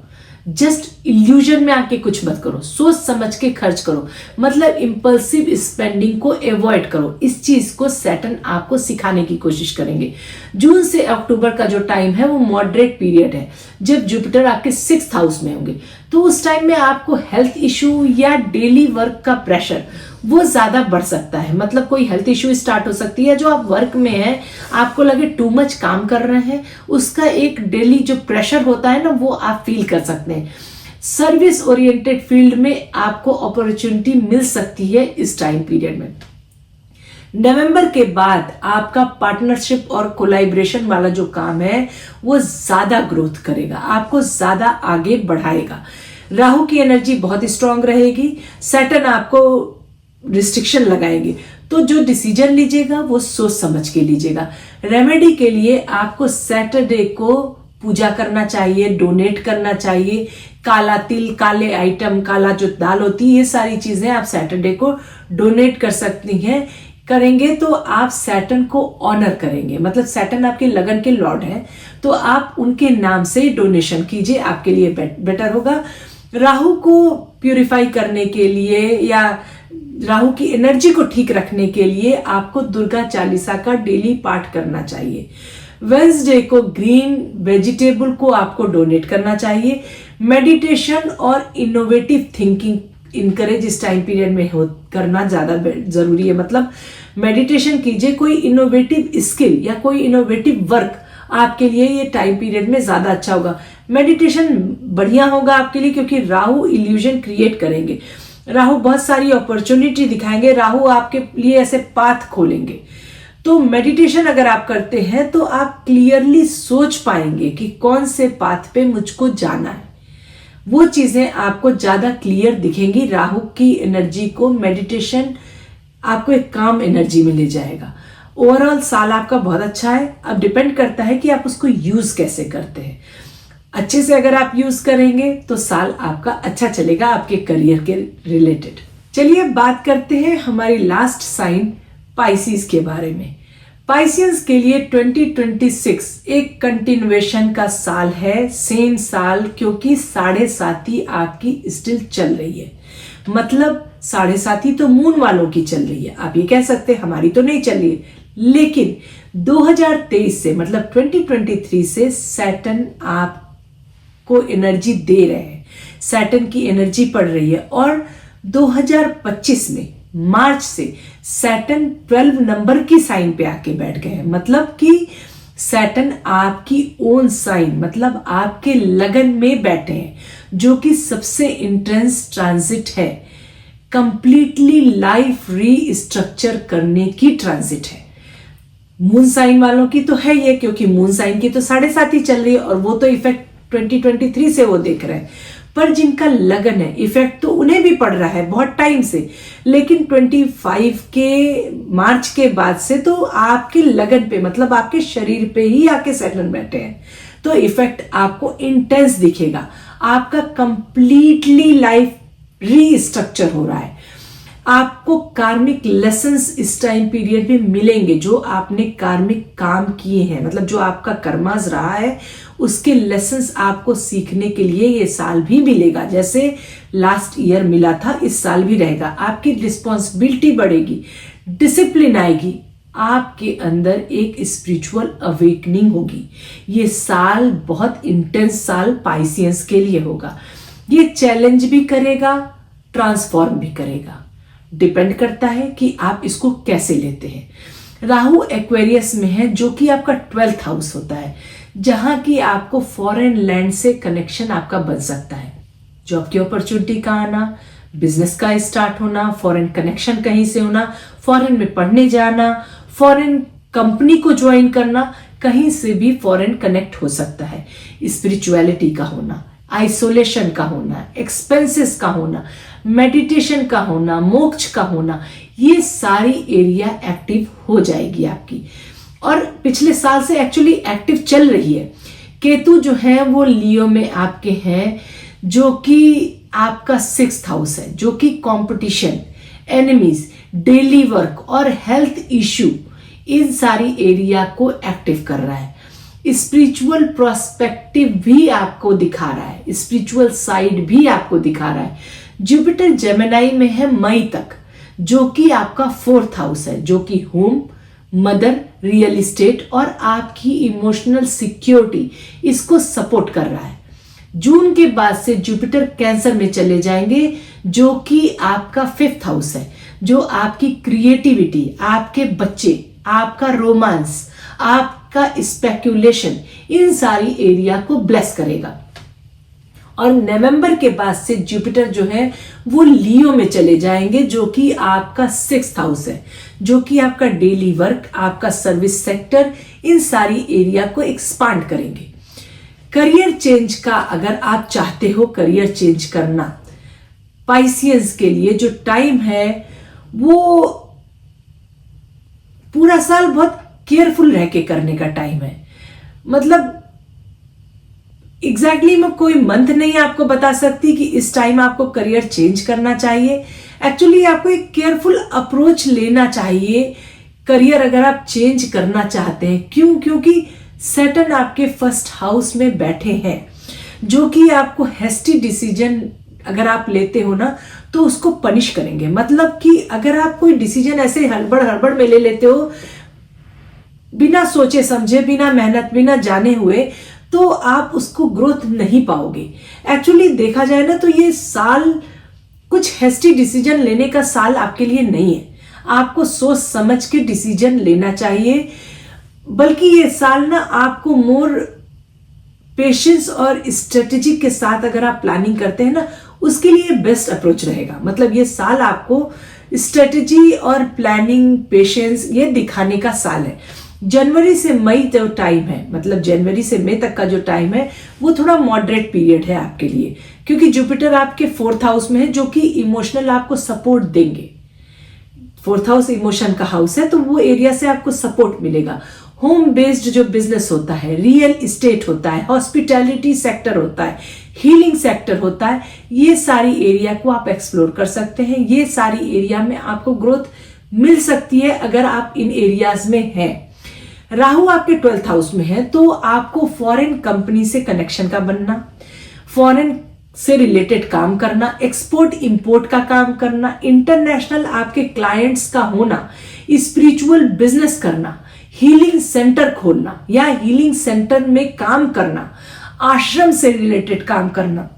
जस्ट इल्यूजन में आके कुछ मत करो, सोच समझ के खर्च करो, मतलब इंपल्सिव स्पेंडिंग को अवॉइड करो। इस चीज को सैटर्न आपको सिखाने की कोशिश करेंगे। जून से अक्टूबर का जो टाइम है वो मॉडरेट पीरियड है, जब जुपिटर आपके 6th हाउस में होंगे, तो उस टाइम में आपको हेल्थ इशू या डेली वर्क का प्रेशर वो ज्यादा बढ़ सकता है। मतलब कोई हेल्थ इश्यू स्टार्ट हो सकती है, जो आप वर्क में है आपको लगे टू मच काम कर रहे हैं, उसका एक डेली जो प्रेशर होता है ना वो आप फील कर सकते हैं। सर्विस ओरिएंटेड फील्ड में आपको अपॉर्चुनिटी मिल सकती है इस टाइम पीरियड में। नवंबर के बाद आपका पार्टनरशिप और कोलैबोरेशन वाला जो काम है वो ज्यादा ग्रोथ करेगा, आपको ज्यादा आगे बढ़ाएगा। राहु की एनर्जी बहुत स्ट्रांग रहेगी, सैटर्न आपको रिस्ट्रिक्शन लगाएंगे, तो जो डिसीजन लीजिएगा वो सोच समझ के लीजिएगा। रेमेडी के लिए आपको सैटरडे को पूजा करना चाहिए, डोनेट करना चाहिए, काला तिल, काले आइटम, काला जो दाल होती है, ये सारी चीजें आप सैटरडे को डोनेट कर सकती हैं। करेंगे तो आप सैटर्न को ऑनर करेंगे, मतलब सैटर्न आपके लगन के लॉर्ड हैं, तो आप उनके नाम से डोनेशन कीजिए, आपके लिए बेटर होगा। राहु को प्यूरिफाई करने के लिए या राहु की एनर्जी को ठीक रखने के लिए आपको दुर्गा चालीसा का डेली पाठ करना चाहिए। वेंसडे को ग्रीन वेजिटेबल को आपको डोनेट करना चाहिए। मेडिटेशन और इनोवेटिव थिंकिंग इनकरेज इस टाइम पीरियड में करना ज्यादा जरूरी है, मतलब मेडिटेशन कीजिए, कोई इनोवेटिव स्किल या कोई इनोवेटिव वर्क आपके लिए ये टाइम पीरियड में ज्यादा अच्छा होगा। मेडिटेशन बढ़िया होगा आपके लिए, क्योंकि राहु इल्यूजन क्रिएट करेंगे, राहु बहुत सारी अपॉर्चुनिटी दिखाएंगे, राहु आपके लिए ऐसे पाथ खोलेंगे। तो मेडिटेशन अगर आप करते हैं तो आप क्लियरली सोच पाएंगे कि कौन से पाथ पे मुझको जाना है, वो चीजें आपको ज्यादा क्लियर दिखेंगी। राहु की एनर्जी को मेडिटेशन आपको एक काम एनर्जी में ले जाएगा। ओवरऑल साल आपका बहुत अच्छा है, अब डिपेंड करता है कि आप उसको यूज कैसे करते हैं। अच्छे से अगर आप यूज करेंगे तो साल आपका अच्छा चलेगा आपके करियर के रिलेटेड। चलिए अब बात करते हैं हमारी लास्ट साइन पाइसिस के बारे में। पाइसियंस के लिए 2026 एक कंटिन्यूएशन का साल है, सेम साल, क्योंकि 7.5 आपकी स्टिल चल रही है। मतलब 7.5 तो मून वालों की चल रही है, आप ये कह सकते हैं हमारी तो नहीं चल रही है, लेकिन 2023 से मतलब 2023 से सैटर्न आपको एनर्जी दे रहे हैं, सैटर्न की एनर्जी पड़ रही है। और 2025 में मार्च से सैटर्न 12 नंबर की साइन पे आके बैठ गए हैं, मतलब कि सैटर्न आपकी ओन साइन मतलब आपके लगन में बैठे हैं, जो कि सबसे इंटेंस ट्रांजिट है, कंप्लीटली लाइफ रीस्ट्रक्चर करने की ट्रांजिट है। मून साइन वालों की तो है ये, क्योंकि मून साइन की तो 7.5 चल रही है और वो तो इफेक्ट 2023 से वो देख रहे हैं। पर जिनका लगन है इफेक्ट तो उन्हें भी पड़ रहा है बहुत टाइम से, लेकिन 25 के मार्च के बाद से तो आपके लगन पे मतलब आपके शरीर पे ही आके सैटर्न बैठे हैं, तो इफेक्ट आपको इंटेंस दिखेगा। आपका कंप्लीटली लाइफ रीस्ट्रक्चर हो रहा है। आपको कार्मिक लेसन्स इस टाइम पीरियड में मिलेंगे, जो आपने कार्मिक काम किए हैं, मतलब जो आपका कर्माज रहा है उसके लेसन्स आपको सीखने के लिए ये साल भी मिलेगा। जैसे लास्ट ईयर मिला था, इस साल भी रहेगा। आपकी रिस्पॉन्सिबिलिटी बढ़ेगी, डिसिप्लिन आएगी, आपके अंदर एक स्पिरिचुअल अवेकनिंग होगी। ये साल बहुत इंटेंस साल पाइसियंस के लिए होगा। ये चैलेंज भी करेगा, ट्रांसफॉर्म भी करेगा, डिपेंड करता है कि आप इसको कैसे लेते हैं। राहु एक्वेरियस में है, जो कि आपका 12th हाउस होता है, जहां की आपको फॉरेन लैंड से कनेक्शन आपका बन सकता है। जॉब की अपॉर्चुनिटी का आना, बिजनेस का स्टार्ट होना, फॉरेन कनेक्शन कहीं से होना, फॉरेन में पढ़ने जाना, फॉरेन कंपनी को ज्वाइन करना, कहीं से भी फॉरेन कनेक्ट हो सकता है। स्पिरिचुअलिटी का होना, आइसोलेशन का होना, एक्सपेंसेस का होना, मेडिटेशन का होना, मोक्ष का होना, ये सारी एरिया एक्टिव हो जाएगी आपकी। और पिछले साल से एक्चुअली एक्टिव चल रही है। केतु जो है वो लियो में आपके हैं, जो कि आपका 6th हाउस है, जो कि कंपटीशन, एनिमीज, डेली वर्क और हेल्थ इश्यू, इन सारी एरिया को एक्टिव कर रहा है। स्पिरिचुअल प्रोस्पेक्टिव भी आपको दिखा रहा है, स्पिरिचुअल साइड भी आपको दिखा रहा है। जुपिटर जेमिनी में है मई तक, जो कि आपका 4th हाउस है, जो कि होम, मदर, रियल एस्टेट और आपकी इमोशनल सिक्योरिटी, इसको सपोर्ट कर रहा है। जून के बाद से जुपिटर कैंसर में चले जाएंगे, जो कि आपका 5th हाउस है, जो आपकी क्रिएटिविटी, आपके बच्चे, आपका रोमांस, आपका स्पेक्युलेशन, इन सारी एरिया को ब्लेस करेगा। और नवंबर के बाद से जुपिटर जो है वो लियो में चले जाएंगे, जो कि आपका 6th हाउस है, जो कि आपका डेली वर्क, आपका सर्विस सेक्टर, इन सारी एरिया को एक्सपांड करेंगे। करियर चेंज का अगर आप चाहते हो करियर चेंज करना, पाइसियंस के लिए जो टाइम है वो पूरा साल बहुत केयरफुल रह के करने का टाइम है। मतलब एग्जैक्टली मैं कोई मंथ नहीं आपको बता सकती कि इस टाइम आपको करियर चेंज करना चाहिए। एक्चुअली आपको एक केयरफुल अप्रोच लेना चाहिए करियर अगर आप चेंज करना चाहते हैं। क्यों? क्योंकि सैटर्न आपके 1st हाउस में बैठे हैं, जो कि आपको हेस्टी डिसीजन अगर आप लेते हो ना तो उसको पनिश करेंगे। मतलब कि अगर आप कोई डिसीजन ऐसे हड़बड़ में ले लेते हो बिना सोचे समझे, बिना मेहनत, बिना जाने हुए, तो आप उसको ग्रोथ नहीं पाओगे। एक्चुअली देखा जाए ना तो ये साल कुछ हेस्टी डिसीजन लेने का साल आपके लिए नहीं है। आपको सोच समझ के डिसीजन लेना चाहिए, बल्कि ये साल ना आपको मोर पेशेंस और स्ट्रेटेजी के साथ अगर आप प्लानिंग करते हैं ना, उसके लिए बेस्ट अप्रोच रहेगा। मतलब ये साल आपको स्ट्रेटेजी और प्लानिंग, पेशेंस ये दिखाने का साल है। जनवरी से मई जो टाइम है, मतलब जनवरी से मई तक का जो टाइम है वो थोड़ा मॉडरेट पीरियड है आपके लिए, क्योंकि जुपिटर आपके 4th हाउस में है, जो कि इमोशनल आपको सपोर्ट देंगे। 4th हाउस इमोशन का हाउस है, तो वो एरिया से आपको सपोर्ट मिलेगा। होम बेस्ड जो बिजनेस होता है, रियल एस्टेट होता है, हॉस्पिटैलिटी सेक्टर होता है, हीलिंग सेक्टर होता है, ये सारी एरिया को आप एक्सप्लोर कर सकते हैं। ये सारी एरिया में आपको ग्रोथ मिल सकती है अगर आप इन एरियाज में हैं। राहु आपके 12th हाउस में है, तो आपको फॉरेन कंपनी से कनेक्शन का बनना, फॉरेन से रिलेटेड काम करना, एक्सपोर्ट इंपोर्ट का काम करना, इंटरनेशनल आपके क्लाइंट्स का होना, स्पिरिचुअल बिजनेस करना, हीलिंग सेंटर खोलना या हीलिंग सेंटर में काम करना, आश्रम से रिलेटेड काम करना,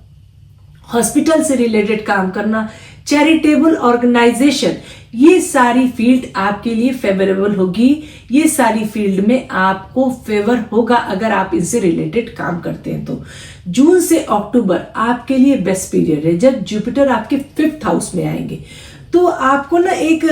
हॉस्पिटल से रिलेटेड काम करना, चैरिटेबल ऑर्गेनाइजेशन, ये सारी फील्ड आपके लिए फेवरेबल होगी। ये सारी फील्ड में आपको फेवर होगा अगर आप इनसे रिलेटेड काम करते हैं। तो जून से अक्टूबर आपके लिए बेस्ट पीरियड है, जब जुपिटर आपके 5th हाउस में आएंगे। तो आपको ना एक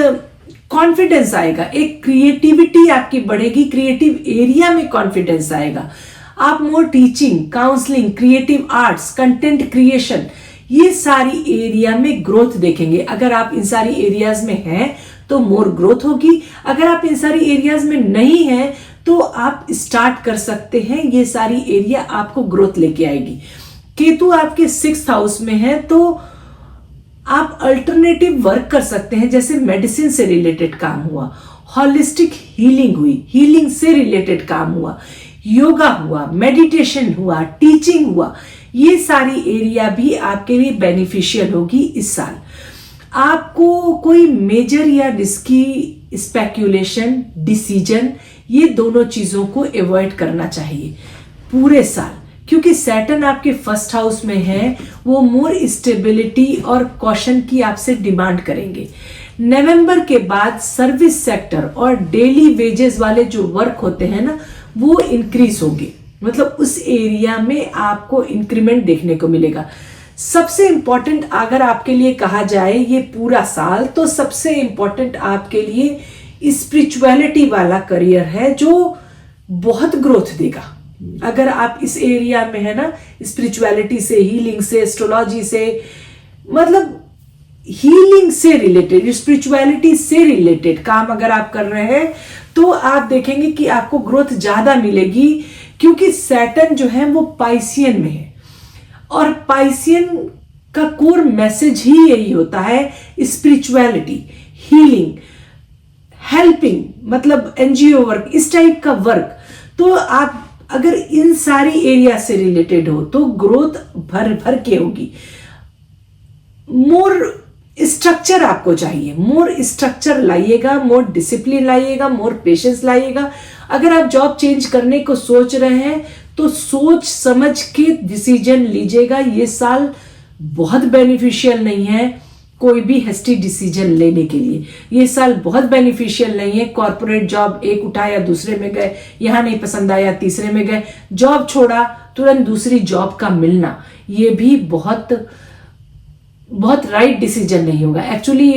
कॉन्फिडेंस आएगा, एक क्रिएटिविटी आपकी बढ़ेगी, क्रिएटिव एरिया में कॉन्फिडेंस आएगा। आप more teaching, counselling, creative arts, content creation, ये सारी एरिया में ग्रोथ देखेंगे। अगर आप इन सारी एरियाज में हैं तो मोर ग्रोथ होगी। अगर आप इन सारी एरियाज में नहीं हैं तो आप स्टार्ट कर सकते हैं, ये सारी एरिया आपको ग्रोथ लेके आएगी। केतु आपके 6th हाउस में है, तो आप अल्टरनेटिव वर्क कर सकते हैं, जैसे मेडिसिन से रिलेटेड काम हुआ, हॉलिस्टिक हीलिंग हुई, हीलिंग से रिलेटेड काम हुआ, योगा हुआ, मेडिटेशन हुआ, टीचिंग हुआ, ये सारी एरिया भी आपके लिए बेनिफिशियल होगी इस साल। आपको कोई मेजर या रिस्की स्पेक्यूलेशन, डिसीजन, ये दोनों चीजों को अवॉइड करना चाहिए पूरे साल, क्योंकि सैटर्न आपके 1st हाउस में है, वो मोर स्टेबिलिटी और कॉशन की आपसे डिमांड करेंगे। नवंबर के बाद सर्विस सेक्टर और डेली वेजेस वाले जो वर्क होते हैं ना, वो इंक्रीज होंगे। मतलब उस एरिया में आपको इंक्रीमेंट देखने को मिलेगा। सबसे इंपॉर्टेंट अगर आपके लिए कहा जाए ये पूरा साल, तो सबसे इंपॉर्टेंट आपके लिए स्पिरिचुअलिटी वाला करियर है जो बहुत ग्रोथ देगा। अगर आप इस एरिया में है ना, स्पिरिचुअलिटी से, हीलिंग से, एस्ट्रोलॉजी से, मतलब हीलिंग से रिलेटेड, स्पिरिचुअलिटी से रिलेटेड काम अगर आप कर रहे हैं तो आप देखेंगे कि आपको ग्रोथ ज्यादा मिलेगी, क्योंकि सैटर्न जो है वो पाइसियन में है और पाइसियन का कोर मैसेज ही यही होता है, स्पिरिचुअलिटी, हीलिंग, हेल्पिंग, मतलब एनजीओ वर्क, इस टाइप का वर्क। तो आप अगर इन सारी एरिया से रिलेटेड हो तो ग्रोथ भर भर के होगी। मोर स्ट्रक्चर आपको चाहिए, मोर स्ट्रक्चर लाइएगा, मोर डिसिप्लिन लाइएगा, मोर पेशेंस लाइएगा। अगर आप जॉब चेंज करने को सोच रहे हैं तो सोच समझ के डिसीजन लीजिएगा। ये साल बहुत बेनिफिशियल नहीं है कोई भी हेस्टी डिसीजन लेने के लिए। ये साल बहुत बेनिफिशियल नहीं है। कॉर्पोरेट जॉब एक उठाया दूसरे में गए, यहां नहीं पसंद आया तीसरे में गए, जॉब छोड़ा तुरंत दूसरी जॉब का मिलना, ये भी बहुत राइट डिसीजन नहीं होगा। एक्चुअली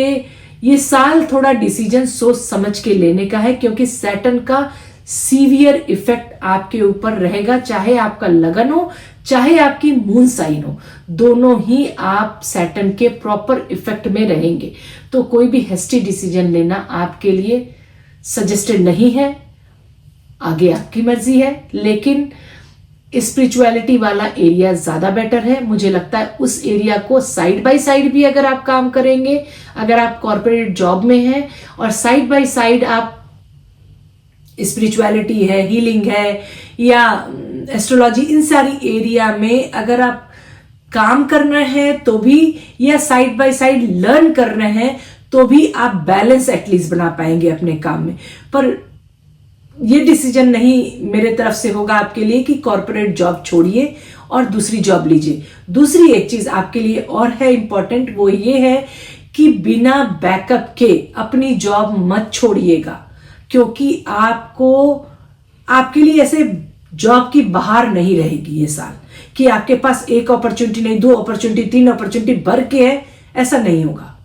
ये साल थोड़ा डिसीजन सोच समझ के लेने का है, क्योंकि सैटर्न का सीवियर इफेक्ट आपके ऊपर रहेगा, चाहे आपका लगन हो चाहे आपकी मून साइन हो, दोनों ही आप सैटर्न के प्रॉपर इफेक्ट में रहेंगे। तो कोई भी हेस्टी डिसीजन लेना आपके लिए सजेस्टेड नहीं है, आगे आपकी मर्जी है। लेकिन स्पिरिचुअलिटी वाला एरिया ज्यादा बेटर है। मुझे लगता है उस एरिया को साइड बाय साइड भी अगर आप काम करेंगे, अगर आप कॉर्पोरेट जॉब में हैं और साइड बाय साइड आप स्पिरिचुअलिटी है, हीलिंग है या एस्ट्रोलॉजी, इन सारी एरिया में अगर आप काम कर रहे हैं तो भी, या साइड बाय साइड लर्न कर रहे हैं तो भी आप बैलेंस एटलीस्ट बना पाएंगे अपने काम में। पर ये डिसीजन नहीं मेरे तरफ से होगा आपके लिए कि कॉर्पोरेट जॉब छोड़िए और दूसरी जॉब लीजिए। दूसरी एक चीज आपके लिए और है इंपॉर्टेंट, वो ये है कि बिना बैकअप के अपनी जॉब मत छोड़िएगा, क्योंकि आपके लिए ऐसे जॉब की बहार नहीं रहेगी ये साल कि आपके पास एक अपॉर्चुनिटी नहीं, दो अपॉर्चुनिटी, तीन अपॉर्चुनिटी भर के है, ऐसा नहीं होगा।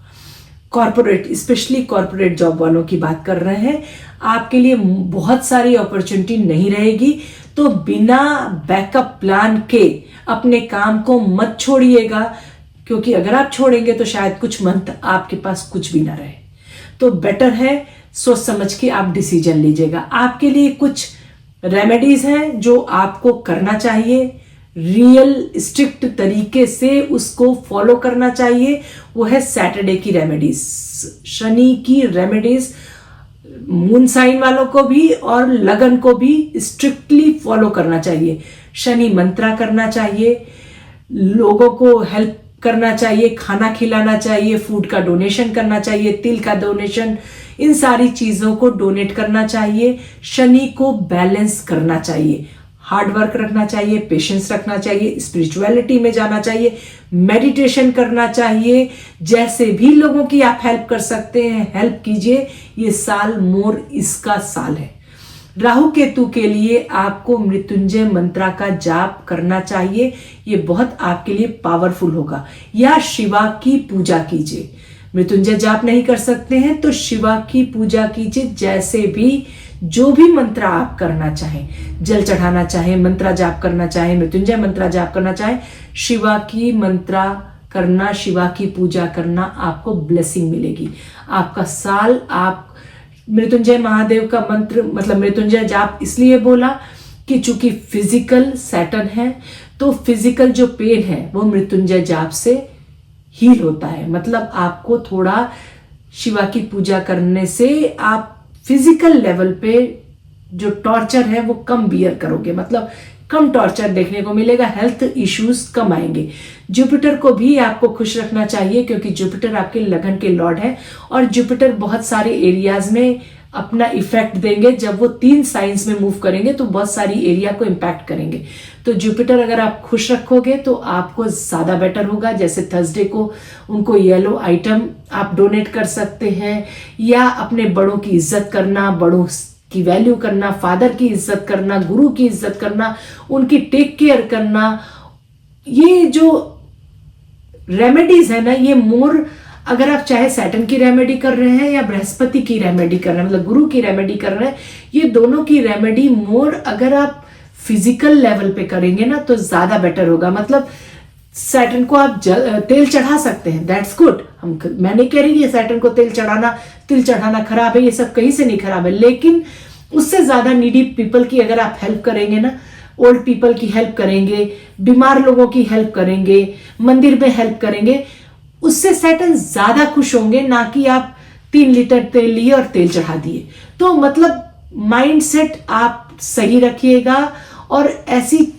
कॉर्पोरेट, स्पेशली कॉर्पोरेट जॉब वालों की बात कर रहे हैं, आपके लिए बहुत सारी अपॉर्चुनिटी नहीं रहेगी। तो बिना बैकअप प्लान के अपने काम को मत छोड़िएगा, क्योंकि अगर आप छोड़ेंगे तो शायद कुछ मंथ आपके पास कुछ भी ना रहे। तो बेटर है सोच समझ के आप डिसीजन लीजिएगा। आपके लिए कुछ रेमेडीज हैं जो आपको करना चाहिए, रियल स्ट्रिक्ट तरीके से उसको फॉलो करना चाहिए। वो है सैटरडे की रेमेडीज, शनि की रेमेडीज। मून साइन वालों को भी और लगन को भी स्ट्रिक्टली फॉलो करना चाहिए। शनि मंत्रा करना चाहिए, लोगों को हेल्प करना चाहिए, खाना खिलाना चाहिए, फूड का डोनेशन करना चाहिए, तिल का डोनेशन, इन सारी चीजों को डोनेट करना चाहिए। शनि को बैलेंस करना चाहिए, हार्ड वर्क रखना चाहिए, पेशेंस रखना चाहिए, स्पिरिचुअलिटी में जाना चाहिए, मेडिटेशन करना चाहिए। जैसे भी लोगों की आप हेल्प कर सकते हैं हेल्प कीजिए। ये साल मोर इसका साल है। राहु केतु के लिए आपको मृत्युंजय मंत्रा का जाप करना चाहिए, ये बहुत आपके लिए पावरफुल होगा। या शिवा की पूजा कीजिए। मृत्युंजय जाप नहीं कर सकते हैं तो शिवा की पूजा कीजिए। जैसे भी जो भी मंत्र आप करना चाहें, जल चढ़ाना चाहें, मंत्रा जाप करना चाहें, मृत्युंजय मंत्रा जाप करना चाहें, शिवा की मंत्रा करना, शिवा की पूजा करना, आपको ब्लेसिंग मिलेगी। आपका साल आप मृत्युंजय महादेव का मंत्र, मतलब मृत्युंजय जाप इसलिए बोला कि चूंकि फिजिकल सैटर्न है तो फिजिकल जो पेन है वो मृत्युंजय जाप से हील होता है। मतलब आपको थोड़ा शिवा की पूजा करने से आप फिजिकल लेवल पे जो टॉर्चर है वो कम बियर करोगे, मतलब कम टॉर्चर देखने को मिलेगा, हेल्थ इश्यूज कम आएंगे। जुपिटर को भी आपको खुश रखना चाहिए, क्योंकि जुपिटर आपके लगन के लॉर्ड है और जुपिटर बहुत सारे एरियाज में अपना इफेक्ट देंगे। जब वो 3 साइंस में मूव करेंगे तो बहुत सारी एरिया को इम्पैक्ट करेंगे। तो जुपिटर अगर आप खुश रखोगे तो आपको ज्यादा बेटर होगा। जैसे थर्सडे को उनको येलो आइटम आप डोनेट कर सकते हैं, या अपने बड़ों की इज्जत करना, बड़ों की वैल्यू करना, फादर की इज्जत करना, गुरु की इज्जत करना, उनकी टेक केयर करना। ये जो रेमेडीज है ना, ये मोर अगर आप चाहे सैटर्न की रेमेडी कर रहे हैं या बृहस्पति की रेमेडी कर रहे हैं, मतलब गुरु की रेमेडी कर रहे हैं, ये दोनों की रेमेडी मोर अगर आप फिजिकल लेवल पे करेंगे ना तो ज्यादा बेटर होगा। मतलब सैटर्न को आप तेल चढ़ा सकते हैं, दैट्स गुड। मैं नहीं कह रही है सैटर्न को तिल चढ़ाना खराब है, ये सब कहीं से नहीं खराब है, लेकिन उससे ज्यादा नीडी पीपल की अगर आप हेल्प करेंगे ना, ओल्ड पीपल की हेल्प करेंगे, बीमार लोगों की हेल्प करेंगे, मंदिर में हेल्प करेंगे, उससे सैटर्न ज्यादा खुश होंगे, ना कि आप 3 लीटर तेल लिए और तेल चढ़ा दिए। तो मतलब माइंडसेट आप सही रखिएगा और ऐसी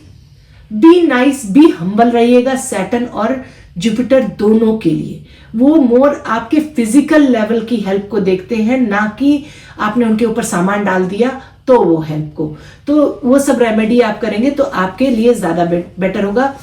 बी नाइस, बी हम्बल रहिएगा सैटर्न और जुपिटर दोनों के लिए। वो मोर आपके फिजिकल लेवल की हेल्प को देखते हैं, ना कि आपने उनके ऊपर सामान डाल दिया तो वो हेल्प को। तो वो सब रेमेडी आप करेंगे तो आपके लिए ज्यादा बेटर होगा।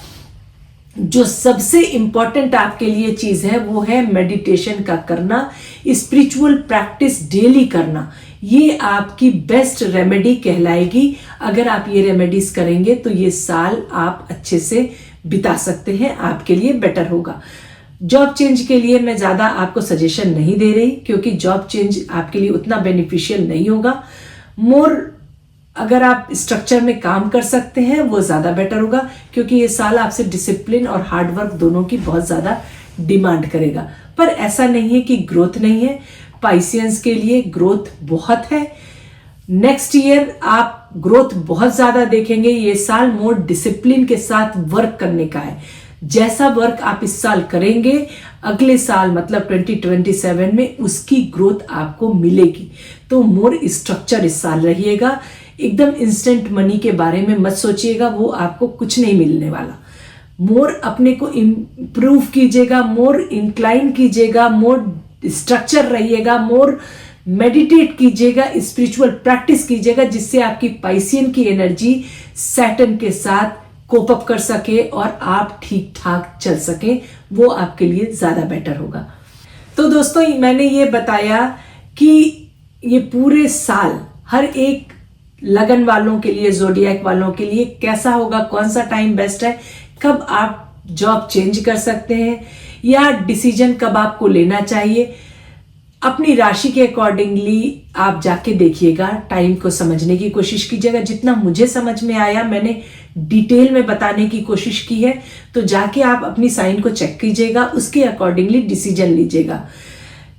जो सबसे इंपॉर्टेंट आपके लिए चीज है वो है मेडिटेशन का करना, स्पिरिचुअल प्रैक्टिस डेली करना। ये आपकी बेस्ट रेमेडी कहलाएगी। अगर आप ये रेमेडीज करेंगे तो ये साल आप अच्छे से बिता सकते हैं, आपके लिए बेटर होगा। जॉब चेंज के लिए मैं ज्यादा आपको सजेशन नहीं दे रही, क्योंकि जॉब चेंज आपके लिए उतना बेनिफिशियल नहीं होगा। मोर अगर आप स्ट्रक्चर में काम कर सकते हैं वो ज्यादा बेटर होगा, क्योंकि ये साल आपसे डिसिप्लिन और हार्डवर्क दोनों की बहुत ज्यादा डिमांड करेगा। पर ऐसा नहीं है कि ग्रोथ नहीं है, पाइसियंस के लिए ग्रोथ बहुत है। नेक्स्ट ईयर आप ग्रोथ बहुत ज्यादा देखेंगे। ये साल मोर डिसिप्लिन के साथ वर्क करने का है। जैसा वर्क आप इस साल करेंगे, अगले साल मतलब 2027 में उसकी ग्रोथ आपको मिलेगी। तो मोर स्ट्रक्चर इस साल रहिएगा। एकदम इंस्टेंट मनी के बारे में मत सोचिएगा, वो आपको कुछ नहीं मिलने वाला। मोर अपने को इम्प्रूव कीजिएगा, मोर इंक्लाइन कीजिएगा, मोर स्ट्रक्चर रहिएगा, मोर मेडिटेट कीजिएगा, स्पिरिचुअल प्रैक्टिस कीजिएगा, जिससे आपकी पाइसियन की एनर्जी सैटर्न के साथ कोप अप कर सके और आप ठीक ठाक चल सके। वो आपके लिए ज्यादा बेटर होगा। तो दोस्तों, मैंने ये बताया कि ये पूरे साल हर एक लगन वालों के लिए, जोडियक वालों के लिए कैसा होगा, कौन सा टाइम बेस्ट है, कब आप जॉब चेंज कर सकते हैं या डिसीजन कब आपको लेना चाहिए। अपनी राशि के अकॉर्डिंगली आप जाके देखिएगा, टाइम को समझने की कोशिश कीजिएगा। जितना मुझे समझ में आया मैंने डिटेल में बताने की कोशिश की है, तो जाके आप अपनी साइन को चेक कीजिएगा, उसके अकॉर्डिंगली डिसीजन लीजिएगा।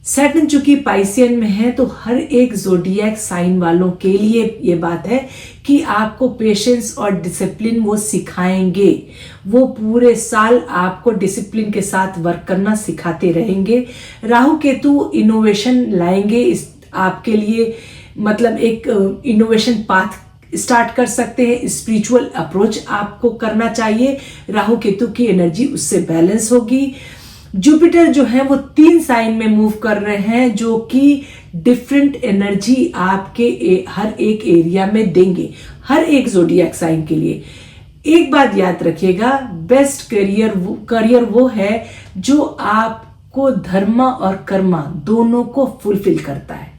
सैटर्न चूंकि पाइसियन में है तो हर एक जोडियक साइन वालों के लिए ये बात है कि आपको पेशेंस और डिसिप्लिन वो सिखाएंगे। वो पूरे साल आपको डिसिप्लिन के साथ वर्क करना सिखाते रहेंगे। राहु केतु इनोवेशन लाएंगे इस आपके लिए, मतलब एक इनोवेशन पाथ स्टार्ट कर सकते हैं। स्पिरिचुअल अप्रोच आपको करना चाहिए। राहु केतु की एनर्जी उससे बैलेंस होगी। जुपिटर जो है वो 3 साइन में मूव कर रहे हैं, जो कि डिफरेंट एनर्जी आपके हर एक एरिया में देंगे, हर एक जोडियक साइन के लिए। एक बात याद रखिएगा, बेस्ट करियर वो है जो आपको धर्मा और कर्मा दोनों को फुलफिल करता है।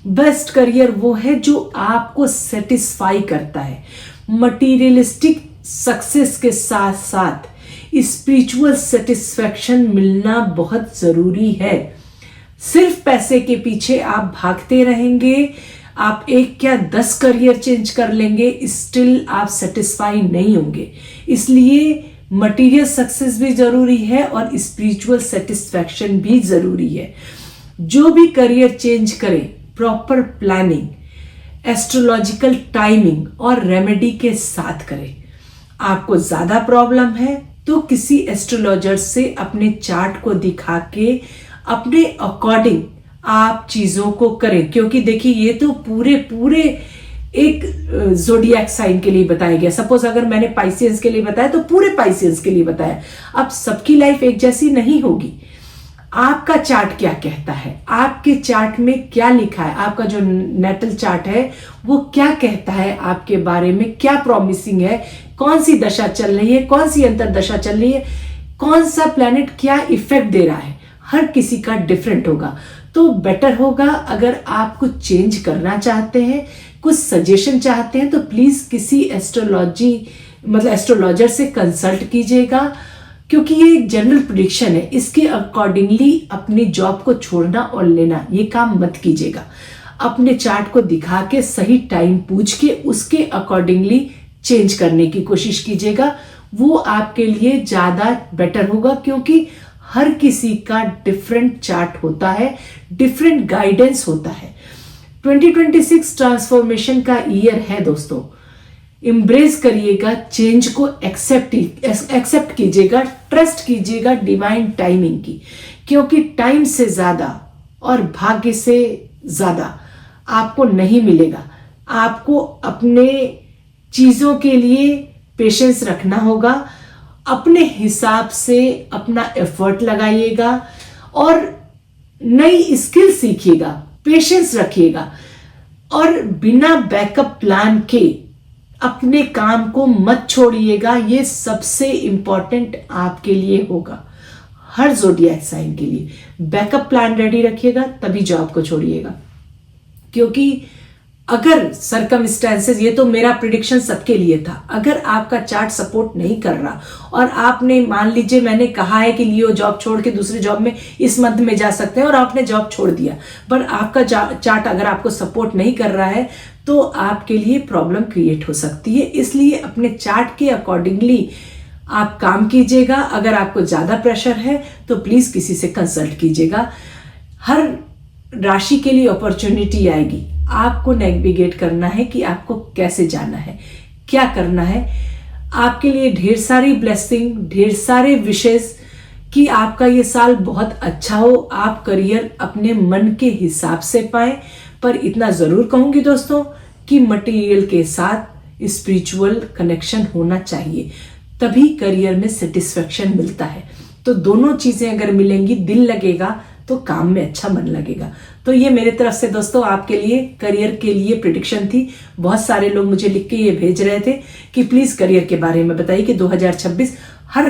बेस्ट करियर वो है जो आपको सेटिस्फाई करता है। मटीरियलिस्टिक सक्सेस के साथ साथ स्पिरिचुअल सेटिस्फैक्शन मिलना बहुत जरूरी है। सिर्फ पैसे के पीछे आप भागते रहेंगे, आप एक क्या 10 करियर चेंज कर लेंगे, स्टिल आप सेटिस्फाई नहीं होंगे। इसलिए मटेरियल सक्सेस भी जरूरी है और स्पिरिचुअल सेटिस्फैक्शन भी जरूरी है। जो भी करियर चेंज करें, प्रॉपर प्लानिंग, एस्ट्रोलॉजिकल टाइमिंग और रेमेडी के साथ करें। आपको ज्यादा प्रॉब्लम है तो किसी एस्ट्रोलॉजर से अपने चार्ट को दिखा के अपने अकॉर्डिंग आप चीजों को करें, क्योंकि देखिए ये तो पूरे एक जोडियक साइन के लिए बताया गया। सपोज अगर मैंने पाइसियंस के लिए बताया तो पूरे पाइसियंस के लिए बताया। अब सबकी लाइफ एक जैसी नहीं होगी। आपका चार्ट क्या कहता है, आपके चार्ट में क्या लिखा है, आपका जो नेटल चार्ट है वो क्या कहता है आपके बारे में, क्या प्रॉमिसिंग है, कौन सी दशा चल रही है, कौन सी अंतर दशा चल रही है, कौन सा प्लैनेट क्या इफेक्ट दे रहा है, हर किसी का डिफरेंट होगा। तो बेटर होगा अगर आप कुछ चेंज करना चाहते हैं, कुछ सजेशन चाहते हैं, तो प्लीज किसी एस्ट्रोलॉजर से कंसल्ट कीजिएगा। क्योंकि ये एक जनरल प्रेडिक्शन है, इसके अकॉर्डिंगली अपनी जॉब को छोड़ना और लेना ये काम मत कीजिएगा। अपने चार्ट को दिखा के सही टाइम पूछ के उसके अकॉर्डिंगली चेंज करने की कोशिश कीजिएगा, वो आपके लिए ज्यादा बेटर होगा, क्योंकि हर किसी का डिफरेंट चार्ट होता है, डिफरेंट गाइडेंस होता है। 2026 ट्रांसफॉर्मेशन का ईयर है दोस्तों। इम्ब्रेस करिएगा चेंज को, एक्सेप्ट कीजिएगा, ट्रस्ट कीजिएगा डिवाइन टाइमिंग की, क्योंकि टाइम से ज्यादा और भाग्य से ज्यादा आपको नहीं मिलेगा। आपको अपने चीजों के लिए पेशेंस रखना होगा, अपने हिसाब से अपना एफर्ट लगाइएगा और नई स्किल सीखिएगा, पेशेंस रखिएगा और बिना बैकअप प्लान के अपने काम को मत छोड़िएगा। ये सबसे इंपॉर्टेंट आपके लिए होगा, हर ज़ोडिएक साइन के लिए। बैकअप प्लान रेडी रखिएगा, तभी जॉब को छोड़िएगा। क्योंकि अगर सर्कमस्टेंसेस, ये तो मेरा प्रिडिक्शन सबके लिए था, अगर आपका चार्ट सपोर्ट नहीं कर रहा और आपने, मान लीजिए मैंने कहा है कि लियो जॉब छोड़ के दूसरी जॉब में इस मंथ में जा सकते हैं और आपने जॉब छोड़ दिया, पर आपका चार्ट अगर आपको सपोर्ट नहीं कर रहा है तो आपके लिए प्रॉब्लम क्रिएट हो सकती है। इसलिए अपने चार्ट के अकॉर्डिंगली आप काम कीजिएगा। अगर आपको ज्यादा प्रेशर है तो प्लीज किसी से कंसल्ट कीजिएगा। हर राशि के लिए अपॉर्चुनिटी आएगी, आपको नेविगेट करना है कि आपको कैसे जाना है, क्या करना है। आपके लिए ढेर सारी ब्लेसिंग, ढेर सारे विशेष कि आपका ये साल बहुत अच्छा हो, आप करियर अपने मन के हिसाब से पाए। पर इतना जरूर कहूंगी दोस्तों कि मटेरियल के साथ स्पिरिचुअल कनेक्शन होना चाहिए, तभी करियर में सेटिस्फेक्शन मिलता है। तो दोनों चीजें अगर मिलेंगी, दिल लगेगा तो काम में अच्छा मन लगेगा। तो ये मेरे तरफ से दोस्तों आपके लिए करियर के लिए प्रेडिक्शन थी। बहुत सारे लोग मुझे लिख के ये भेज रहे थे कि प्लीज करियर के बारे में बताइए कि 2026 हर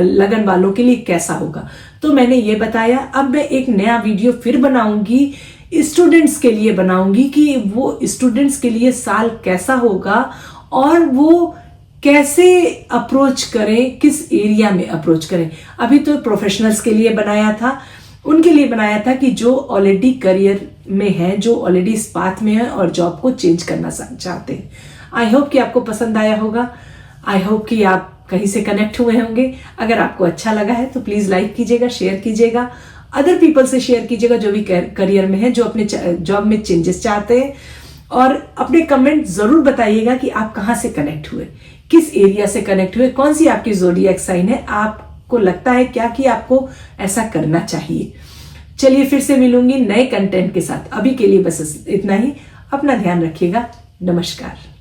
लगन वालों के लिए कैसा होगा। तो मैंने ये बताया। अब मैं एक नया वीडियो फिर बनाऊंगी, स्टूडेंट्स के लिए बनाऊंगी कि वो स्टूडेंट्स के लिए साल कैसा होगा और वो कैसे अप्रोच करें, किस एरिया में अप्रोच करें। अभी तो प्रोफेशनल्स के लिए बनाया था, उनके लिए बनाया था कि जो ऑलरेडी करियर में है, जो ऑलरेडी इस पाथ में है और जॉब को चेंज करना चाहते हैं। आई होप कि आपको पसंद आया होगा। आई होप कि आप कहीं से कनेक्ट हुए होंगे। अगर आपको अच्छा लगा है तो प्लीज लाइक कीजिएगा, शेयर कीजिएगा, अदर पीपल से शेयर कीजिएगा जो भी करियर में है, जो अपने जॉब में चेंजेस चाहते हैं। और अपने कमेंट जरूर बताइएगा कि आप कहाँ से कनेक्ट हुए, किस एरिया से कनेक्ट हुए, कौन सी आपकी ज़ोडिएक साइन है, आपको लगता है क्या कि आपको ऐसा करना चाहिए। चलिए फिर से मिलूंगी नए कंटेंट के साथ। अभी के लिए बस इतना ही। अपना ध्यान रखिएगा। नमस्कार।